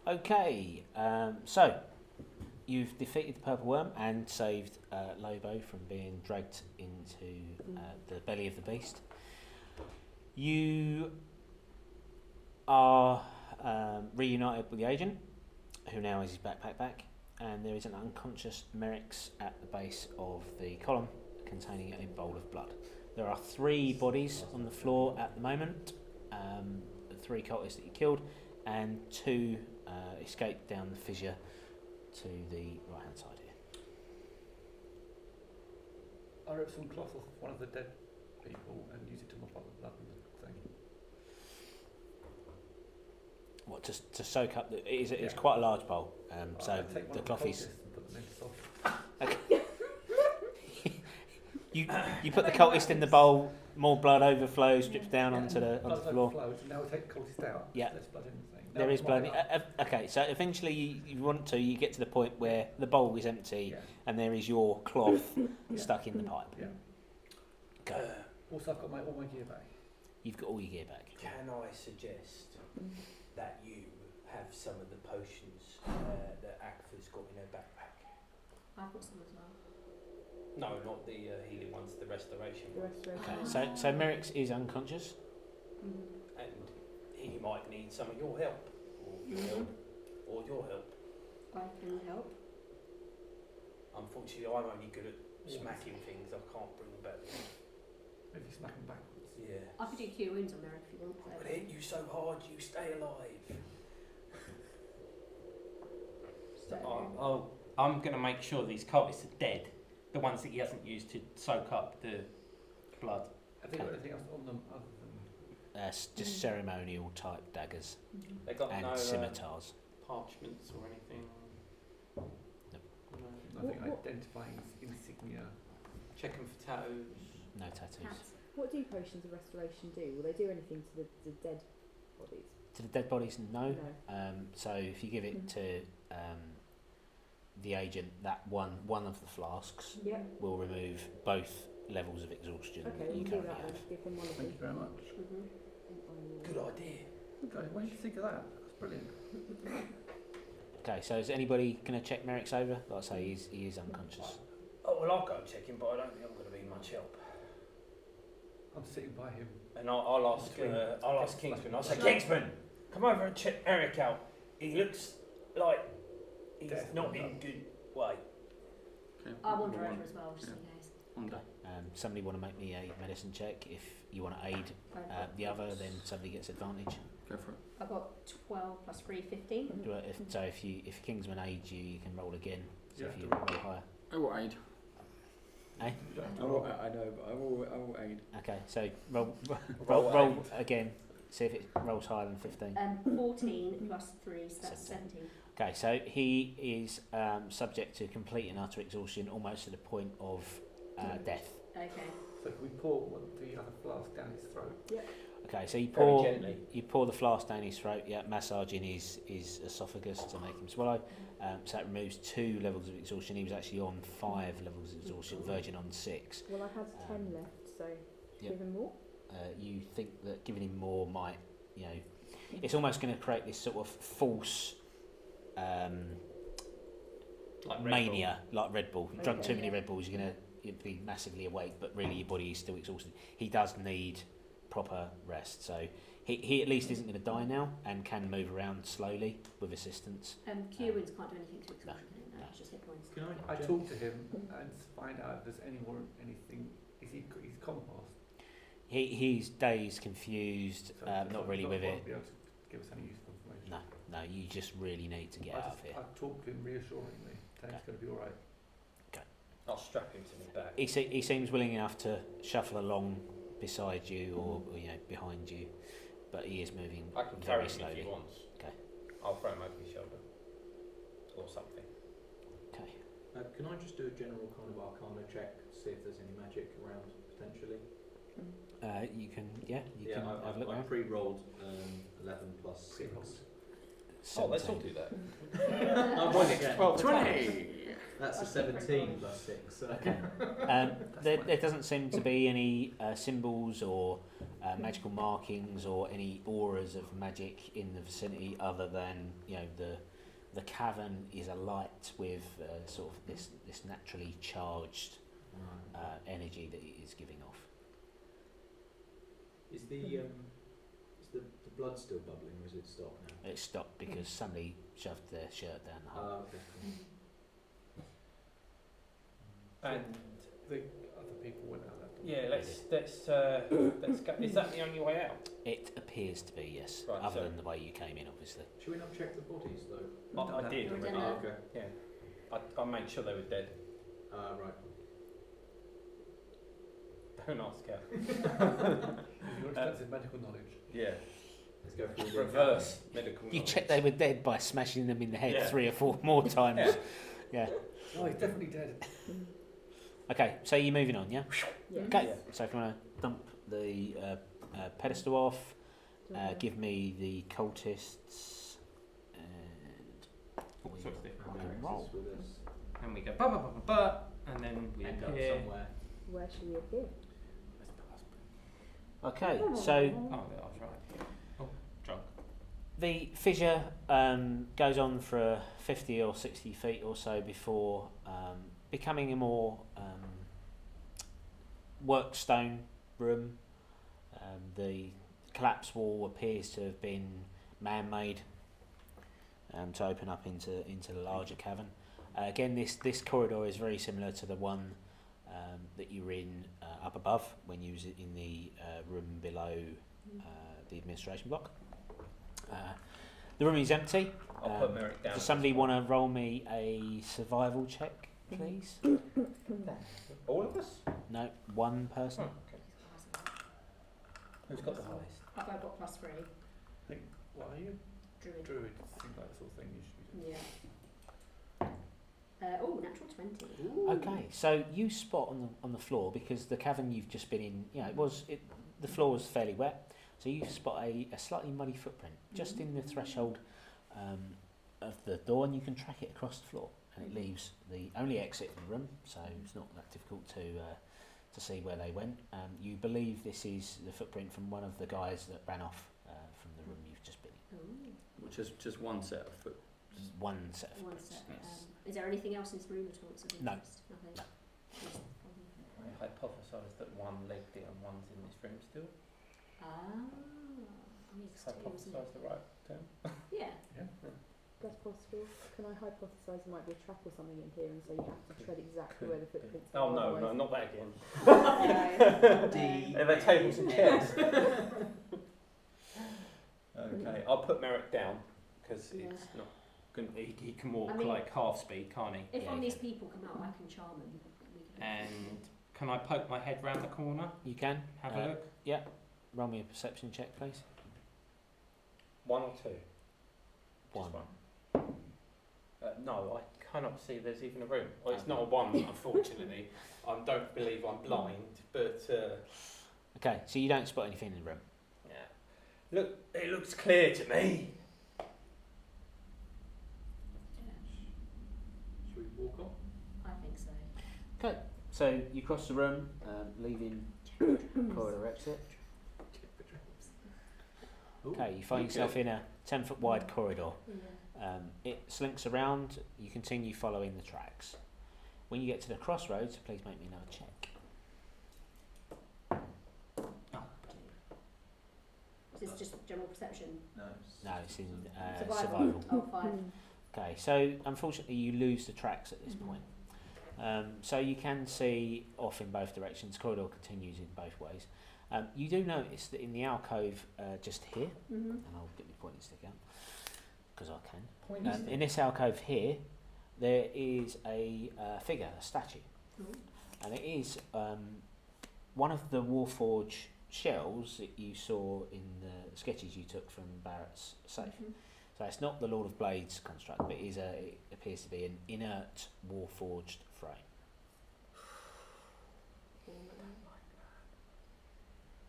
Okay, so you've defeated the purple worm and saved Lobo from being dragged into the belly of the beast. You are reunited with the agent, who now has his backpack back, and there is an unconscious Merrick's at the base of the column containing a bowl of blood. There are 3 bodies on the floor at the moment, the 3 cultists that you killed, and 2 escaped down the fissure to the right hand side here. I ripped some cloth off one of the dead people and used it to mop up the blood and the thing. What, to soak up it's quite a large bowl, so take one the of cloth is. cultists and put them in soft. You put the cultist in the bowl, more blood overflows, drips down onto the Blood floor. overflows, and now we take the cultist out. Yeah. There's blood in the thing. There Now is we blood. mop it up. Okay, so eventually you get to the point where the bowl is empty Yeah. and there is your cloth stuck in the pipe. Yeah. Okay. Also, I've got all my gear back. You've got all your gear back. Can I suggest that you have some of the potions that Agatha's got in her backpack? I've got some as well. No, not the healing ones, the restoration The ones. restoration. Okay, so Merrick's is unconscious. And he might need some of your help, or your help, or your help. I can help. Unfortunately, I'm only good at smacking things. I can't bring them back. Maybe smack them backwards. Yeah. I could do cure wounds on there if you want. But hit you so hard, you stay alive. I'm going to make sure these cultists are dead. The ones that he hasn't used to soak up the blood. Have they got anything else on them other than... Just ceremonial type daggers They got and no scimitars. parchments or anything. No. Nothing What- identifying insignia. Checking for tattoos. No tattoos. Cats. What do potions of restoration do? Will they do anything to the dead bodies? To the dead bodies, no. No. So if you give it to the agent, that one of the flasks Yeah. will remove both levels of exhaustion Okay, that you we'll do currently that then. have. Give them one of Thank them. you very much. Good idea. Okay, when did you think of that? That's brilliant. Okay, so is anybody going to check Merrick's over? Like I say, he is unconscious. Oh, well, I'll go check him, but I don't think I'm going to be much help. I'm sitting by him. And I'll ask Kingsman. I'll say, Kingsman, come over and check Eric out. He looks like he's Death not or in not. good way. Okay. I'll wander One. over as well, just in case. Wander. Somebody want to make me a medicine check? If you want to aid the other, then somebody gets advantage. Go for it. I've got 12 plus 3, 15. If Kingsman aids you, you can roll again. So You if have you to roll higher. I will aid. Eh? You don't have to I roll. know, but I will aid. Okay, so roll Roll again. See if it rolls higher than 15. 14 plus 3, so that's 17. Okay, so he is subject to complete and utter exhaustion, almost to the point of death. Okay. So can we pour the other flask down his throat? Okay, so you Very pour gently. the flask down his throat, massaging his esophagus to make him swallow. So that removes 2 levels of exhaustion. He was actually on 5 levels of exhaustion, verging on 6. Well, I had 10 left, so Yep. give him more. You think that giving him more might, it's almost going to create this sort of false Like Red mania, like Red Bull. You've drunk Okay. too many Red Bulls, you'd be massively awake, but really your body is still exhausted. He does need proper rest, so he at least isn't going to die now and can move around slowly with assistance. Cure wounds can't do anything to exhaustion, no. it's just hit points. Can I talk to him and find out if there's anything. He's compost. He's dazed, confused, So not really with it. Be able to give us any useful information. No, you just really need to get out of here. I talk to him reassuringly. Tell him it's going to be all right. I'll strap him to my back. He seems willing enough to shuffle along beside you or behind you, but he is moving I can carry very him slowly. if he wants. Okay. I'll throw him over my shoulder. Or something. Okay. Can I just do a general kind of arcana check to see if there's any magic around potentially? You can have a look I around. pre-rolled 11 plus 6. Oh, let's all 17. do that. I'm one again. 20! That's a 17 plus 6. So. Okay. There doesn't seem to be any symbols or magical markings or any auras of magic in the vicinity, other than the cavern is alight with sort of this naturally charged energy that it is giving off. Is the blood still bubbling, or is it stopped now? It stopped because somebody shoved their shirt down the hole. Okay. And The other people went out that door. yeah, let's go. Is that the only way out? It appears to be, yes, Right, other so- than the way you came in, obviously. Should we not check the bodies though? I did. We've already. done that. okay. Yeah, I made sure they were dead. Right. Don't ask her. Your extensive medical knowledge. Yeah. Let's go through the Reverse medical. You knowledge. checked they were dead by smashing them in the head Yeah. 3 or 4 more times. Yeah. Oh, he's definitely dead. Okay, so you're moving on, yeah? Yeah. Okay, Yeah. so if you want to dump the pedestal off, give me the cultists, and we Sort of thing. can roll. with us. And we go ba ba ba ba ba, and then we End up appear. somewhere. Where should we appear? Okay, so Oh, I was right. Oh, drunk. the fissure goes on for 50 or 60 feet or so before becoming a more workstone room. The collapsed wall appears to have been man-made to open up into the larger cavern. Again, this corridor is very similar to the one that you were in up above when you was in the room below the administration block. The room is empty. I'll put Merrick down. Does somebody want to roll me a survival check, please? All of us? No, one person. Oh, okay. Who's got the highest? I've got +3. What are you? Druid. Druid. Seems like the sort of thing you should be doing. Yeah. Natural 20. Okay, so you spot on the floor, because the cavern you've just been in, the floor was fairly wet, so you spot a slightly muddy footprint just in the threshold of the door, and you can track it across the floor, and it leaves the only exit from the room, so it's not that difficult to see where they went. You believe this is the footprint from one of the guys that ran off from the room you've just been in. Ooh. Which is just one set of foot. Just one set of One footprints. sec. Yes. Is there anything else in this room at all? That's of No. interest? Nothing. No. Just- I hypothesise that one legged it and one's in this room still. Ah. I mean, it's two, isn't Hypothesise it? the right term. Yeah. That's possible. Can I hypothesise there might be a trap or something in here, and so you have to tread exactly where the footprints are? Oh no, otherwise- not that again. D. Are there tables and chairs? Okay, I'll put Merrick down because Yeah. it's not. He can walk I mean- like half speed, can't he? If Yeah, one of you these people come out, I can charm them. We can- And can I poke my head round the corner? You can Have a look. roll me a perception check, please. 1 or 2? One. Just one. No, I cannot see there's even a room. Well, it's not a 1, unfortunately. I don't believe I'm blind, but Okay, so you don't spot anything in the room. yeah. Look, it looks clear to me. Should we walk on? I think so. Okay, so you cross the room, leaving corridor exit. Okay, you find yourself in a 10-foot wide corridor. Yeah. It slinks around. You continue following the tracks. When you get to the crossroads, please make me another check. Is this just general perception? No. No, it's in Survival. survival. Oh, 5. Okay, so unfortunately you lose the tracks at this point. So you can see off in both directions. Corridor continues in both ways. You do notice that in the alcove just here, Mm-hmm. and I'll get my pointing stick out because I can. Pointy stick. In this alcove here, there is a figure, a statue, and it is one of the Warforge shells that you saw in the sketches you took from Barrett's safe. Mm-hmm. So it's not the Lord of Blades construct, but it appears to be an inert Warforged frame.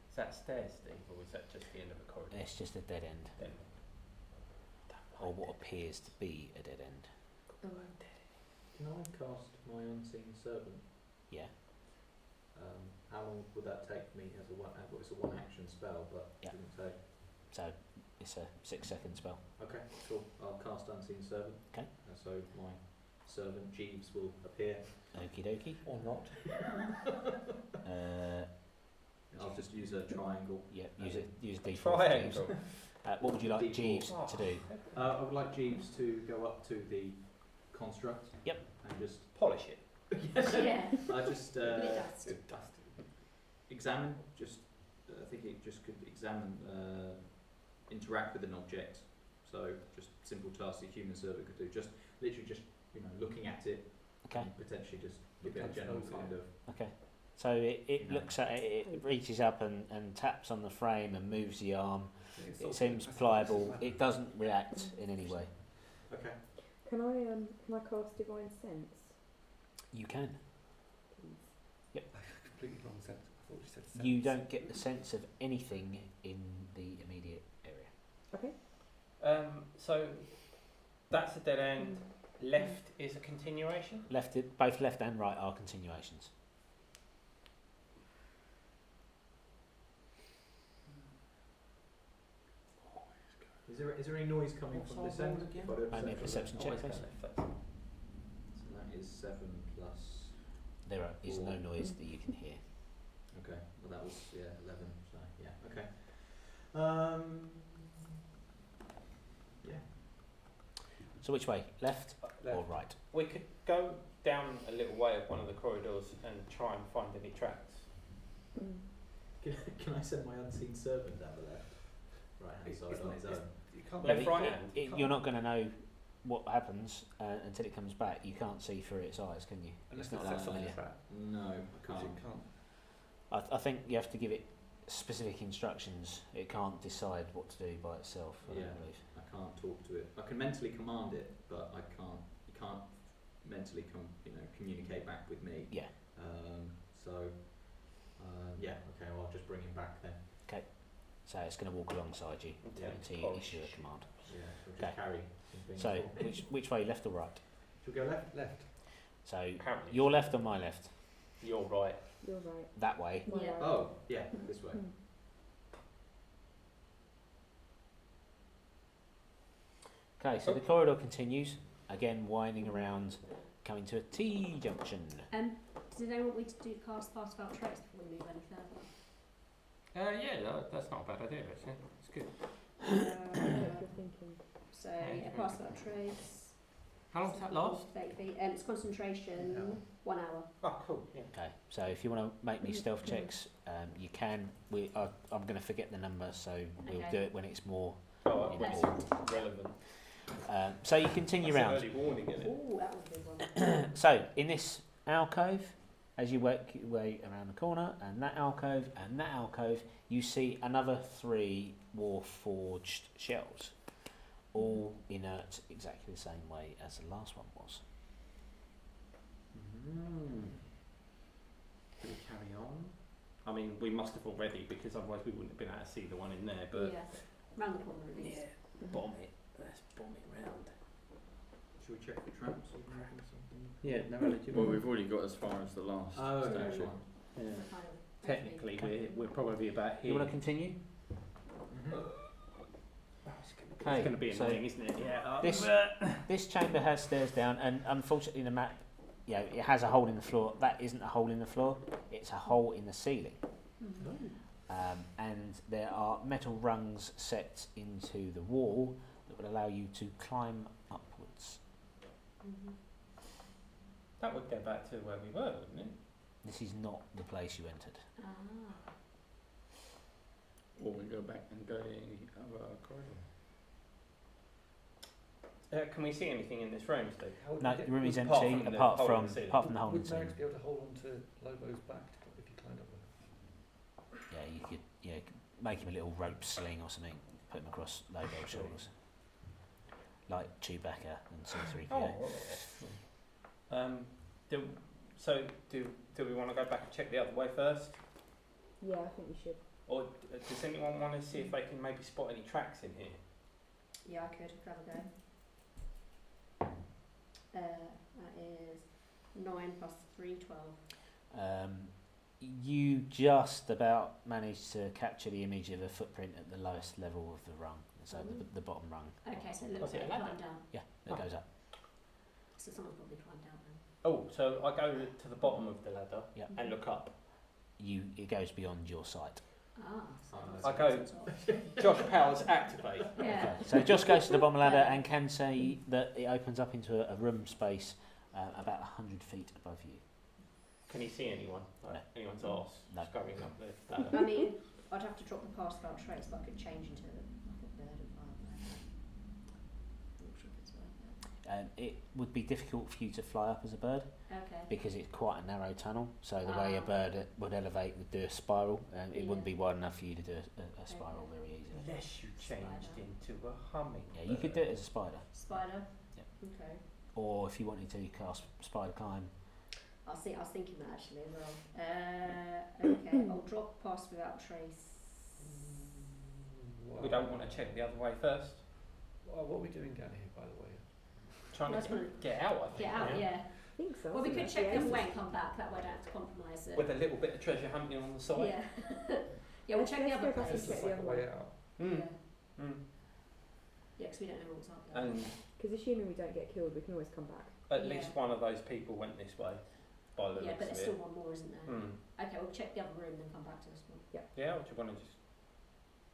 Is that stairs, Steve, or is that just the end of a corridor? It's just a dead end. Then or what appears to be a dead end. Can I cast my unseen servant? Yeah. How long would that take me as a one? Well, it's a one-action spell, but Yeah. it didn't say. So it's a 6-second spell. Okay, cool. I'll cast unseen servant. Okay. So my servant Jeeves will appear. Okie dokie. Or not. I'll just use a triangle. Yeah, use a D4. Triangle. What would you like D4. Jeeves to do? I would like Jeeves to go up to the construct. Yep. And just Polish it. Yeah. I just Bit of dust. examine. Just I think it just could examine, interact with an object. So just simple tasks a human servant could do. Just literally just looking at it. Okay. And potentially just give it a general kind of. Okay. So it You know. looks at it, it reaches up and taps on the frame and moves the arm. It's It sort of- seems I think pliable. this is It doesn't react in any way. Okay. Can I cast Divine Sense, You can. please? completely wrong sense. I thought you said sense. You don't get the sense of anything in the immediate area. Okay. So that's a dead end. Left is a continuation. Both left and right are continuations. Is there any noise coming What's from our this roll end? again? If I do a Only a perception check, Always go please. left first. So that is 7 plus. There is no Four. noise that you can hear. Okay. Well, that was 11. So yeah. Okay. Yeah. So which way? Left or Left. right? We could go down a little way up one of the corridors and try and find any tracks. Can I send my unseen servant down the left? Right hand It's side not- on his own. You can't Left, really- right hand. You're not going to know what happens until it comes back. You can't see through its eyes, can you? Unless It's not it that sets off a familiar. trap. No, I Because can't. it can't. I think you have to give it specific instructions. It can't decide what to do by itself. I Yeah. don't believe. I can't talk to it. I can mentally command it, but I can't. You can't mentally communicate back with me. Yeah. Yeah. Okay. Well, I'll just bring him back then. So it's going to walk alongside you Until until you Polish. issue a command. Yeah. So just Okay. carry something. So which way, left or right? Should we go left? Left. So Apparently. your left or my left? You're right. You're right. That way. My Yeah. right. Oh, yeah. This way. Okay, so the corridor continues, again winding around, coming to a T-junction. Did they want me to cast Part of Our Trace before we move any further? Yeah, that's not a bad idea actually. It's good. I know what you're thinking. So yeah, Part of Our Trace. How long does that last? 30 feet. It's concentration. An hour. 1 hour. Oh, cool. Yeah. Okay, so if you want to make me stealth checks, you can. I'm going to forget the number, so we'll Okay. do it when it's more. Oh, Yeah. when it's relevant. So you continue That's an round. early warning, isn't it? Oh, that was a big one. So in this alcove, as you work your way around the corner, and that alcove, you see another 3 war-forged shells, all inert exactly the same way as the last one was. Do we carry on? I mean, we must have already, because otherwise we wouldn't have been able to see the one in there. But Yeah. Round the corner at least. bomb it. Let's bomb it round. Should we check for traps or something? Yeah, no, eligible. Well, we've already got as far as the last Oh, okay, station. fine. Yeah. Kind of Technically, we're probably about You here. want to continue? It's going to be so annoying, isn't it? Yeah. This chamber has stairs down, and unfortunately the map, it has a hole in the floor. That isn't a hole in the floor; it's a hole in the ceiling. And there are metal rungs set into the wall that would allow you to climb upwards. That would go back to where we were, wouldn't it? This is not the place you entered. Ah. Or we go back and go in the other corridor. Can we see anything in this room, Steve? How would No, we the get- room is apart empty from the apart hole in from the ceiling. apart from the hole in Would the ceiling. Merrick be able to hold on to Lobo's back if he climbed up there? Yeah, you could make him a little rope sling or something, put him across Lobo's shoulders, like Chewbacca and C-3PO. Do we want to go back and check the other way first? Yeah, I think we should. Or does anyone want to see if they can maybe spot any tracks in here? Yeah, I could have a go. That is 9 plus 3, 12. You just about managed to capture the image of a footprint at the lowest level of the rung, so the bottom rung. Okay, so it looks Was it like a you ladder? climb down. Yeah, that goes up. So someone's probably climbed down then. Oh, so I go to the bottom of the ladder Yeah. and look up. It goes beyond your sight. Ah, so I it's go- on top. Josh Powers activate. Yeah. Okay, so Josh goes to the bottom ladder and can say that it opens up into a room space about 100 feet above you. Can he see anyone? Like No. anyone's arse? No. Just going up the I ladder. mean, I'd have to drop the pass without trace, but I could change into like a bird and fly up there. I'm not sure if it's worth It would be difficult for you to fly up as a bird it. Okay. because it's quite a narrow tunnel. So the way a Ah. bird would elevate would do a spiral, and it wouldn't Yeah. be wide enough for you to do a spiral very easily. Unless you changed Spider. into a humming. Yeah, you could do it as a spider, Spider. Yep. Okay. or if you wanted to, you cast spider climb. I was thinking that actually as well. Okay, I'll drop pass without trace. We don't want to check the other way first. What are we doing down here, by the way? Trying That's to gonna get out, I think. Get out, yeah. I think so. Well, we I could think check that's the other the way ace. and come back. That way, I don't have to compromise it. With a little bit of treasure hunting on the side. Yeah. Yeah, we'll check the Let's other go back and place. check It's the like other a way way. out. Mm. Yeah, Mm. because we don't know what's up there. And Because assuming we don't get killed, we can always come back. at Yeah. least one of those people went this way. By the Yeah, looks but there's of still it. one more, isn't there? Mm. Okay, we'll check the other room and then come back to this one. Yeah, or do you want to just...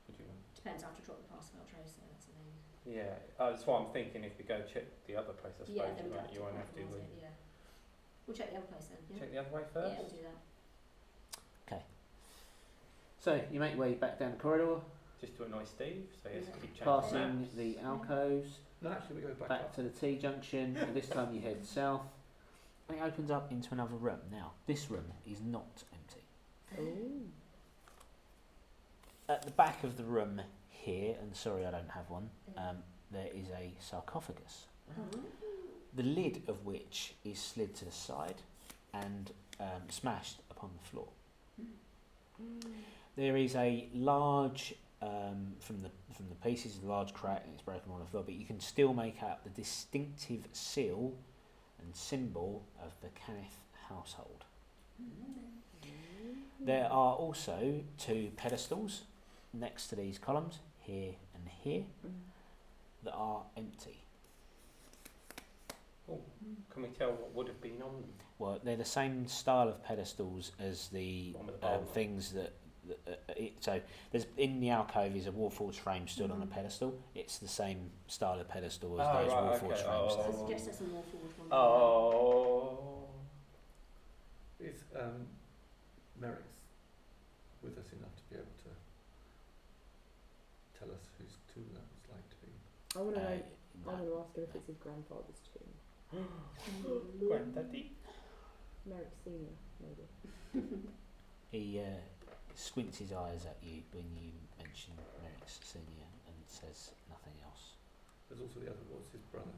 What do you want? Depends, I have to drop the pass without trace, so that's the thing. Yeah, that's why I'm thinking if we go check the other place, I suppose Yeah, then you won't have to. compromise will you? it, yeah. We'll check the other place then, yeah? Check the other way Yeah, first. we'll do that. So you make your way back down the corridor, Just to annoy Steve, so he has to Yeah. keep changing passing maps. the alcoves, No, actually, we go back back up. to the T junction, and this time you head south, and it opens up into another room. Now, this room is not empty. Ooh. At the back of the room here, and sorry I don't have one, there is a sarcophagus, the lid of which is slid to the side and smashed upon the floor. There is a large, from the pieces, a large crack, and it's broken on the floor, but you can still make out the distinctive seal and symbol of the Kenneth household. There are also 2 pedestals next to these columns, here and here, that are empty. Can we tell what would have been on them? Well, they're the same style of pedestals as the One with the bowl on. things that. So there's in the alcove is a Warforged frame stood on a pedestal. It's the same style of pedestal as those Warforged frames. So Oh. I suggest there's some more forward one. Oh. Is Merrick's with us enough to be able to tell us whose tomb that was like to be? I want to know. I No. want to ask him if it's his grandfather's tomb. Granddaddy. Merrick Senior, maybe. He squints his eyes at you when you mention Merrick's Senior and says nothing else. There's also the other, what's his brother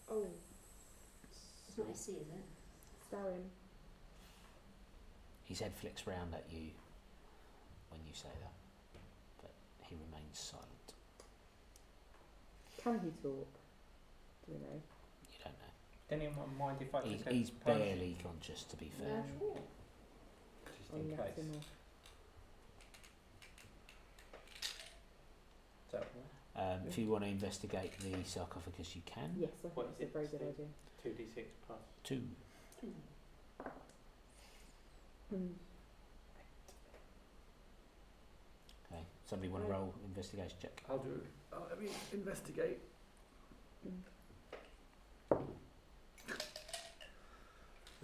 called? Oh, It's not SC, is it? Starin. His head flicks round at you when you say that, but he remains silent. Can he talk? Do we know? You don't know. Does anyone mind if I He's, take a he's punch? barely conscious, to be fair. Sure. Just I'll in let case. him know. Is that right? If you want to investigate the sarcophagus, you can. Yes, I think What that's is a it, very good Steve? idea. 2d6 plus. 2. Okay. Somebody want to roll investigation check? I'll do it. Let me investigate.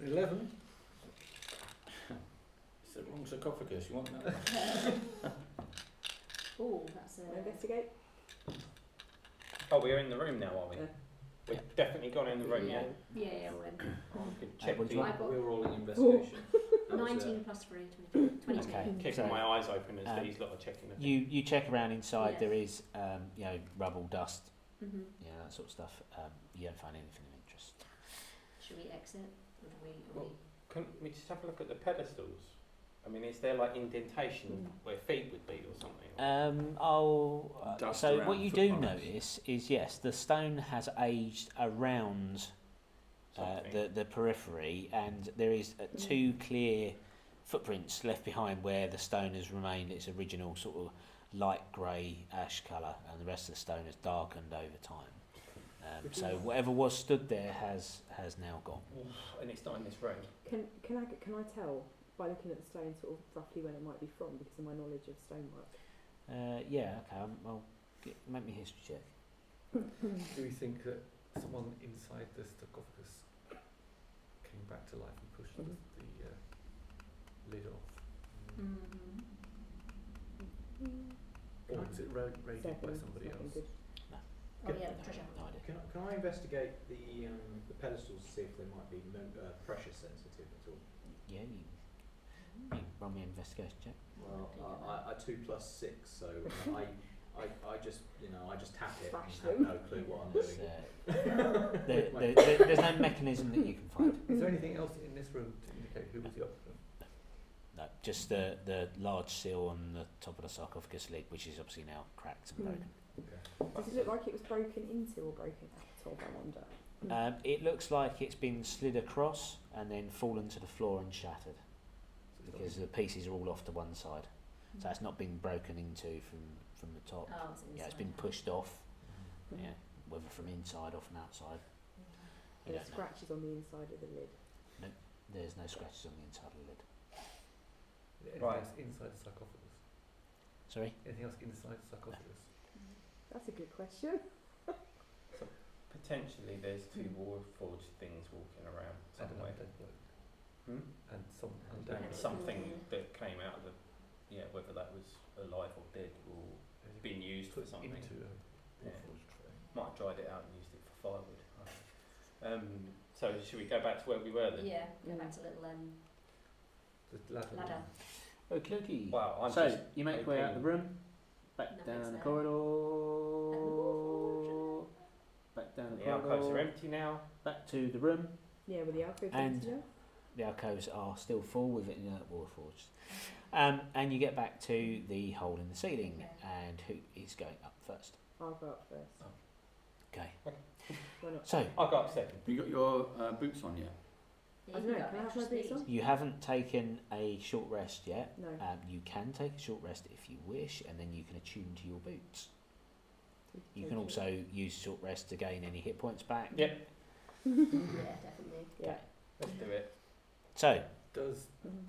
11. It's the wrong sarcophagus, you want that? Oh, that's a... Investigate. Oh, we're in the room now, are we? Yeah. We've definitely gone in the room, yeah? Yeah, we're in. Oh, we could check what do the... you I got We're rolling investigation. That was, 19 plus 3, 22. Okay. Keeping So, my eyes open as um, these lot are checking the you check around inside. Yeah. There is rubble, dust, Mm-hmm. that sort of stuff. You don't find anything of interest. Should we exit? Or do we... Well, Can we just have a look at the pedestals? I mean, is there like indentation where feet would be or something? Dust So around what you do footmarks. notice is, yes, the stone has aged around the periphery, and there is two clear footprints left behind where the stone has remained its original sort of light grey ash colour, and the rest of the stone has darkened over time. So whatever was stood there has now gone. And it's not in this room. Can I tell by looking at the stone sort of roughly when it might be from because of my knowledge of stonework? Yeah, okay. Make me a history check. Do we think that someone inside the sarcophagus came back to life and pushed the lid off? Or was it raided by somebody else? Oh yeah, treasure. No idea. Can I investigate the pedestals to see if they might be pressure sensitive at all? Yeah, you roll me an investigation check. Well, I 2 + 6, so I just tap it Thrash and have them. no clue what I'm It's, doing. there's no mechanism that you can find. Is there anything else in this room to indicate who was the occupant? No, just the large seal on the top of the sarcophagus lid, which is obviously now cracked and broken. Does it look like it was broken into or broken out of, I wonder? It looks like it's been slid across and then fallen to the floor and shattered, because the pieces are all off to one side. So it's not been broken into from the top. Oh, it's Yeah, it's inside. been pushed off. Yeah, whether from inside or from outside. We There's don't know. scratches on the inside of the lid. There's no scratches on the inside of the lid. Anything Right. else inside the sarcophagus? Sorry? Anything else inside the sarcophagus? That's a good question. Potentially there's two warforged things walking around And an somewhere. undead bloke. Hmm? And some And undead bloke. something that came out of the, whether that was alive or dead or Has it been used for put something. into a Yeah. warforged tray. Might have dried it out and used it for firewood. So should we go back to where we were then? Yeah, go back to little The ladder. ladder. Okie dokie. Wow, I'm So just you make your way out of the room, back Nothing's down the there. corridor, back down the the alcoves are corridor, empty now. back to the room. Yeah, with the alcove And- empty now? The alcoves are still full with inert warforged. And you get back to the hole in the ceiling, and who is going up first? I'll go up first. Okay. Why not? So I'll go up second. Have you got your boots on yet? Yeah, I you don't know, got can I have extra my boots speed. on? you haven't taken a short rest yet. No. You can take a short rest if you wish, and then you can attune to your boots. You can Okay. also use short rest to gain any hit points back. Yep, Yeah, definitely. Yeah. let's do it. So Does Mhm.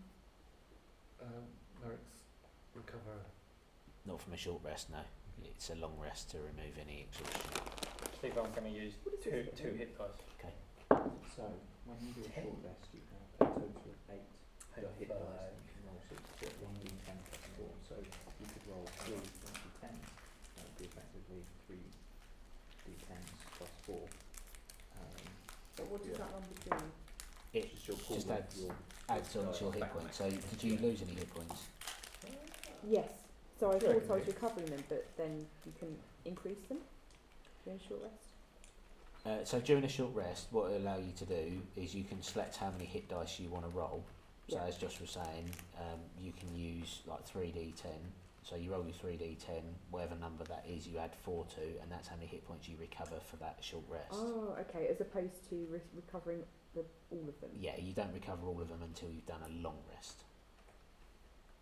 Merrick's recover? not from a short rest, no. It's a long rest to remove any exhaustion. Steve, I'm going to use What is this two thing? hit dice. So, when you do a short rest, you have a total of 8 hit dice, and you can roll 6 to 1 d10 plus 4. So, you could roll 3 2010s, that would be effectively 3 d10s plus 4. But what does Yeah. that number do? It Just your pool just with adds your adds on to your hit Back points. back. So did you lose any hit points? Yes. So I Yeah, thought I was okay. recovering them, but then you can increase them during a short rest. So during a short rest, what it'll allow you to do is you can select how many hit dice you want to roll. So Yeah. as Josh was saying, you can use like 3d10. So you roll your 3d10, whatever number that is, you add 4 to, and that's how many hit points you recover for that short rest. Oh, okay. As opposed to recovering all of them. Yeah, you don't recover all of them until you've done a long rest.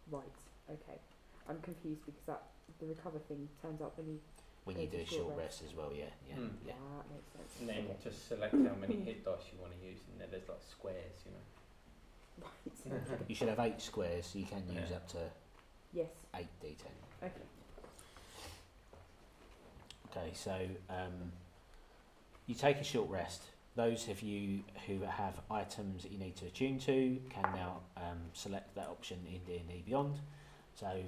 Right. Okay. I'm confused because the recover thing turns up when you. When you It's do a a short short rest. rest as well, yeah. Hmm. Yeah. That makes sense. And then Okay. just select how many hit dice you want to use, and then there's like squares, you know. Right. Okay. You should have 8 squares, so you can use Yeah. up to Yes. 8d10. Okay. Okay, so you take a short rest. Those of you who have items that you need to attune to can now select that option in D&D Beyond. So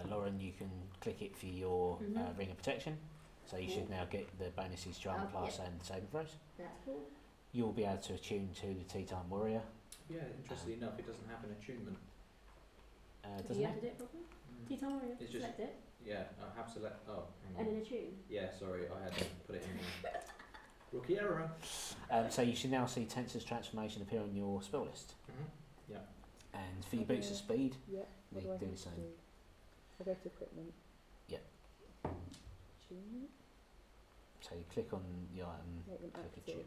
Lauren, you can click it for your Mhm. Ring of Protection. So you should now get the bonuses to armor Oh, class yeah. and saving throws. That's cool. You'll be able to attune to the Teton Warrior. Yeah, interestingly enough, it doesn't have an attunement. Did Doesn't you it? have to do it properly? Teton Warrior, It's just- select it, Yeah, I have select. Oh, hang and on. then attune. Yeah, sorry, I had to put it in there. Rookie error. So you should now see Tensor's transformation appear on your spell list. Yeah. And for your boots of speed, Yeah. they What do I do the have to same. do? I go to equipment. Tune. So you click on the item, Make them click active. attune.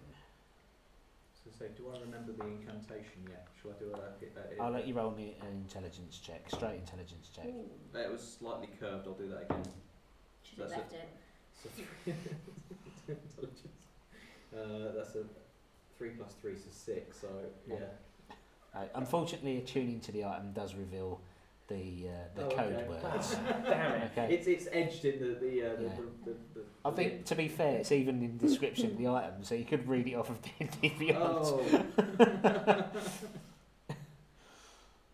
So say, do I remember the incantation yet? Shall I do a I'll let you roll me an intelligence check, straight intelligence check. Ooh, It was slightly curved. I'll do that again. should have That's left it. So intelligence. That's a 3 plus 3, so 6. So yeah. Unfortunately, attuning to the item does reveal the code okay. words. Damn it. Okay. It's edged in the I think, to be fair, it's even in the description of the item, so you could read it off of D&D Beyond. Oh.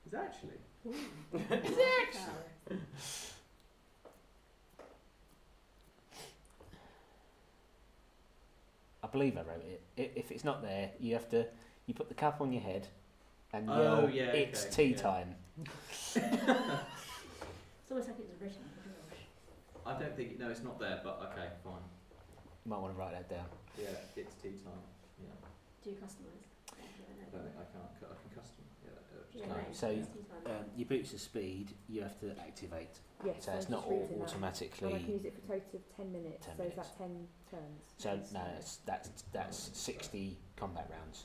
Is actually. I believe I wrote it. If it's not there, you put the cup on your head and Oh, yell, yeah, "It's okay, tea yeah. time." It's almost like it was written. I don't think. No, it's not there. But okay, fine. You might want to write that down. Yeah, it's tea time. Yeah. Do you customise? I don't think I can't. I can custom. Yeah, No, no, so, it's tea time. Your boots of speed, you have to activate, Yes, so I it's was not just reading that. And I automatically. can use it for a total of 10 minutes. 10 so is minutes. that 10 turns? So no, that's 60 combat rounds.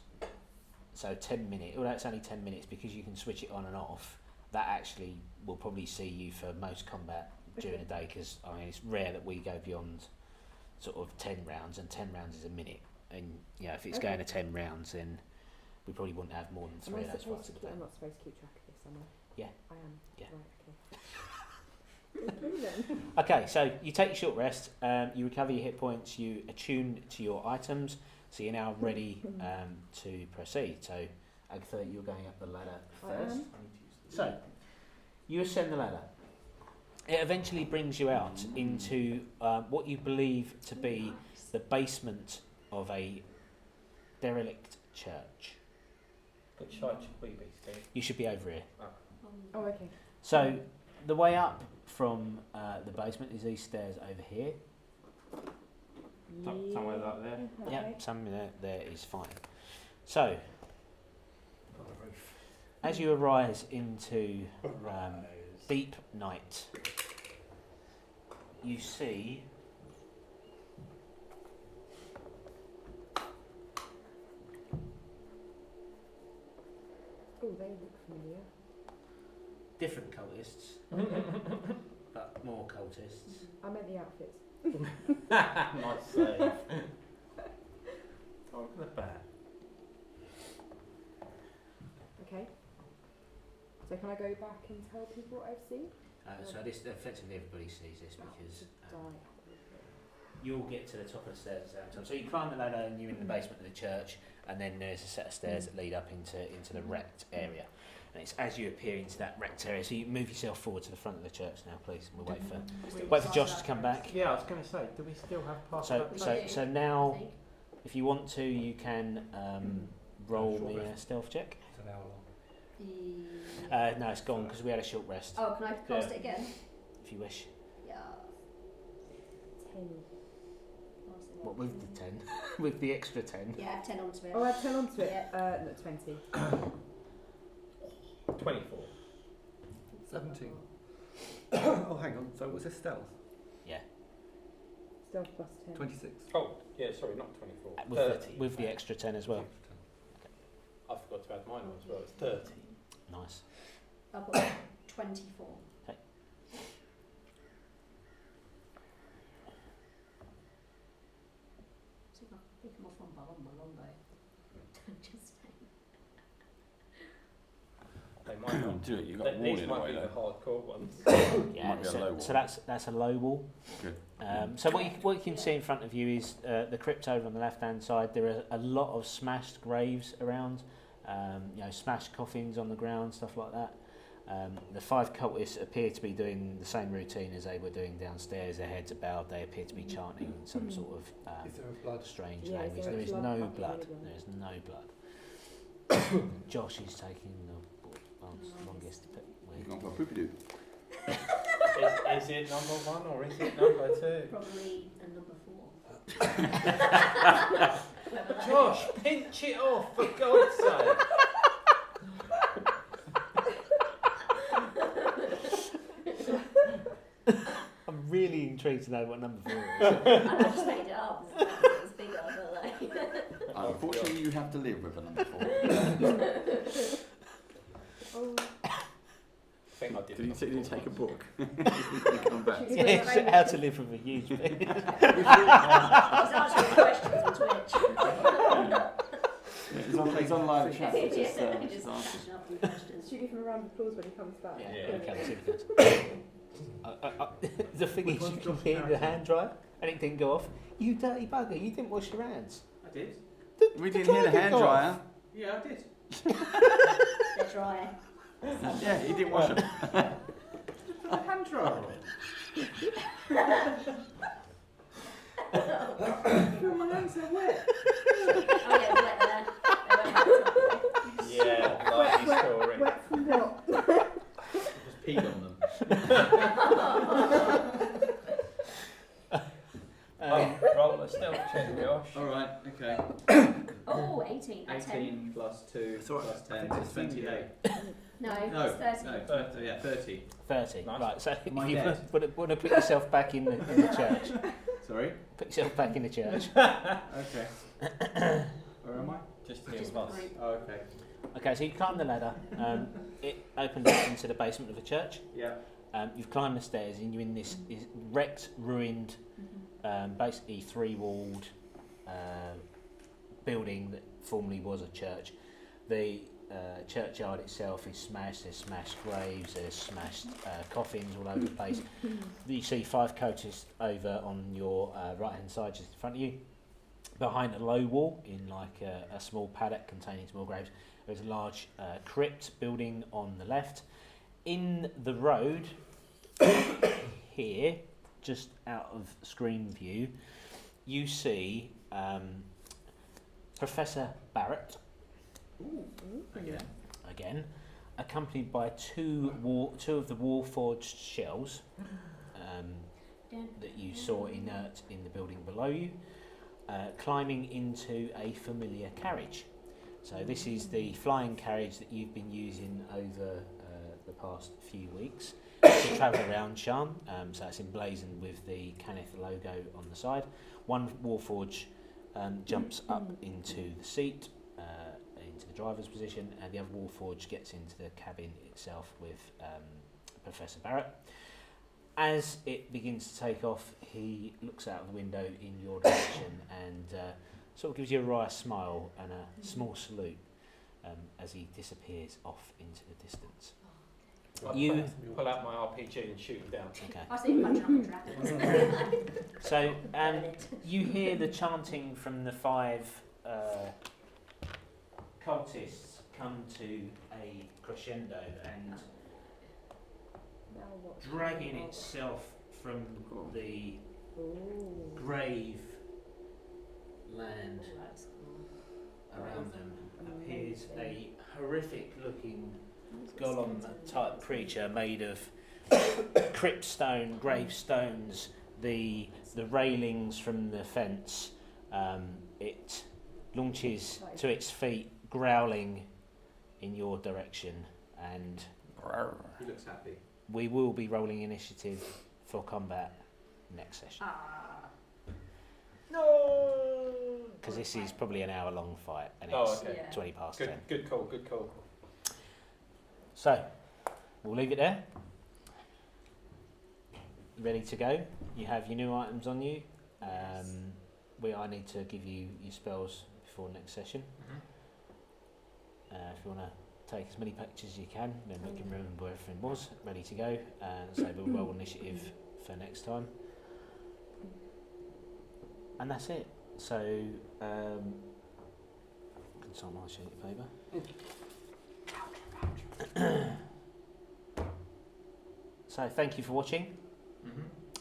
So 10 minutes. Well, that's only 10 minutes because you can switch it on and off. That actually will probably see you for most combat during the day, because I mean it's rare that we go beyond sort of 10 rounds, and 10 rounds is a minute. And you know, if it's going to 10 rounds, then we probably wouldn't have more than Am 3 I of those supposed fights to a keep, day. I'm not supposed to keep track of this, am I? Yeah. I am? Yeah. Right, okay. Okay then. Okay, so you take your short rest, you recover your hit points, you attune to your items, so you're now ready to proceed. So, Agatha, you're going up the ladder I first. am. So, you ascend the ladder. It eventually brings you out into what you believe to be the basement of a derelict church. Which side should we be, Steve? You should be over here. Oh, okay. So, the way up from the basement is these stairs over here. Somewhere like there. Okay. Yep, somewhere there is fine. So, as you arise into deep night, you see Oh, they look familiar. different cultists, but more cultists. I meant the outfits. Nice save. Time for the bat. Okay. So can I go back and tell people what I've seen? So this effectively everybody sees this because Die. you'll get to the top of the stairs at the same time. So you climb the ladder and you're in the basement of the church, and then there's a set of stairs that lead up into the wrecked area. And it's as you appear into that wrecked area, so you move yourself forward to the front of the church now, please. We'll wait for Josh to come back. Yeah, I was going to say, do we still have part So now, if you want to, you can roll me a stealth check. It's an hour long. No, it's gone because we had a short rest. Oh, can I cast it again? If you wish. Yeah. 10. What with the 10? With the extra 10? Yeah, add 10 onto it. Oh, I have 10 onto it. Yeah. No, 20. 24. 17. Oh, hang on. So was this stealth? Stealth plus 10. 26. Oh, yeah, sorry, not 24. 30. With the extra 10 as well. I forgot to add mine on as well. It's 30. Nice. I've got 24. Okay. See if I can pick them off one by one by one though. Just They might not. Do it. You've got a wall These in the might way be the though. hardcore ones. Yeah, Might be a low wall. so that's a low wall. Good. So what you can see in front of you is the crypt over on the left hand side. There are a lot of smashed graves around, smashed coffins on the ground, stuff like that. The 5 cultists appear to be doing the same routine as they were doing downstairs. Their heads are bowed. They appear to be chanting some sort of Is there a blood? strange Yeah, language. is there There a is blood no fucking blood. anyone? There is no blood. Josh is taking the longest. You've gone for a poopy doo. Is it number 1 or is it number 2? probably a number 4. Josh, pinch it off for God's sake. I'm really intrigued to know what number 4 is. I just made it up. It was bigger, but like. Unfortunately, you have to live with a number 4. Oh, I think I did. Did you take a book? Come back. Yeah, it's how to live with a huge pig. He's answering questions on Twitch. He's on live chat. Just Just catching answer. up on questions. should we give him a round of applause when he comes back? Yeah, Yeah. okay, let's see if it does. The thing is, you can hear the hand dryer and it didn't go off. You dirty bugger, you didn't wash your hands. I did. We didn't hear the hand go off. dryer. Yeah, I did. They're dry. Yeah, he didn't wash them. Put the hand dryer on. My hands are wet. Oh yeah, it's wet there. Yeah, lovely story. Wet from what? Just peed on them. Roll a stealth check, Josh. Alright, okay. Oh, 18. 18 plus 2 It's all right. plus 10 I think is it's 28. 10. No, No, it's 30. no, 30. 30. Nice. Right, so Am I you dead? want to put yourself back in the church. Sorry? Put yourself back in the church. Okay. Where am I? Just the Just of us. group. Oh, okay. Okay, so you climb the ladder. It opens up into the basement of a church. Yeah. You've climbed the stairs and you're in this wrecked, ruined, basically 3-walled building that formerly was a church. The churchyard itself is smashed. There's smashed graves. There's smashed coffins all over the place. You see 5 cultists over on your right hand side, just in front of you. Behind a low wall, in like a small paddock containing small graves, there's a large crypt building on the left. In the road here, just out of screen view, you see Professor Barrett again, accompanied by two of the Warforged shells that you saw inert in the building below you, climbing into a familiar carriage. So this is the flying carriage that you've been using over the past few weeks to travel around Shan. So it's emblazoned with the Canith logo on the side. One Warforge jumps up into the seat, into the driver's position, and the other Warforge gets into the cabin itself with Professor Barrett. As it begins to take off, he looks out of the window in your direction and sort of gives you a wry smile and a small salute as he disappears off into the distance. You pull out my RPG and shoot him down. okay. I see you punching up the dragon. So you hear the chanting from the 5 cultists come to a crescendo and Now what? dragging itself from the Ooh. grave land around them appears a horrific looking golem type creature made of crypt stone, gravestones, the railings from the fence. It launches to its feet, growling in your direction, and He looks happy. we will be rolling initiative for combat next session. No. Because this is probably an hour long fight and Oh, it's okay. 20 past Good, 10. good call. Good call. So, we'll leave it there. Ready to go? You have your new items on you. I need to give you your spells before next session. If you want to take as many pictures as you can, then we can remember where everything was. Ready to go. So we'll roll initiative for next time. And that's it. So, consult my sheet of paper. So thank you for watching.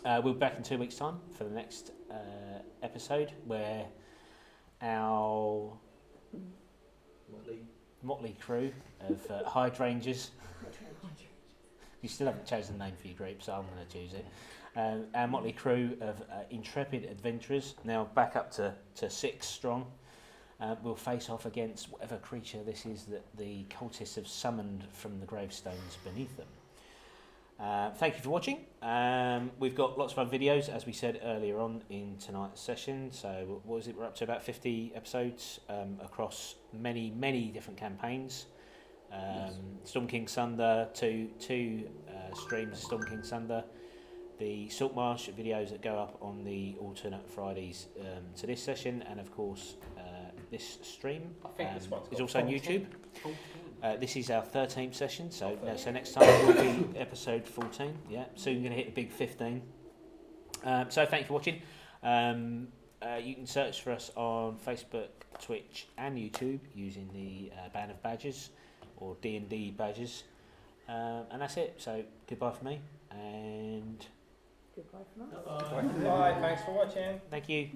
We'll be back in 2 weeks' time for the next episode where our motley crew of hydrangeas. You still haven't chosen a name for your group, so I'm going to choose it. Our motley crew of intrepid adventurers, now back up to 6 strong, will face off against whatever creature this is that the cultists have summoned from the gravestones beneath them. Thank you for watching. We've got lots of other videos, as we said earlier on in tonight's session. So what was it? We're up to about 50 episodes across many different campaigns. Storm King Sunder, two streams of Storm King Sunder. The Saltmarsh videos that go up on the alternate Fridays to this session, and of course this stream is also on YouTube. This is our 13th session, so next time will be episode 14. Yeah, soon going to hit the big 15. So thank you for watching. You can search for us on Facebook, Twitch, and YouTube using the Band of Badgers or D&D Badgers, and that's it. So goodbye for me, and Goodbye from us. Bye. Thanks for watching. thank you.